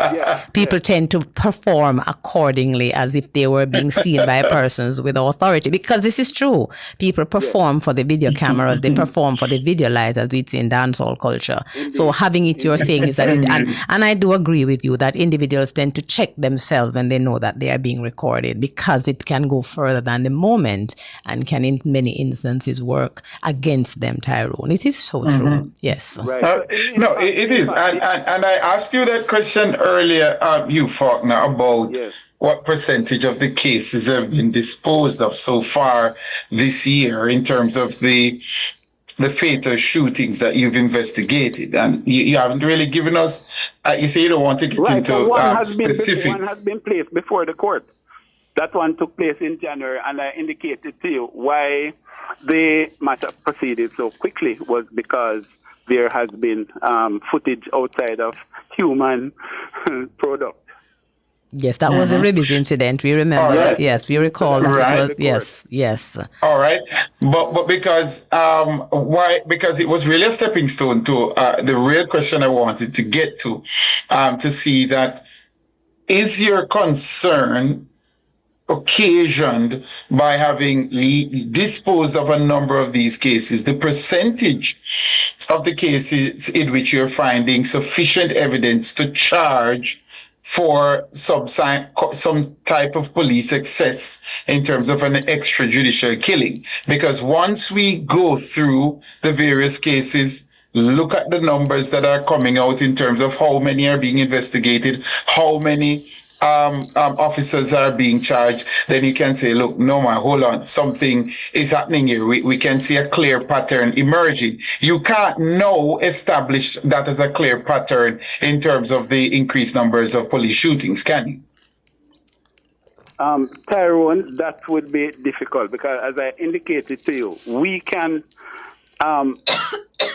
people tend to perform accordingly as if they were being seen by persons with authority. Because this is true. People perform for the video cameras, they perform for the video lights, as we see in dancehall culture. So having it, you're saying, is that and I do agree with you that individuals tend to check themselves when they know that they are being recorded, because it can go further than the moment and can in many instances work against them, Tyrone. It is so true. Yes. Right. No, it is. And I asked you that question earlier, you Faulkner, about what percentage of the cases have been disposed of so far this year in terms of the fatal shootings that you've investigated. And you haven't really given us, you say you don't want to get into specifics. One has been placed before the court. That one took place in January, and I indicated to you why the matter proceeded so quickly was because there has been footage outside of human product. Yes, that was the Ribbies incident. We remember that. Yes, we recall that. It was, yes. All right. But because why? Because it was really a stepping stone to the real question I wanted to get to see that, is your concern occasioned by having disposed of a number of these cases, the percentage of the cases in which you're finding sufficient evidence to charge for some type of police excess in terms of an extrajudicial killing? Because once we go through the various cases, look at the numbers that are coming out in terms of how many are being investigated, how many officers are being charged, then you can say, look, no man, hold on, something is happening here. We can see a clear pattern emerging. You can't now establish that as a clear pattern in terms of the increased numbers of police shootings, can you? Tyrone, that would be difficult because, as I indicated to you, we can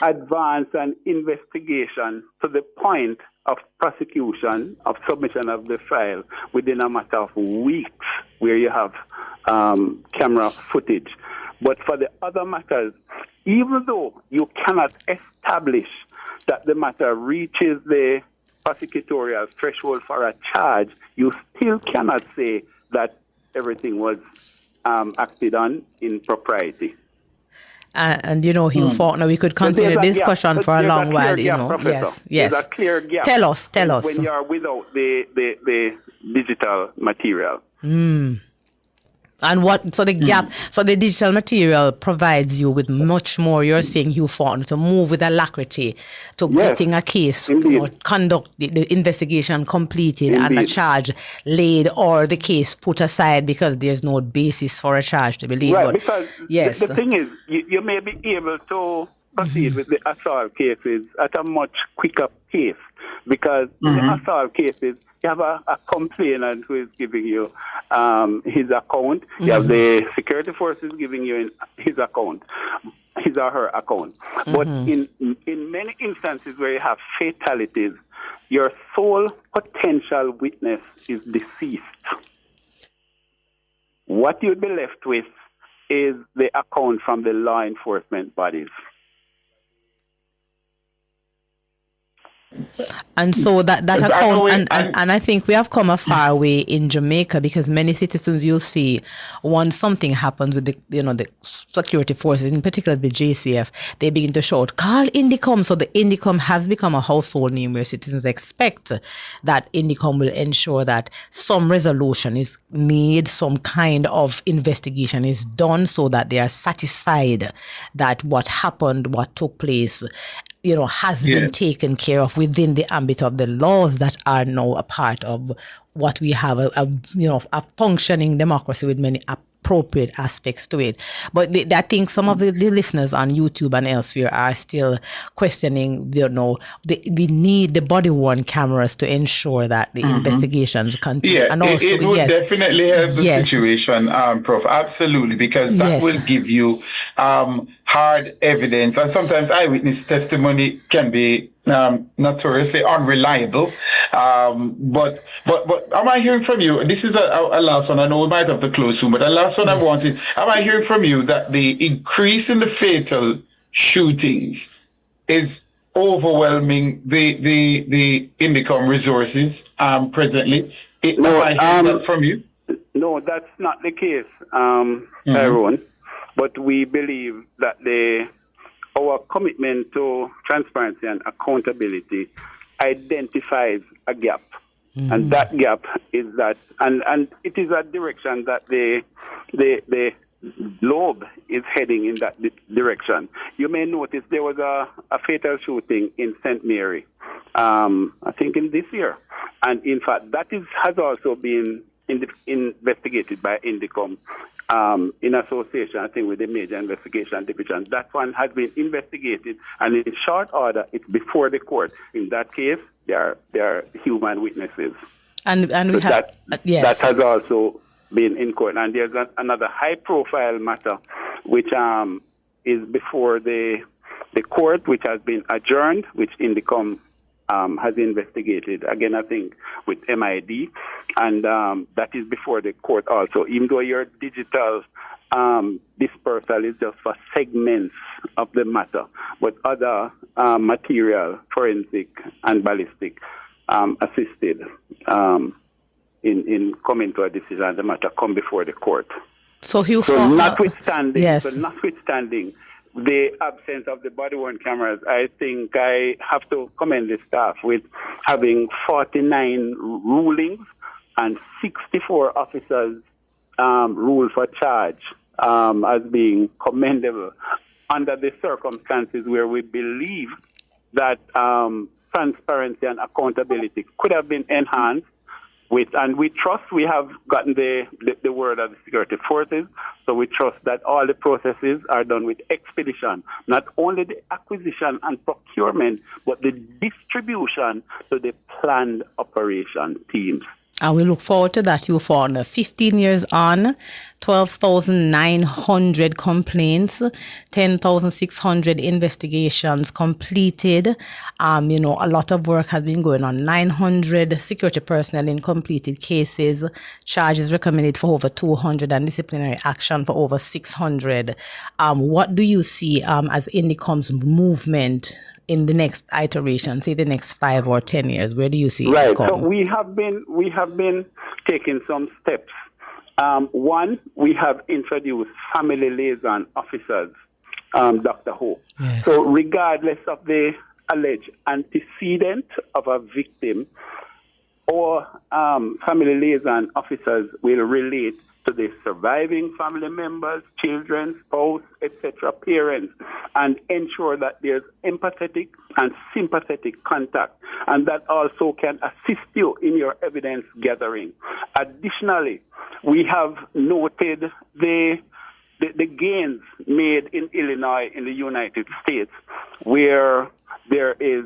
advance an investigation to the point of prosecution, of submission of the file within a matter of weeks where you have camera footage. But for the other matters, even though you cannot establish that the matter reaches the prosecutorial threshold for a charge, you still cannot say that everything was acted on in propriety. And Hugh Faulkner, we could continue this discussion for a long while, Professor. Yes. There's a clear gap. Tell us. When you are without the digital material. And so the gap, so the digital material provides you with much more, you're saying, Hugh Faulkner, to move with alacrity to getting a case, conduct the investigation completed and a charge laid, or the case put aside because there's no basis for a charge to be laid. Right, because the thing is, you may be able to proceed with the assault cases at a much quicker pace, because in the assault cases, you have a complainant who is giving you his account. You have the security forces giving you his account, his or her account. But in many instances where you have fatalities, your sole potential witness is deceased. What you'd be left with is the account from the law enforcement bodies. And so that account, and I think we have come a far way in Jamaica, because many citizens, you'll see, once something happens with the security forces, in particular the JCF, they begin to shout, "Call Indicom." So the Indicom has become a household name where citizens expect that Indicom will ensure that some resolution is made, some kind of investigation is done, so that they are satisfied that what happened, what took place, has been taken care of within the ambit of the laws that are now a part of what we have, a functioning democracy with many appropriate aspects to it. But I think some of the listeners on YouTube and elsewhere are still questioning, we need the body-worn cameras to ensure that the investigations continue. Yeah, and also, it would definitely help the situation, Prof. Absolutely, because that will give you hard evidence. And sometimes eyewitness testimony can be notoriously unreliable. But am I hearing from you? This is a last one. I know we might have to close soon, but the last one I wanted. Am I hearing from you that the increase in the fatal shootings is overwhelming the Indicom resources presently? Am I hearing that from you? No, that's not the case, Tyrone. But we believe that our commitment to transparency and accountability identifies a gap. And that gap is that, and it is a direction that the globe is heading in that direction. You may notice there was a fatal shooting in St. Mary, I think in this year. And in fact, that has also been investigated by Indicom. In association, I think, with the Major Investigation Division. That one has been investigated, and in short order, it's before the court. In that case, there are human witnesses. And we so have that has also been in court. And there's another high-profile matter, which is before the court, which has been adjourned, which Indicom has investigated, again, I think, with MID, and that is before the court also. Even though your digital dispersal is just for segments of the matter, but other material, forensic and ballistic, assisted in coming to a decision, the matter come before the court. So notwithstanding the absence of the body-worn cameras, I think I have to commend the staff with having 49 rulings and 64 officers ruled for charge as being commendable under the circumstances where we believe that transparency and accountability could have been enhanced. And we trust we have gotten the word of the security forces, so we trust that all the processes are done with expedition, not only the acquisition and procurement, but the distribution to the planned operation teams. And we look forward to that, you found 15 years on, 12,900 complaints, 10,600 investigations completed. A lot of work has been going on. 900 security personnel in completed cases, charges recommended for over 200, and disciplinary action for over 600. What do you see as Indicom's movement in the next iteration, say the next 5 or 10 years? Where do you see it come? So we have been taking some steps. One, we have introduced family liaison officers, Dr. Ho. Yes. So regardless of the alleged antecedent of a victim, our family liaison officers will relate to the surviving family members, children, spouse, etc., parents, and ensure that there's empathetic and sympathetic contact, and that also can assist you in your evidence gathering. Additionally, we have noted the gains made in Illinois in the United States, where there is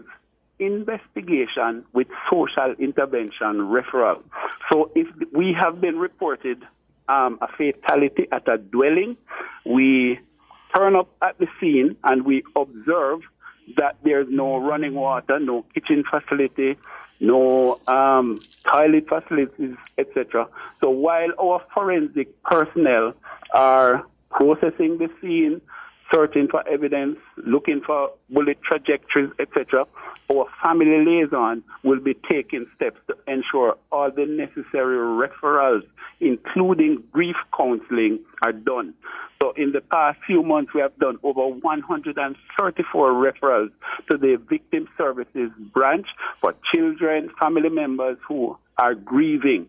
investigation with social intervention referral. So if we have been reported a fatality at a dwelling, we turn up at the scene and we observe that there's no running water, no kitchen facility, no toilet facilities, etc. So while our forensic personnel are processing the scene, searching for evidence, looking for bullet trajectories, etc., our family liaison will be taking steps to ensure all the necessary referrals, including grief counseling, are done. So in the past few months, we have done over 134 referrals to the Victim Services branch for children, family members who are grieving.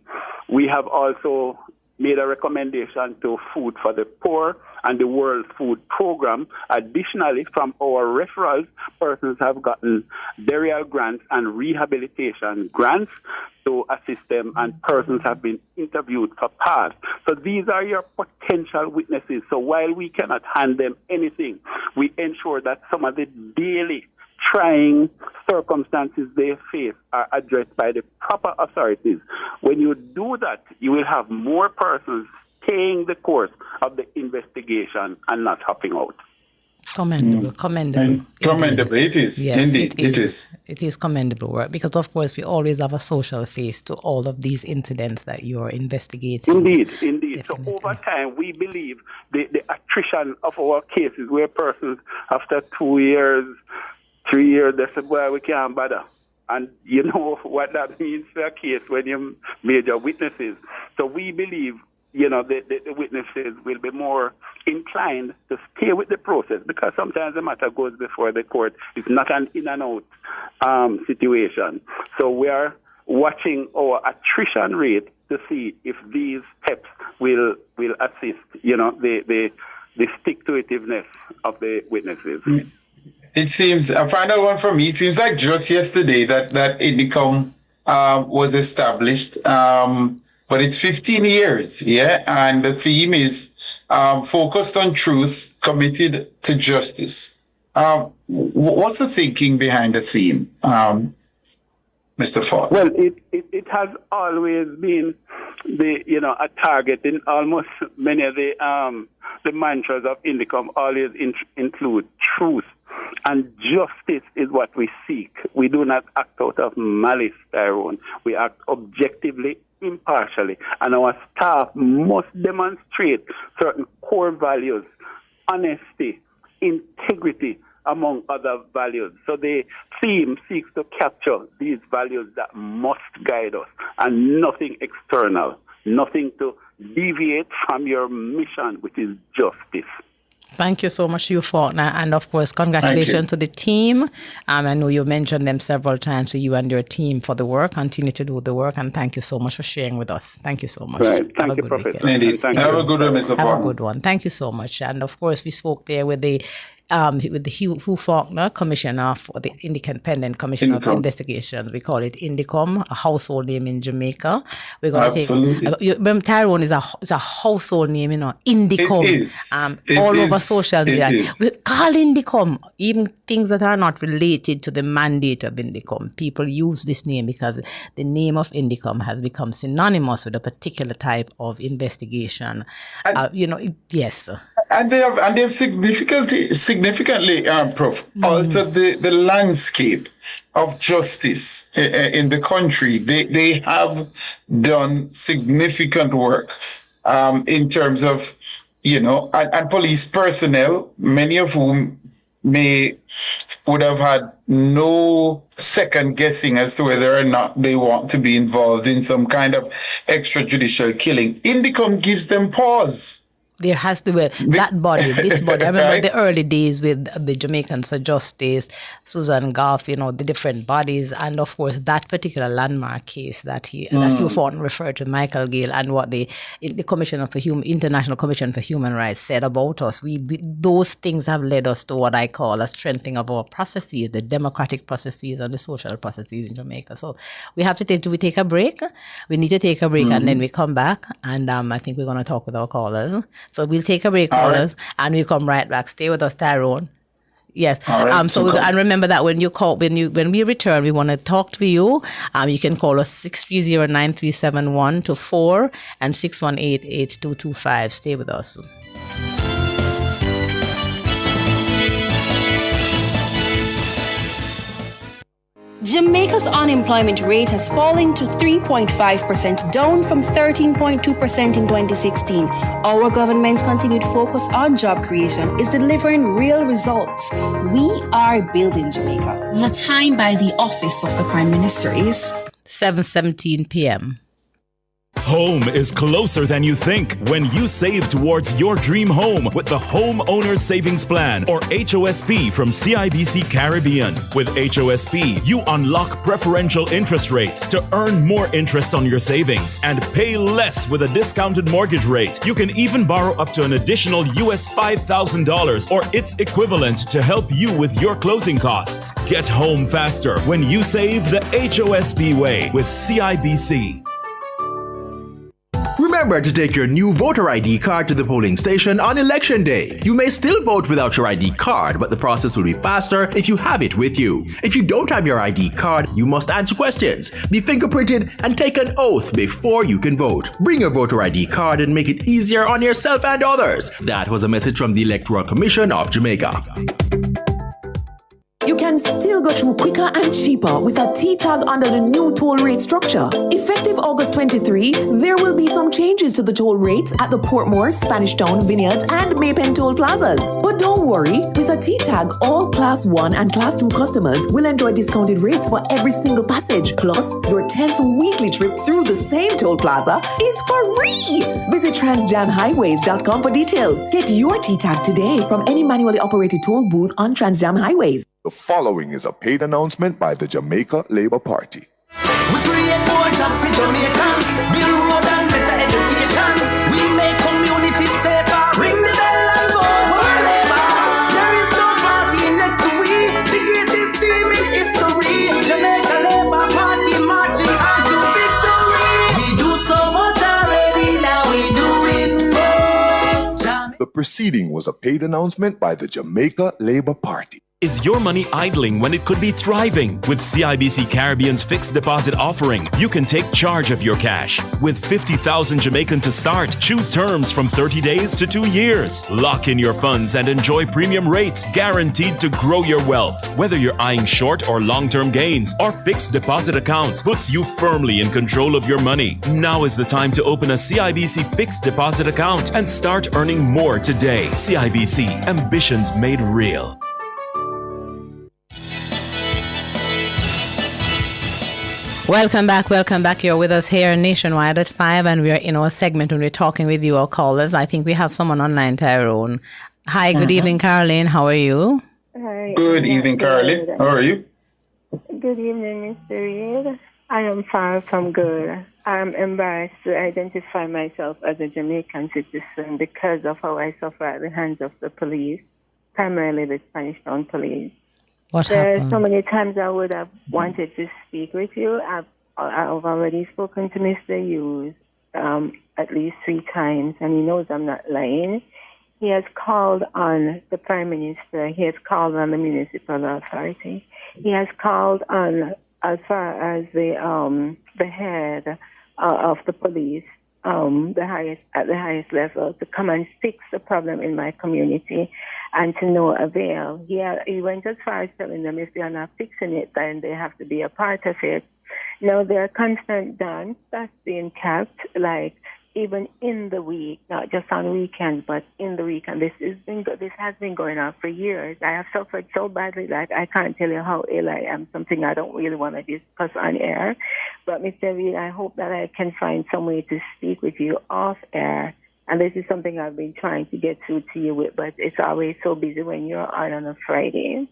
We have also made a recommendation to Food for the Poor and the World Food Program. Additionally, from our referrals, persons have gotten burial grants and rehabilitation grants to assist them, and persons have been interviewed for PASS. So these are your potential witnesses. So while we cannot hand them anything, we ensure that some of the daily trying circumstances they face are addressed by the proper authorities. When you do that, you will have more persons staying the course of the investigation and not hopping out. Commendable. Commendable. It is. Yes, Indeed, it is. It is commendable work because, of course, we always have a social face to all of these incidents that you are investigating. Indeed. Definitely. So over time, we believe the attrition of our cases where persons, after 2 years, 3 years, they say, well, we can't bother. And you know what that means for a case when you major witnesses. So we believe, the witnesses will be more inclined to stay with the process because sometimes the matter goes before the court. It's not an in and out situation. So we are watching our attrition rate to see if these steps will assist, the stick-to-itiveness of the witnesses. It seems, a final one for me, it seems like just yesterday that INDECOM was established, but it's 15 years, yeah? And the theme is focused on truth, committed to justice. What's the thinking behind the theme, Mr. Ford? Well, it has always been a target in almost many of the mantras of INDECOM always include truth. And justice is what we seek. We do not act out of malice, Tyrone. We act objectively, impartially. And our staff must demonstrate certain core values, honesty, integrity, among other values. So the theme seeks to capture these values that must guide us and nothing external, nothing to deviate from your mission, which is justice. Thank you so much, Hugh Faulkner. And of course, congratulations to the team. I know you mentioned them several times, so you and your team for the work. Continue to do the work. And thank you so much for sharing with us. Thank you so much. Right. Thank you, Professor. Indeed. Have a good one, Mr. Faulkner. Have a good one. Thank you so much. And of course, we spoke there with the Hugh Faulkner, Commissioner for the Independent Commission of Investigations. We call it INDECOM, a household name in Jamaica. We're going to take Tyrone is a household name, INDECOM. It is. All over social media. We call INDECOM, even things that are not related to the mandate of INDECOM. People use this name because the name of INDECOM has become synonymous with a particular type of investigation. Yes. And they have significantly, Prof, altered the landscape of justice in the country. They have done significant work in terms of, and police personnel, many of whom would have had no second guessing as to whether or not they want to be involved in some kind of extrajudicial killing. INDECOM gives them pause. There has to be that body, this body. I remember the early days with the Jamaicans for Justice, Susan Goff, the different bodies, and of course that particular landmark case that Hugh Faulkner referred to, Michael Gale, and what the International Commission for Human Rights said about us. Those things have led us to what I call a strengthening of our processes, the democratic processes and the social processes in Jamaica. So we have to take a break. We need to take a break and then we come back, and I think we're going to talk with our callers. So we'll take a break, callers, and we'll come right back. Stay with us, Tyrone. Yes. Right. And remember that when we return, we want to talk to you. You can call us 630-9371-4 and 618-8225. Stay with us. Jamaica's Jamaica's unemployment rate has fallen to 3.5%, down from 13.2% in 2016. Our government's continued focus on job creation is delivering real results. We are building Jamaica. The time by the office of the Prime Minister is 7:17 p.m. Home is closer than you think when you save towards your dream home with the Home Owners Savings Plan, or HOSP, from CIBC Caribbean. With HOSP, you unlock preferential interest rates to earn more interest on your savings and pay less with a discounted mortgage rate. You can even borrow up to an additional US $5,000 or its equivalent to help you with your closing costs. Get home faster when you save the HOSP way with CIBC. Remember to take your new voter ID card to the polling station on election day. You may still vote without your ID card, but the process will be faster if you have it with you. If you don't have your ID card, you must answer questions, be fingerprinted, and take an oath before you can vote. Bring your voter ID card and make it easier on yourself and others. That was a message from the Electoral Commission of Jamaica. You can still go through quicker and cheaper with a T-tag under the new toll rate structure. Effective August 23, there will be some changes to the toll rates at the Portmore, Spanish Town, Vineyards, and Maypen toll plazas. But don't worry, with a T-tag, all Class 1 and Class 2 customers will enjoy discounted rates for every single passage. Plus, your 10th weekly trip through the same toll plaza is free. Visit transjamhighways.com for details. Get your T-tag today from any manually operated toll booth on Transjam Highways. The following is a paid announcement by the Jamaica Labour Party. We create more jobs for Jamaicans, build road and better education. We make communities safer, ring the bell and go for labor. There is no party next to we, the greatest team in history. Jamaica Labour Party marching on to victory. We do so much already, now we doing more. The preceding was a paid announcement by the Jamaica Labour Party. Is your money idling when it could be thriving? With CIBC Caribbean's fixed deposit offering, you can take charge of your cash. With 50,000 Jamaican to start, choose terms from 30 days to 2 years. Lock in your funds and enjoy premium rates guaranteed to grow your wealth. Whether you're eyeing short or long-term gains, our fixed deposit account puts you firmly in control of your money. Now is the time to open a CIBC fixed deposit account and start earning more today. CIBC, ambitions made real. Welcome back. You're with us here nationwide at 5, and we are in our segment when we're talking with you, our callers. I think we have someone online, Tyrone. Hi, good evening, Caroline. How are you? Hi. Good evening, Caroline. How are you? Good evening, Mr. Reid. I am far from good. I'm embarrassed to identify myself as a Jamaican citizen because of how I suffer at the hands of the police, primarily the Spanish Town police. What There happened? are so many times I would have wanted to speak with you. I've already spoken to Mr. Hughes at least 3 times, and he knows I'm not lying. He has called on the Prime Minister. He has called on the municipal authority. He has called on, as far as the head of the police, at the highest level, to come and fix the problem in my community, and to no avail. He went as far as telling them if they are not fixing it, then they have to be a part of it. Now, there are constant dance that's being kept, like even in the week, not just on weekends, but in the week. And this has been going on for years. I have suffered so badly that I can't tell you how ill I am, something I don't really want to discuss on air. But, Mr. Reid, I hope that I can find some way to speak with you off air. And this is something I've been trying to get through to you with, but it's always so busy when you're on a Friday.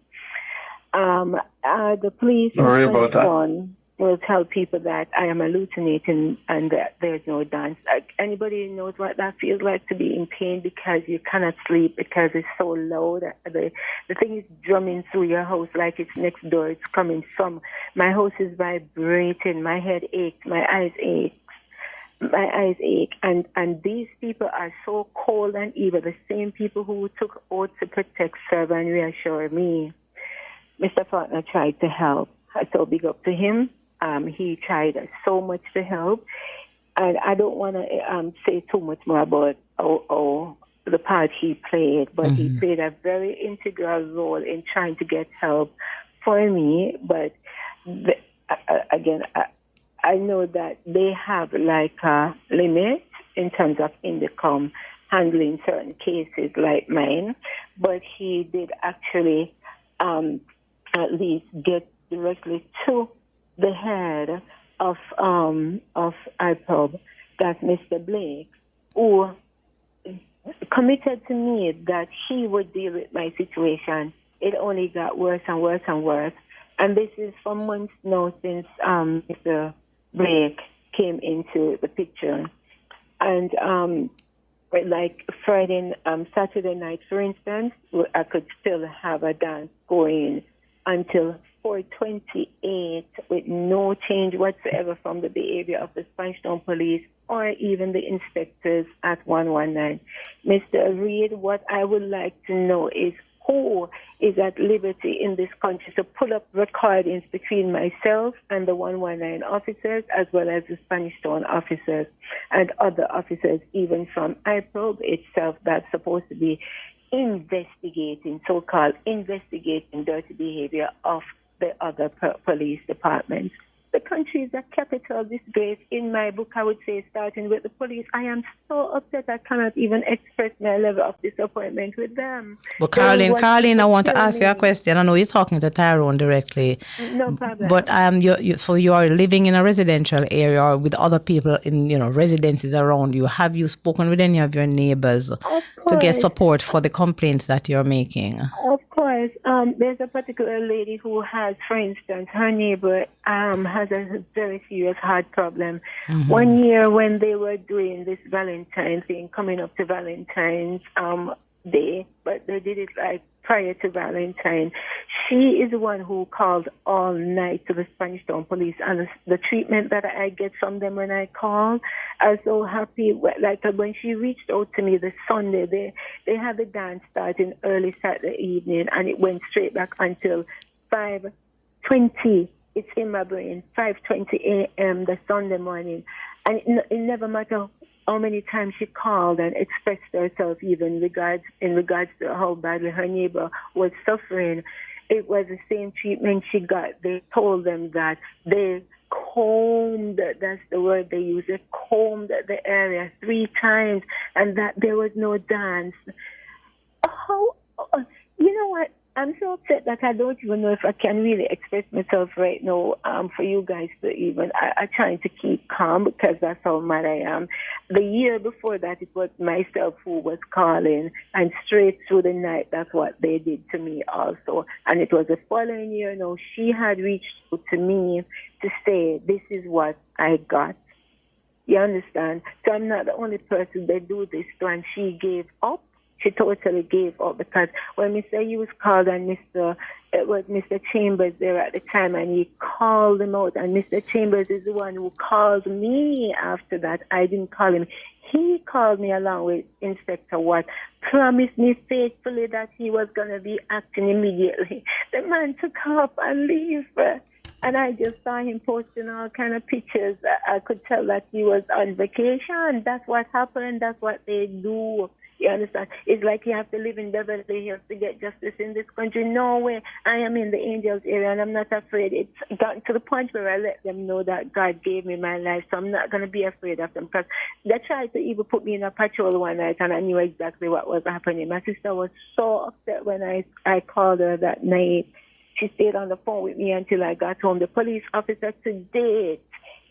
The police Sorry about that. will tell people that I am hallucinating and that there's no dance. Anybody knows what that feels like, to be in pain because you cannot sleep because it's so loud. The thing is drumming through your house like it's next door. It's coming from my house is vibrating. My head aches. My eyes ache. And these people are so cold and evil. The same people who took oath to protect, serve, and reassure me. Mr. Faulkner tried to help. So big up to him. He tried so much to help. And I don't want to say too much more about the part he played, but he played a very integral role in trying to get help for me. But I know that they have like a limit in terms of Indicom handling certain cases like mine, but he did actually at least get directly to the head of IPOB, that's Mr. Blake, who committed to me that he would deal with my situation. It only got worse and worse and worse. And this is for months now since Mr. Blake came into the picture. And like Saturday night, for instance, I could still have a dance going until 4:28 with no change whatsoever from the behavior of the Spanish Town Police or even the inspectors at 119. Mr. Reid, what I would like to know is who is at liberty in this country to pull up recordings between myself and the 119 officers, as well as the Spanish Town officers and other officers, even from IPOB itself, that's supposed to be investigating, so-called investigating dirty behavior of the other police departments. The country is a capital disgrace. In my book, I would say, starting with the police, I am so upset I cannot even express my level of disappointment with them. But Caroline, I want to ask you a question. I know you're talking to Tyrone directly. No problem. But so you are living in a residential area or with other people in residences around you. Have you spoken with any of your neighbors to get support for the complaints that you're making? Of course. There's a particular lady who has, for instance, her neighbor has a very serious heart problem. Mm-hmm. 1 year when they were doing this Valentine's thing, coming up to Valentine's Day, but they did it like prior to Valentine. She is the one who called all night to the Spanish Town Police, and the treatment that I get from them when I call, I was so happy. Like when she reached out to me this Sunday, they had the dance starting early Saturday evening, and it went straight back until 5:20. It's in my brain, 5:20 a.m. the Sunday morning, and it never mattered how many times she called and expressed herself, even in regards to how badly her neighbor was suffering. It was the same treatment she got. They told them that they combed, that's the word they use, they combed the area 3 times and that there was no dance. You know what? I'm so upset that I don't even know if I can really express myself right now for you guys to even. I'm trying to keep calm because that's how mad I am. The year before that, it was myself who was calling, and straight through the night, that's what they did to me also. And it was the following year, now, she had reached out to me to say, this is what I got. You understand? So I'm not the only person they do this to, and she gave up. She totally gave up because when Mr. Hughes called and it was Mr. Chambers there at the time, and he called him out, and Mr. Chambers is the one who called me after that. I didn't call him. He called me along with Inspector Watt, promised me faithfully that he was going to be acting immediately. The man took off and left. And I just saw him posting all kind of pictures. I could tell that he was on vacation. That's what happened. That's what they do. You understand? It's like you have to live in Beverly Hills to get justice in this country. No way. I am in the Angels area and I'm not afraid. It's gotten to the point where I let them know that God gave me my life, so I'm not going to be afraid of them. Because they tried to even put me in a patrol one night and I knew exactly what was happening. My sister was so upset when I called her that night. She stayed on the phone with me until I got home. The police officer to date,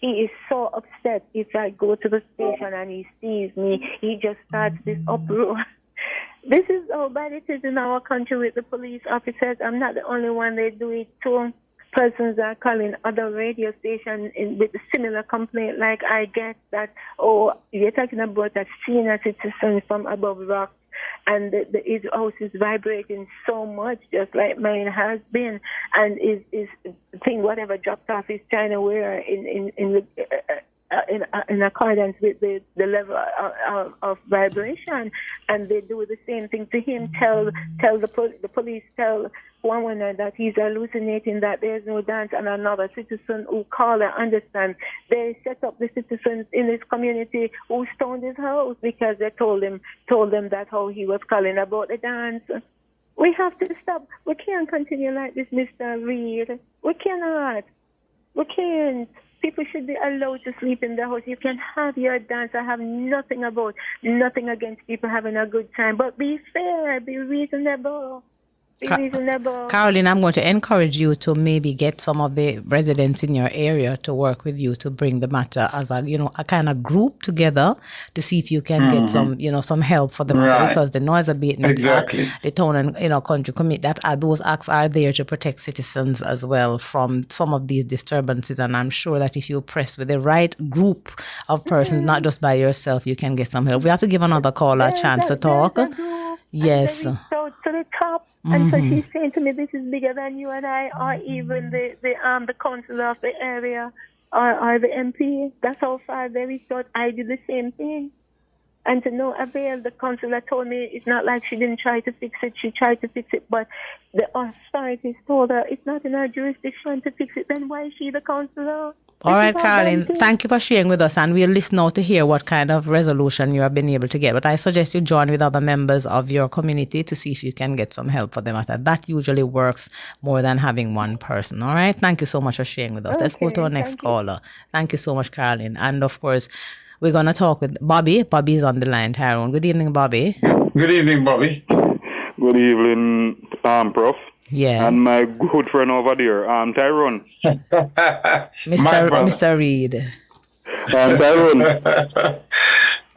he is so upset. If I go to the station and he sees me, he just starts this uproar. This is how bad it is in our country with the police officers. I'm not the only one. They do it too. Persons are calling other radio stations with a similar complaint like I get that, you're talking about a senior citizen from above rock, and his house is vibrating so much, just like mine has been, and is thing whatever dropped off is trying to wear in accordance with the level of vibration, and they do the same thing to him. Tell the police, tell 119 that he's hallucinating, that there's no dance, and another citizen who called and understand. They set up the citizens in his community who stoned his house because they told them that how he was calling about the dance. We have to stop. We can't continue like this, Mr. Reid. We cannot. We can't. People should be allowed to sleep in the house. You can have your dance. I have nothing against people having a good time. But be fair, be reasonable. Caroline, I'm going to encourage you to maybe get some of the residents in your area to work with you to bring the matter as a kind of group together to see if you can get some help for the matter, because the Noise Abatement Act, the Town and Country Commit, those acts are there to protect citizens as well from some of these disturbances. And I'm sure that if you press with the right group of persons, not just by yourself, you can get some help. We have to give another caller a chance to talk. Yes. To the top, and so she's saying to me, "This is bigger than you and I, or even the councillor of the area, or the MP." That's how far they reached out. I did the same thing, and to no avail. The councillor told me it's not like she didn't try to fix it. She tried to fix it, but the authorities told her it's not in her jurisdiction to fix it. Then why is she the councillor? All right, Caroline, thank you for sharing with us, and we'll listen now to hear what kind of resolution you have been able to get. But I suggest you join with other members of your community to see if you can get some help for the matter. That usually works more than having one person. All right, thank you so much for sharing with us. Let's go to our next caller. Thank you so much, Caroline. And of course, we're going to talk with Bobby. Bobby's on the line, Tyrone. Good evening, Bobby. Good evening, Bobby. Good evening, Prof. Yeah. And my good friend over there, Tyrone. Mr. Reed. Tyrone.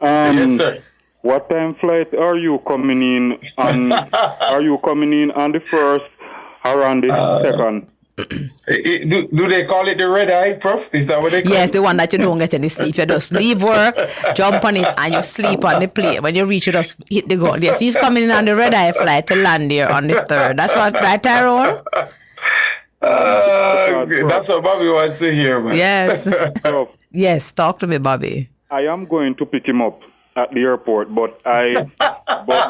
Yes, sir. What time flight are you coming in on? Are you coming in on the first or on the second? Do they call it the red eye, Prof? Is that what they call it? Yes, the one that you don't get any sleep. You just leave work, jump on it, and you sleep on the plane. When you reach, you just hit the ground. Yes, he's coming in on the red eye flight to land here on the 3rd. That's what, right, Tyrone? That's what Bobby wants to hear, man. Yes. Yes, talk to me, Bobby. I am going to pick him up at the airport, but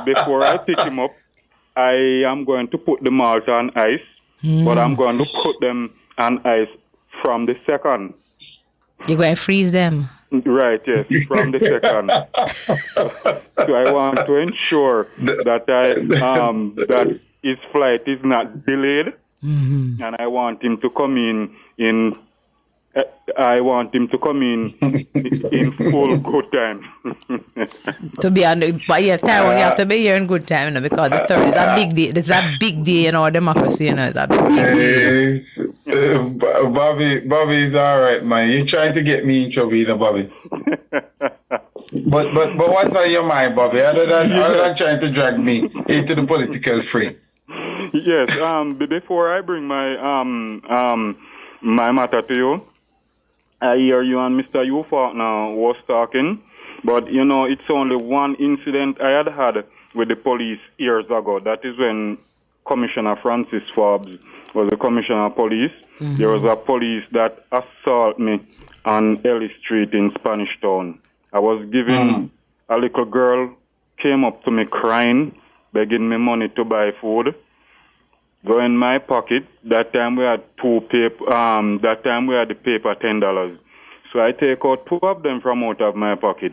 before I pick him up, I am going to put the malt on ice. But I'm going to put them on ice from the 2nd. You're going to freeze them? Right, yes, from the 2nd. So I want to ensure that that his flight is not delayed, and I want him to come in full good time. To be on the, but yes, Tyrone, you have to be here in good time, because the 3rd is a big day. It's a big day in our democracy, It's a big day. Bobby is all right, man. You're trying to get me in trouble, Bobby. but what's on your mind, Bobby? Other than trying to drag me into the political fray. Yes. Before I bring my my matter to you, I hear you and Mr. Ufak now was talking, but it's only one incident I had with the police years ago. That is when Commissioner Francis Forbes was the Commissioner of Police. There was a police that assaulted me on Ellis Street in Spanish Town. I was giving a little girl, came up to me crying, begging me money to buy food. Go in my pocket. That time we had the paper $10. So I take out 2 of them from out of my pocket.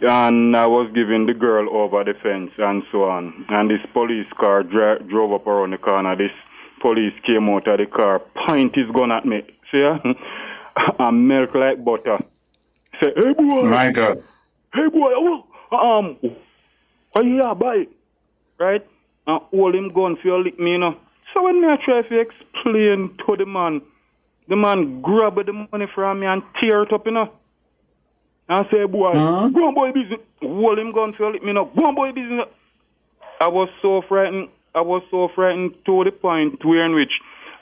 And I was giving the girl over the fence and so on. And this police car drove up around the corner. This police came out of the car, point his gun at me. See, and milk like butter. Say, hey boy. My God. Hey boy, are you here, buy? Right? And hold him gun for you lick me, So when I try to explain to the man grabbed the money from me and tear it up, and say, boy, go on boy business. Hold him gun for you lick me, Go on boy business. I was so frightened to the point where in which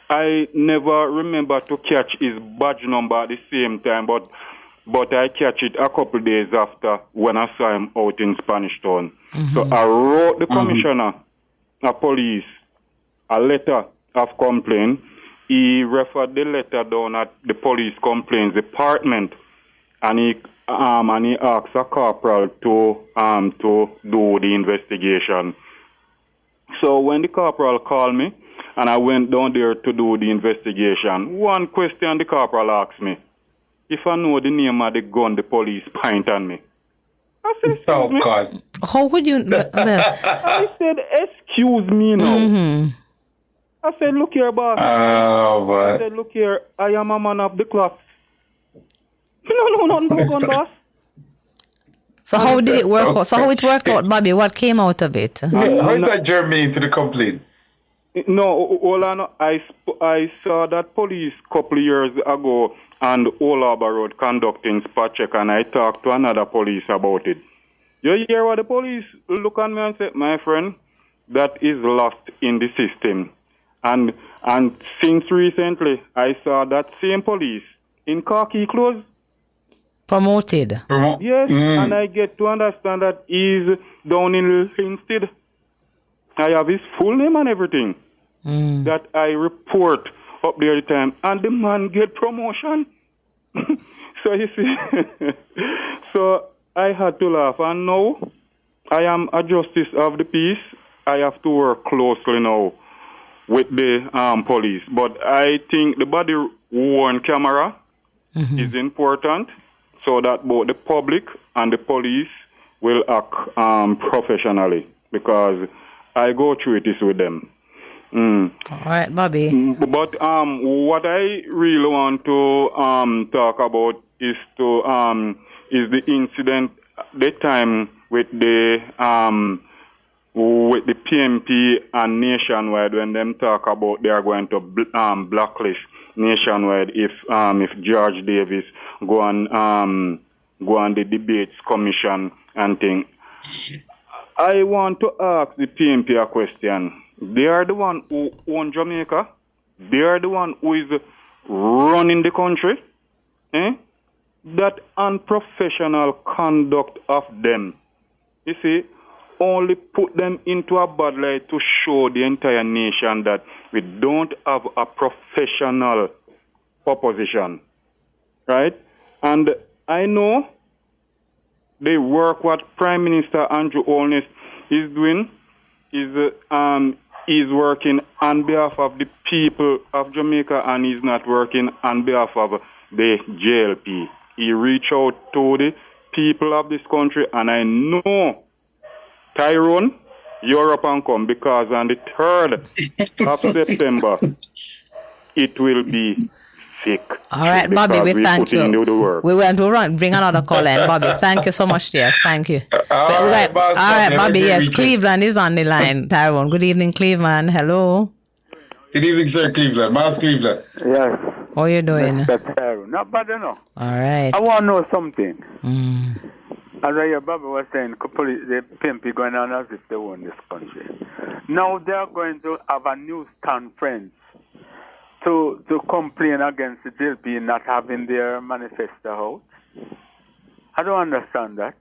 I never remember to catch his badge number at the same time, but I catch it a couple days after when I saw him out in Spanish Town. So I wrote the commissioner of police a letter of complaint. He referred the letter down at the police complaints department, and he asked a corporal to do the investigation. So when the corporal called me, and I went down there to do the investigation, one question the corporal asked me: if I know the name of the gun the police point on me. I said, oh, God. How would you... I said, excuse me now. I said, look here, boss. Oh, boy. I said, look here, I am a man of the cloth. No, nothing about gun, boss. So how did it work out? So how it worked out, Bobby? What came out of it? How is that germane to the complaint? No, hold on. I saw that police couple of years ago on Old Harbour Road conducting spot check, and I talked to another police about it. You hear what the police look at me and say, my friend, that is lost in the system. And since recently, I saw that same police in khaki clothes. Promoted. Yes, and I get to understand that he's down in Linstead. I have his full name and everything that I report up there the time, and the man get promotion. So you see, so I had to laugh, and now I am a justice of the peace. I have to work closely now with the police, but I think the body worn camera is important, so that both the public and the police will act professionally, because I go through it with them. All right, Bobby. But what I really want to talk about is the incident, the time with the PMP and Nationwide, when them talk about they are going to blacklist Nationwide if George Davis go on the debates commission and thing. I want to ask the PMP a question. They are the one who own Jamaica. They are the one who is running the country. That unprofessional conduct of them, you see, only put them into a bad light to show the entire nation that we don't have a professional opposition, right? And I know the work what Prime Minister Andrew Holness is doing is working on behalf of the people of Jamaica, and he's not working on behalf of the JLP. He reached out to the people of this country, and I know Tyrone, Europe and come, because on the 3rd of September, it will be sick. All right, Bobby, we thank you. We want to bring another call in, Bobby. Thank you so much, dear. Thank you. All right, Bobby, yes, Cleveland is on the line. Tyrone, good evening, Cleveland. Hello. Good evening, sir, Cleveland. Miles Cleveland. Yes. How are you doing? That's Tyrone. Not bad enough. All right. I want to know something. As I hear Bobby was saying, the PMP going on as if they won this country. Now they are going to have a news conference to complain against the JLP not having their manifesto out. I don't understand that.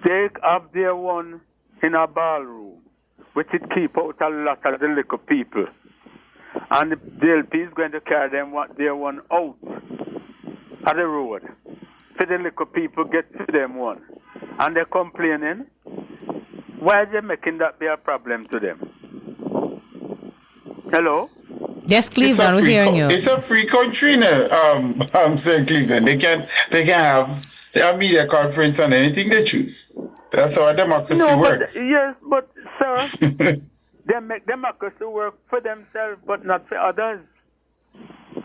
They have their one in a ballroom, which it keep out a lot of the little people. And the JLP is going to carry their one out of the road. So the little people get to them one. And they're complaining. Why are they making that be a problem to them? Hello? Yes, Cleveland, we're hearing you. It's a free country now, Sir Cleveland. They can have their media conference on anything they choose. That's how democracy works. Yes, but sir, they make democracy work for themselves, but not for others.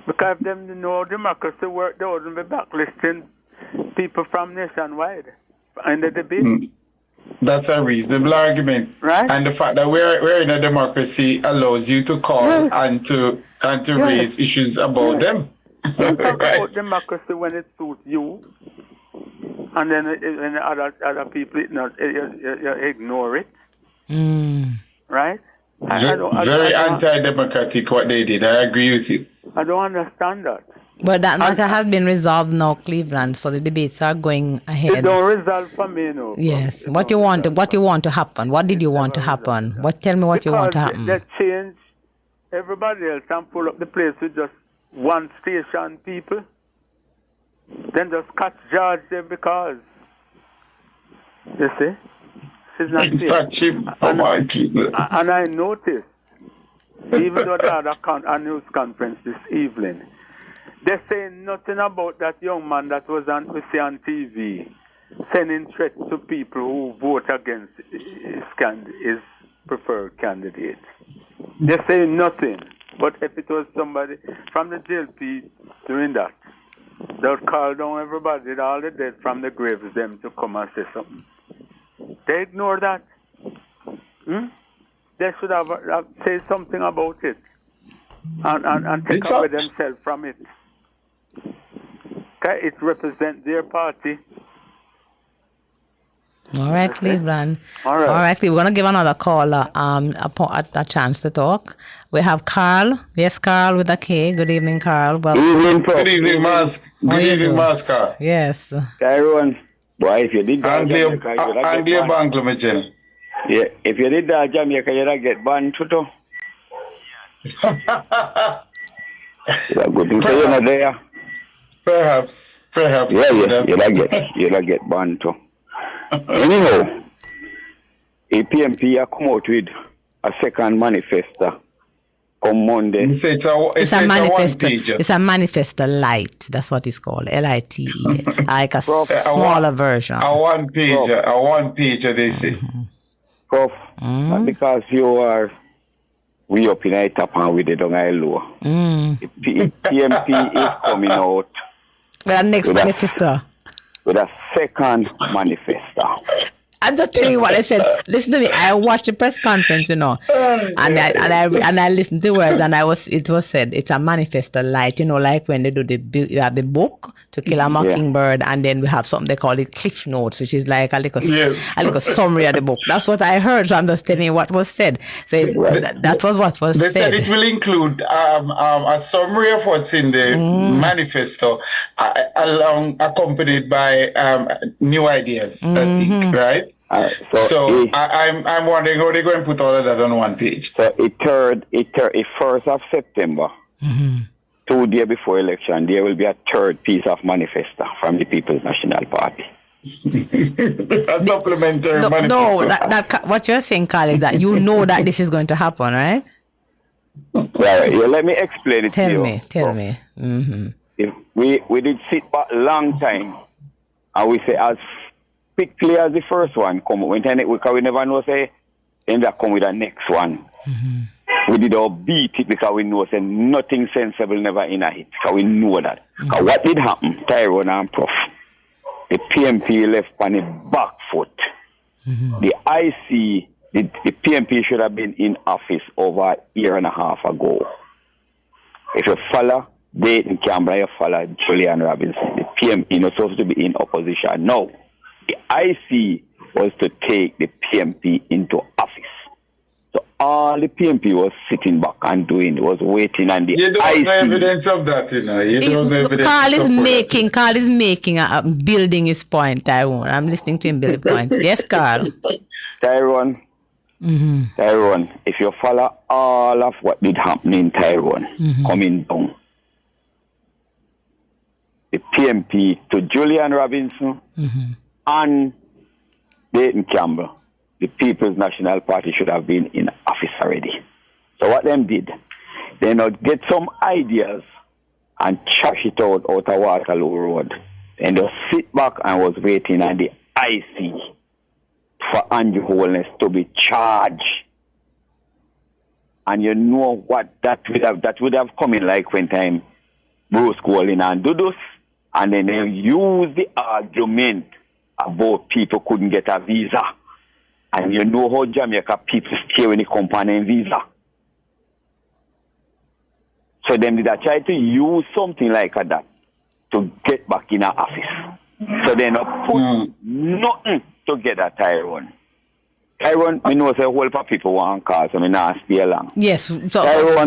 Because if them know democracy work, they wouldn't be backlisting people from Nationwide in the debate. That's a reasonable argument, right? And the fact that we're in a democracy allows you to call and to raise issues about them. You talk about democracy when it suits you, and then when other people you ignore it, right? Very anti-democratic what they did. I agree with you. I don't understand that. But that matter has been resolved now, Cleveland. So the debates are going ahead. They don't resolve for me, no. Yes. What you want to happen? What did you want to happen? Tell me what you want to happen. They change everybody else and pull up the place with just one station people. Then just catch George there because you see, it's not fair. And I noticed, even though they had a news conference this evening, they say nothing about that young man that was on TV sending threats to people who vote against his preferred candidate. They say nothing. But if it was somebody from the JLP doing that, they would call down everybody, all the dead from the graves, them to come and say something. They ignore that. They should have said something about it and take away themselves from it. Okay, it represents their party. All right, Cleveland. All right. All right, we're going to give another caller a chance to talk. We have Carl. Yes, Carl with a K. Good evening, Carl. Good evening, Prof. Good evening, Mas. Good evening, Mas, Carl. Yes. Tyrone, boy, if you did that, Anglia Bangla, Michel. Yeah, if you did that, Jamaica, you'd get banned too. Perhaps. Yeah, you'd get banned too. Anyhow, APMP come out with a second manifesto on Monday. It's a manifesto. It's a manifesto light. That's what it's called. LITE. Like a smaller version. A one pager, they say. Prof, because you are we up in a top and we did on a low. The PMP is coming out. With the next manifesto. With a second manifesto. I'm just telling you what I said. Listen to me. I watched the press conference, and I listened to the words, and it was said it's a manifesto light, like when they do the book To Kill a Mockingbird, and then we have something they call it Cliff Notes, which is like a little summary of the book. That's what I heard. So I'm just telling you what was said. So that was what was they said. They said it will include a summary of what's in the manifesto, accompanied by new ideas. I think, right? So I'm wondering how they're going to put all of that on one page. So it 1st of September, 2 days before election, there will be a third piece of manifesto from the People's National Party. A supplementary manifesto. No, what you're saying, Carl, is that you know that this is going to happen, right? Well, let me explain it to you. Tell me. If we did sit back a long time, and we say as quickly as the first one come, we never know say then that come with the next one. We did all beat it because we know say nothing sensible never in a hit. Because we know that. Because what did happen, Tyrone and Prof, the PMP left on the back foot. The IC, the PMP should have been in office over a year and a half ago. If you follow Dayton Campbell, you follow Julian Robinson. The PMP not supposed to be in opposition. No. The IC was to take the PMP into office. So all the PMP was sitting back and was waiting on the IC. You don't have evidence of that, You don't have evidence. Carl is making building his point, Tyrone. I'm listening to him build a point. Yes, Carl. Tyrone, if you follow all of what did happen in Tyrone, coming down, the PMP to Julian Robinson, and Dayton Campbell, the People's National Party should have been in office already. So what them did, they now get some ideas and trash it out of Waterloo Road. And they sit back and was waiting on the IC for Andrew Holness to be charged. And you know what that would have come in like when time Bruce Golding and Dudus, and then they use the argument about people couldn't get a visa. And you know how Jamaica people stay when they come on a visa. So them did try to use something like that to get back in our office. So they not put nothing together, Tyrone. Tyrone, we know a whole lot of people want to call, so we not stay long. Yes, so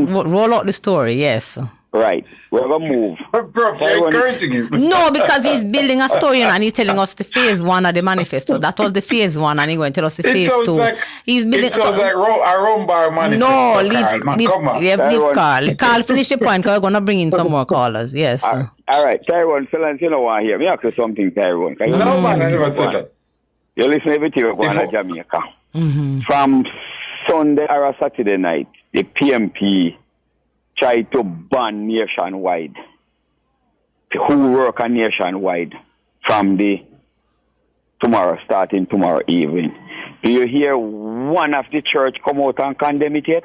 roll out the story, yes. Right. We have a move. Prof, you're encouraging him. No, because he's building a story and he's telling us the phase 1 of the manifesto. That was the phase 1 and he's going to tell us the phase 2. It sounds like a Rombar manifesto. No, leave Carl. Carl, finish the point because we're going to bring in some more callers. Yes. All right. Tyrone, fellas, you know what here. Me ask you something, Tyrone. No, man, I never said that. You listen to everything we're going to Jamaica. From Sunday or Saturday night, the PMP try to ban nationwide, who work on nationwide from starting tomorrow evening. Do you hear one of the church come out and condemn it yet?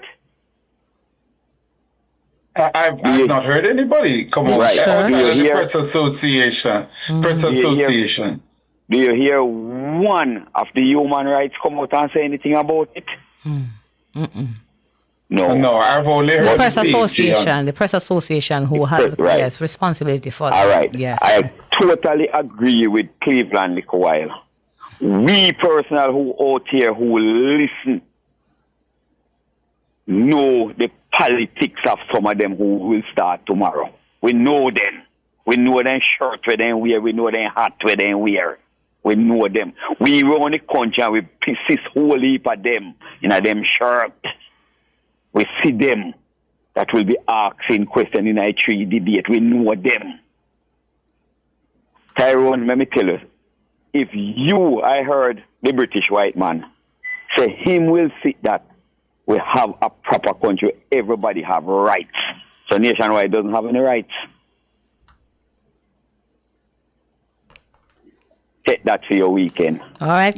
I've not heard anybody come out outside of the Press Association. Press Association. Do you hear one of the human rights come out and say anything about it? No, I've only heard the Press Association. The Press Association who has responsibility for that. All right. Yes. I totally agree with Cleveland little while. We personnel who out here who listen know the politics of some of them who will start tomorrow. We know them. We know them shirt where they wear. We know them hat where they wear. We know them. We run the country and we pieces whole heap of them in a them shirt. We see them that will be asking questions in a tree debate. We know them. Tyrone, let me tell you, if I heard the British white man say him will see that we have a proper country, everybody have rights. So Nationwide doesn't have any rights. Take that for your weekend. All right,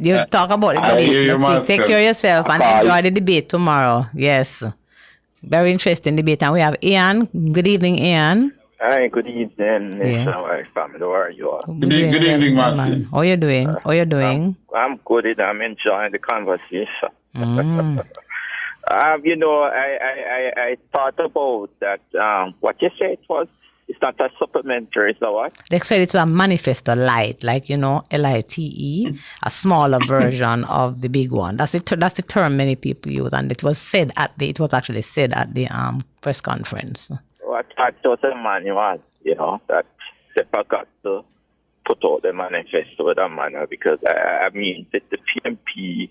you talk about the debate next week. Take care of yourself and enjoy the debate tomorrow. Yes. Very interesting debate. And we have Ian. Good evening, Ian. Hi, good evening. Nationwide family. How are you all? Good evening, Marcy. How are you doing? I'm good. I'm enjoying the conversation. I thought about that. What you said was, it's not a supplementary, is that what? They said it's a manifesto light, like, LITE, a smaller version of the big one. That's the term many people use, and it was actually said at the press conference. What I thought the manual, that they forgot to put out the manifesto with a manner, because the PNP,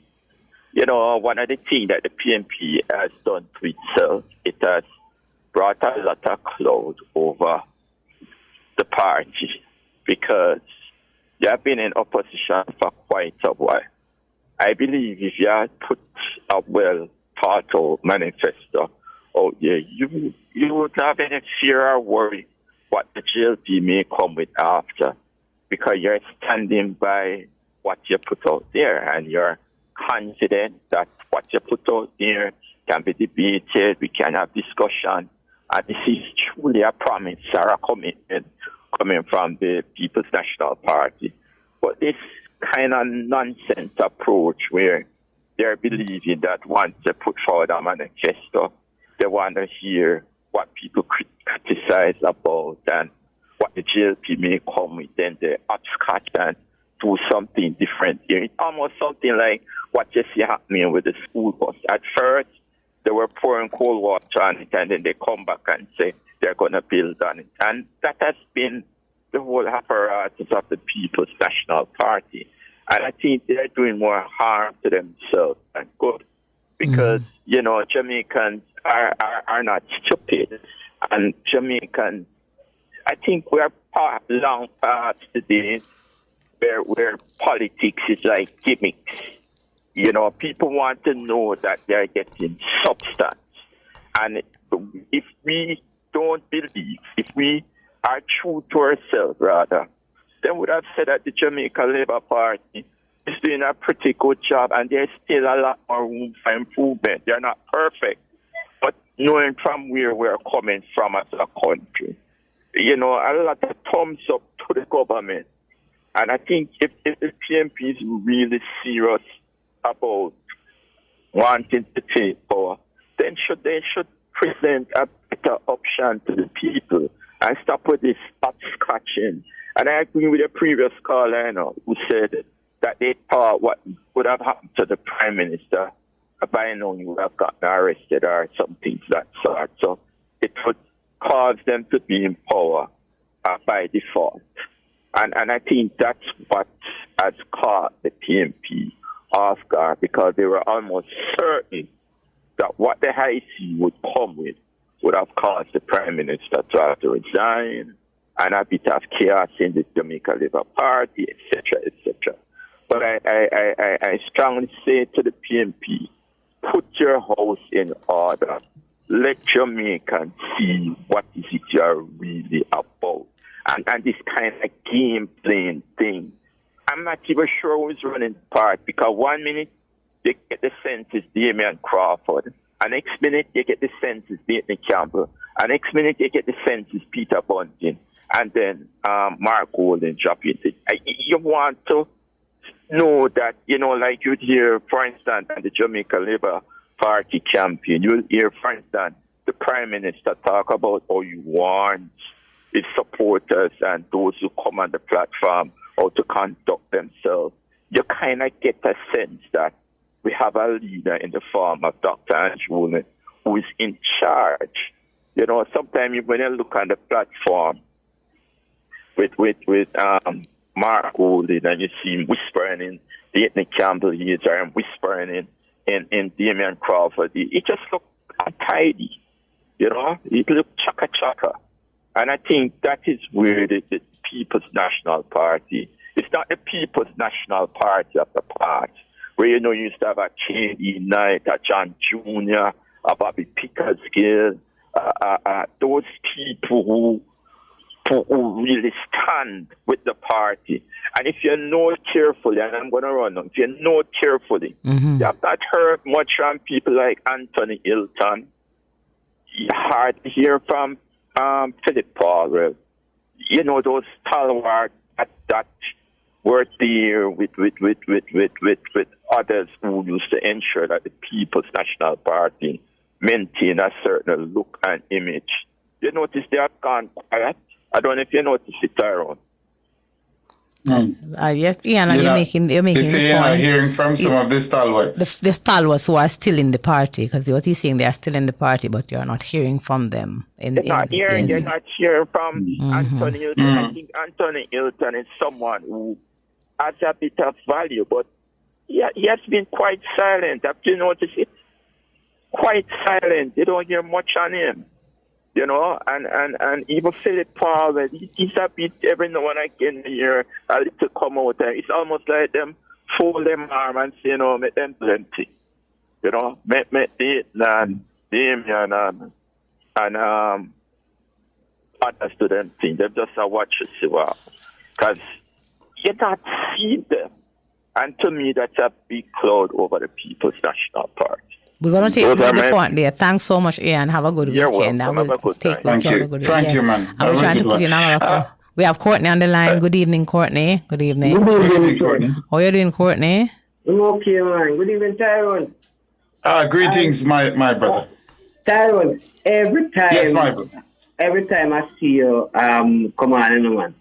one of the things that the PNP has done to itself, it has brought a lot of cloud over the party, because they have been in opposition for quite a while. I believe if you had put a well thought out manifesto out there, you wouldn't have any fear or worry what the GLP may come with after, because you're standing by what you put out there and you're confident that what you put out there can be debated, we can have discussion. And this is truly a promise or a commitment coming from the People's National Party. But this kind of nonsense approach where they're believing that once they put forward a manifesto, they want to hear what people criticize about and what the GLP may come with, then they upscotch and do something different here. It's almost something like what you see happening with the school bus. At first, they were pouring cold water on it, and then they come back and say they're going to build on it. And that has been the whole apparatus of the People's National Party. And I think they're doing more harm to themselves than good. Because, Jamaicans are not stupid. And Jamaicans, I think we're long past the days where politics is like gimmicks. People want to know that they're getting substance. And if we don't believe, if we are true to ourselves, rather, then we would have said that the Jamaica Labour Party is doing a pretty good job, and there's still a lot more room for improvement. They're not perfect, but knowing from where we're coming from as a country, a lot of thumbs up to the government. And I think if the PNP is really serious about wanting to take power, then they should present a better option to the people and stop with this scratching. And I agree with the previous caller, who said that they thought what would have happened to the Prime Minister by now he would have gotten arrested or something of that sort. So it would cause them to be in power by default. And I think that's what has caught the PNP off guard, because they were almost certain that what the High C would come with would have caused the Prime Minister to have to resign and a bit of chaos in the Jamaica Labour Party, etc., etc. But I strongly say to the PNP, put your house in order. Let Jamaicans see what is it you're really about. And this kind of game playing thing, I'm not even sure who's running the party, because 1 minute they get the sense it's Damian Crawford, And next minute, you get the sense is Nathan Campbell. And next minute, you get the sense is Peter Bunting. And then Mark Golden drop into. You want to know that, like you'd hear, for instance, at the Jamaica Labour Party campaign, you'll hear, for instance, the Prime Minister talk about how he wants his supporters and those who come on the platform how to conduct themselves. You kind of get a sense that we have a leader in the form of Dr. Andrew Woolen who is in charge. Sometimes when you look on the platform with Mark Golden and you see him whispering in Nathan Campbell ears or him whispering in Damian Crawford, it just looks untidy. It looks chaka. And I think that is where the People's National Party, it's not the People's National Party of the past, where you used to have a K.D. Knight, a John Jr., a Bobby Pickersgill, those people who really stand with the party. And if you know carefully, and I'm going to run on, if you know carefully, you have not heard much from people like Anthony Hilton. You hard to hear from Philip Paul. Those stalwarts that were there with others who used to ensure that the People's National Party maintain a certain look and image. You notice they have gone quiet. I don't know if you notice it, Tyrone. Yes, Ian, and you're making the point. Hearing from some of the stalwarts. The stalwarts who are still in the party, because what he's saying, they are still in the party, but you're not hearing from them. You're not hearing from Anthony Hilton. I think Anthony Hilton is someone who has a bit of value, but he has been quite silent. Have you noticed it? Quite silent. You don't hear much on him. And even Philip Paul, he's a bit every now and again here, a little come out, and it's almost like them fold them arm and say, make them plenty. Make Dayton and Damian and others to them things. They just watch to see what happens. Because you not see them. And to me, that's a big cloud over the People's National Party. We're going to take the point there. Thanks so much, Ian. Have a good weekend. Have a good time. Thank you, man. I was trying to put you in we have Courtney on the line. Good evening, Courtney. Good evening. Good evening, Courtney. How are you doing, Courtney? I'm okay, man. Good evening, Tyrone. Greetings, my brother. Tyrone, every time. Yes, my brother. Every time I see you come on, man,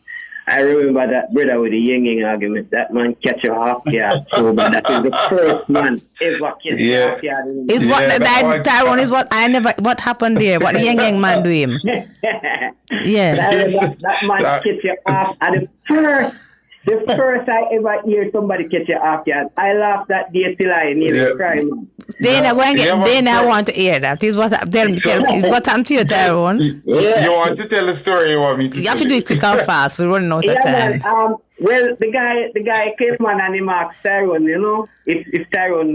I remember that brother with the yang argument. That man catch a half yard. So, but that is the first man ever catch a half yard. Is what Tyrone is what I never. What happened there? What the yang man do him? Yeah, that man catch a half. And the first I ever hear somebody catch a half yard, I laughed that day till I nearly cried. Then I want to hear that. Is what tell what happened to you, Tyrone? You want to tell a story? You want me to? You have to do it quick and fast. We're running out of time. Man, well, the guy came on and he asked Tyrone, if Tyrone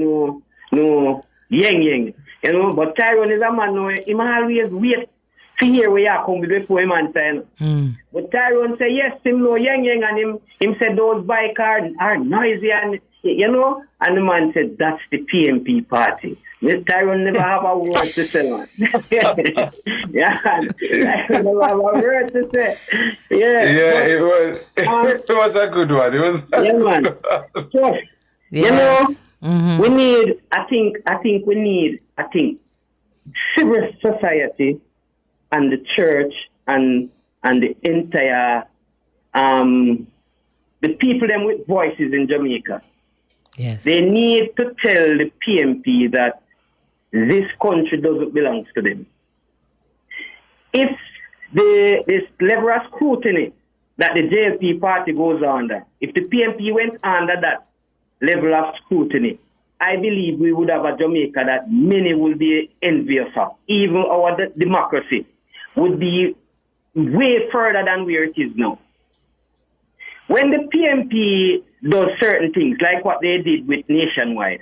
know yang, but Tyrone is a man who he always wait to hear where you come before him and say. But Tyrone say yes, him know yang, and him said those bike are noisy and and the man said that's the PMP party. This Tyrone never have a word to say, man. Tyrone never have a word to say. It was a good one. It was man. So, we need. I think we need. Civil society and the church and the entire the people them with voices in Jamaica. Yes. They need to tell the PMP that this country doesn't belong to them. If this level of scrutiny that the JLP party goes under, if the PMP went under that level of scrutiny, I believe we would have a Jamaica that many will be envious of. Even our democracy would be way further than where it is now. When the PMP does certain things, like what they did with Nationwide,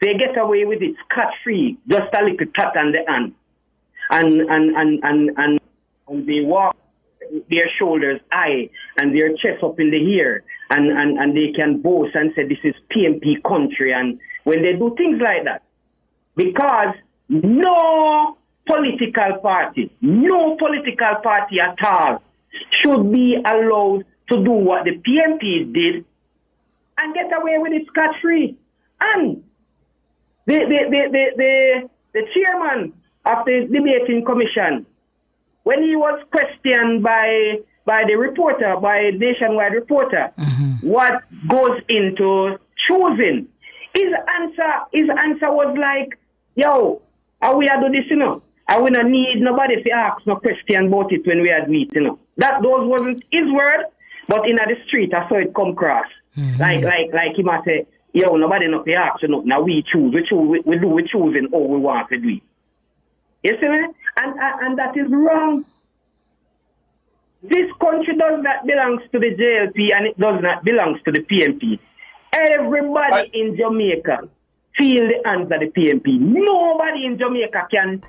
they get away with it scot-free, just a little tat on the hand. And they walk their shoulders high and their chest up in the air, and they can boast and say this is PMP country. And when they do things like that, because no political party at all should be allowed to do what the PMP did and get away with it scot-free. And the chairman of the debating commission, when he was questioned by the reporter, by Nationwide reporter, what goes into choosing, his answer was like, yo, how we do this, you know? I will not need nobody to ask no question about it when we are doing it, you know. Those wasn't his word, but in the street I saw it come across. Like he must say, yo, nobody not to ask, you know. Now we choose, we choosing how we want to do it. You see me? And that is wrong. This country does not belong to the JLP and it does not belong to the PMP. Everybody in Jamaica feel the hands of the PMP. Nobody in Jamaica can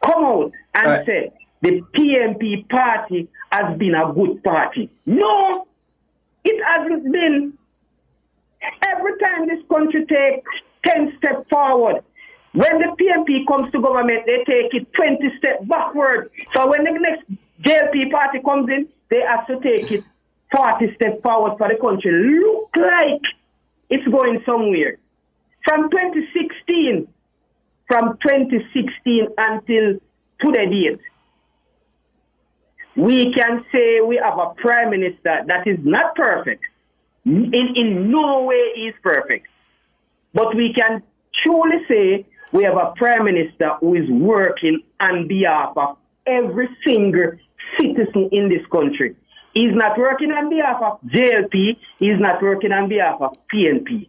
come out and say the PMP party has been a good party. No, it hasn't been. Every time this country takes 10 steps forward, when the PMP comes to government, they take it 20 steps backward. So when the next JLP party comes in, they have to take it 40 steps forward for the country. Look like it's going somewhere. From 2016 until today date, we can say we have a prime minister that is not perfect. In no way is perfect. But we can truly say we have a prime minister who is working on behalf of every single citizen in this country. He's not working on behalf of JLP. He's not working on behalf of PNP.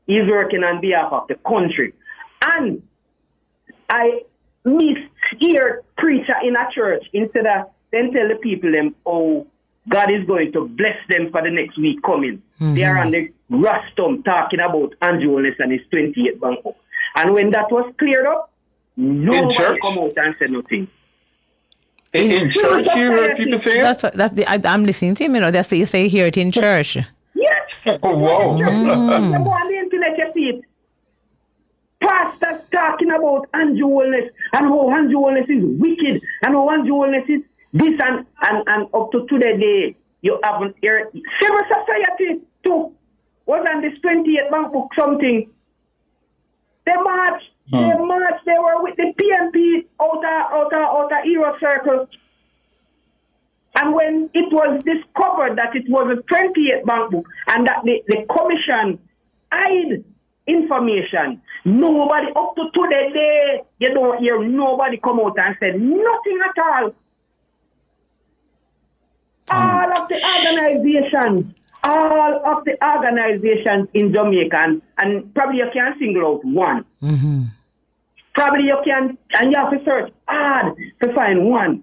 He's working on behalf of the country. And I mishear preacher in a church instead of then tell the people them, oh, God is going to bless them for the next week coming. They are on the rostrum talking about Andrew Holness and his 28th bank. And when that was cleared up, nobody come out and said nothing. In church, you heard people say it? I'm listening to him, you know. That's what you say, hear it in church. Yes. Oh, wow. You go on the internet, you see it. Pastors talking about Andrew Holness and how Andrew Holness is wicked and how Andrew Holness is this and up to today day, you haven't heard. Civil society too was on this 28th bank book something. They marched, they were with the PNP outer hero circle. And when it was discovered that it was a 28th bank book and that the commission hid information, nobody up to today day, you don't hear nobody come out and said nothing at all. All of the organizations in Jamaica, and probably you can single out one. Probably you can, and you have to search hard to find one.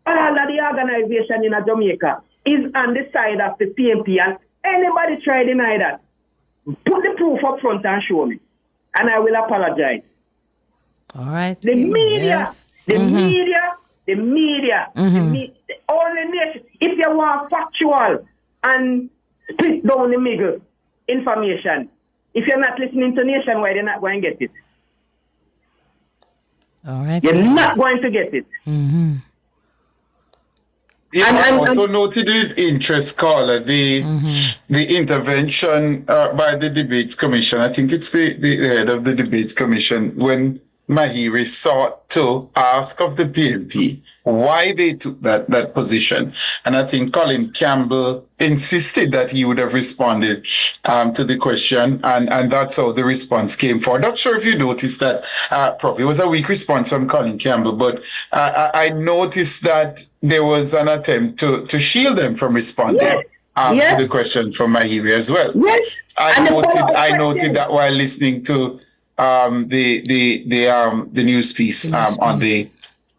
All of the organization in Jamaica is on the side of the PMP, and anybody try to deny that, put the proof up front and show me, and I will apologize. All right. The media, all the nation, if you want factual and split down the middle information, if you're not listening to Nationwide, you're not going to get it. All right. You're not going to get it. I also noted with interest, caller, the intervention by the Debates Commission. I think it's the head of the Debates Commission when Mahiri sought to ask of the PNP why they took that position. And I think Colin Campbell insisted that he would have responded to the question, and that's how the response came forward. Not sure if you noticed that, Prof. It was a weak response from Colin Campbell, but I noticed that there was an attempt to shield them from responding to the question from Mahiri as well. I noted that while listening to the news piece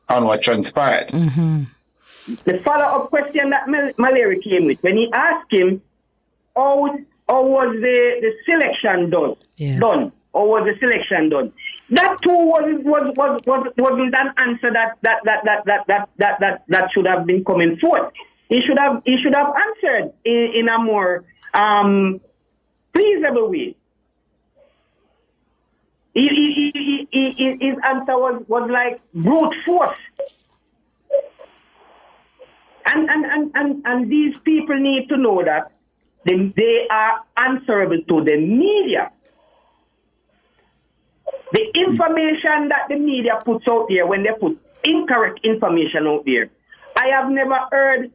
on what transpired. The follow-up question that Mallory came with, when he asked him how was the selection done? Or was the selection done? That too wasn't an answer that should have been coming forth. He should have answered in a more feasible way. His answer was like brute force. And these people need to know that they are answerable to the media. The information that the media puts out there, when they put incorrect information out there, I have never heard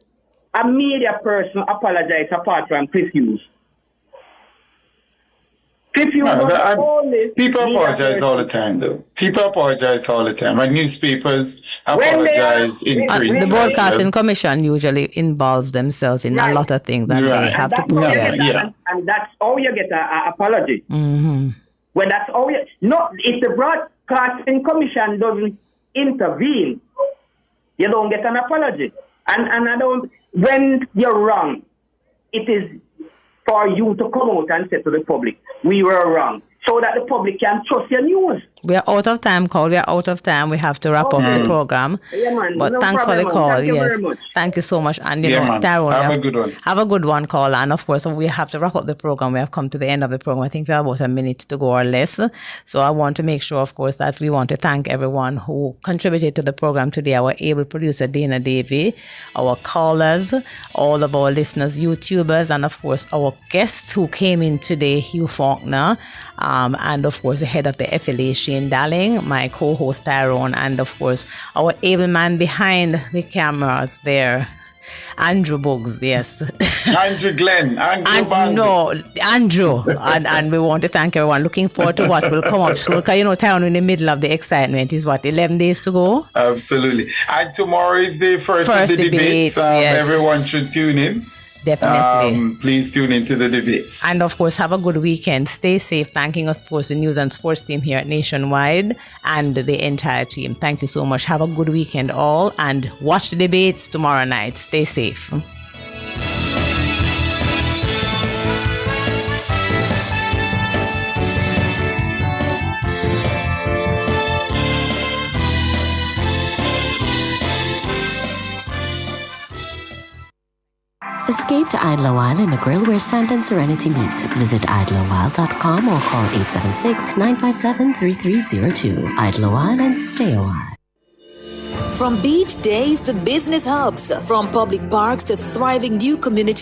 a media person apologize apart from Chris Hughes. People apologize all the time, though. People apologize all the time. And newspapers apologize in print. The Broadcasting Commission usually involves themselves in a lot of things that they have to put. And that's how you get an apology. Mm-hmm. Well, that's all. If the Broadcasting Commission doesn't intervene, you don't get an apology. And I don't. When you're wrong, it is for you to come out and say to the public, we were wrong, so that the public can trust your news. We are out of time, Cole. We are out of time. We have to wrap up the program. Yeah, man. But No thanks for the problem, call. man. Thank you Yes. very much. Thank you so much. And Man. Tyrone, Have a good one. Have a good one, call. And of course, we have to wrap up the program. We have come to the end of the program. I think we have about a minute to go or less. So I want to make sure, of course, that we want to thank everyone who contributed to the program today. Our able producer, Dana Davey, our callers, all of our listeners, YouTubers, and of course, our guests who came in today, Hugh Faulkner, and of course, the head of the FLA, Shane Darling, my co-host Tyrone, and of course, our able man behind the cameras there, Andrew Buggs, yes. Andrew Glenn, Andrew. and we want to thank everyone. Looking forward to what will come up soon. Because, Tyrone, in the middle of the excitement is 11 days to go? Absolutely. And tomorrow is the first of the debates. Yes. Everyone should tune in. Definitely. Please tune into the debates. And of course, have a good weekend. Stay safe. Thanking, of course, the news and sports team here at Nationwide and the entire team. Thank you so much. Have a good weekend all, and watch the debates tomorrow night. Stay safe. Escape to Idle While in a grill where sand and serenity meet. Visit idlewhile.com or call 876-957-3302. Idle While and stay a while. From beach days to business hubs, from public parks to thriving new community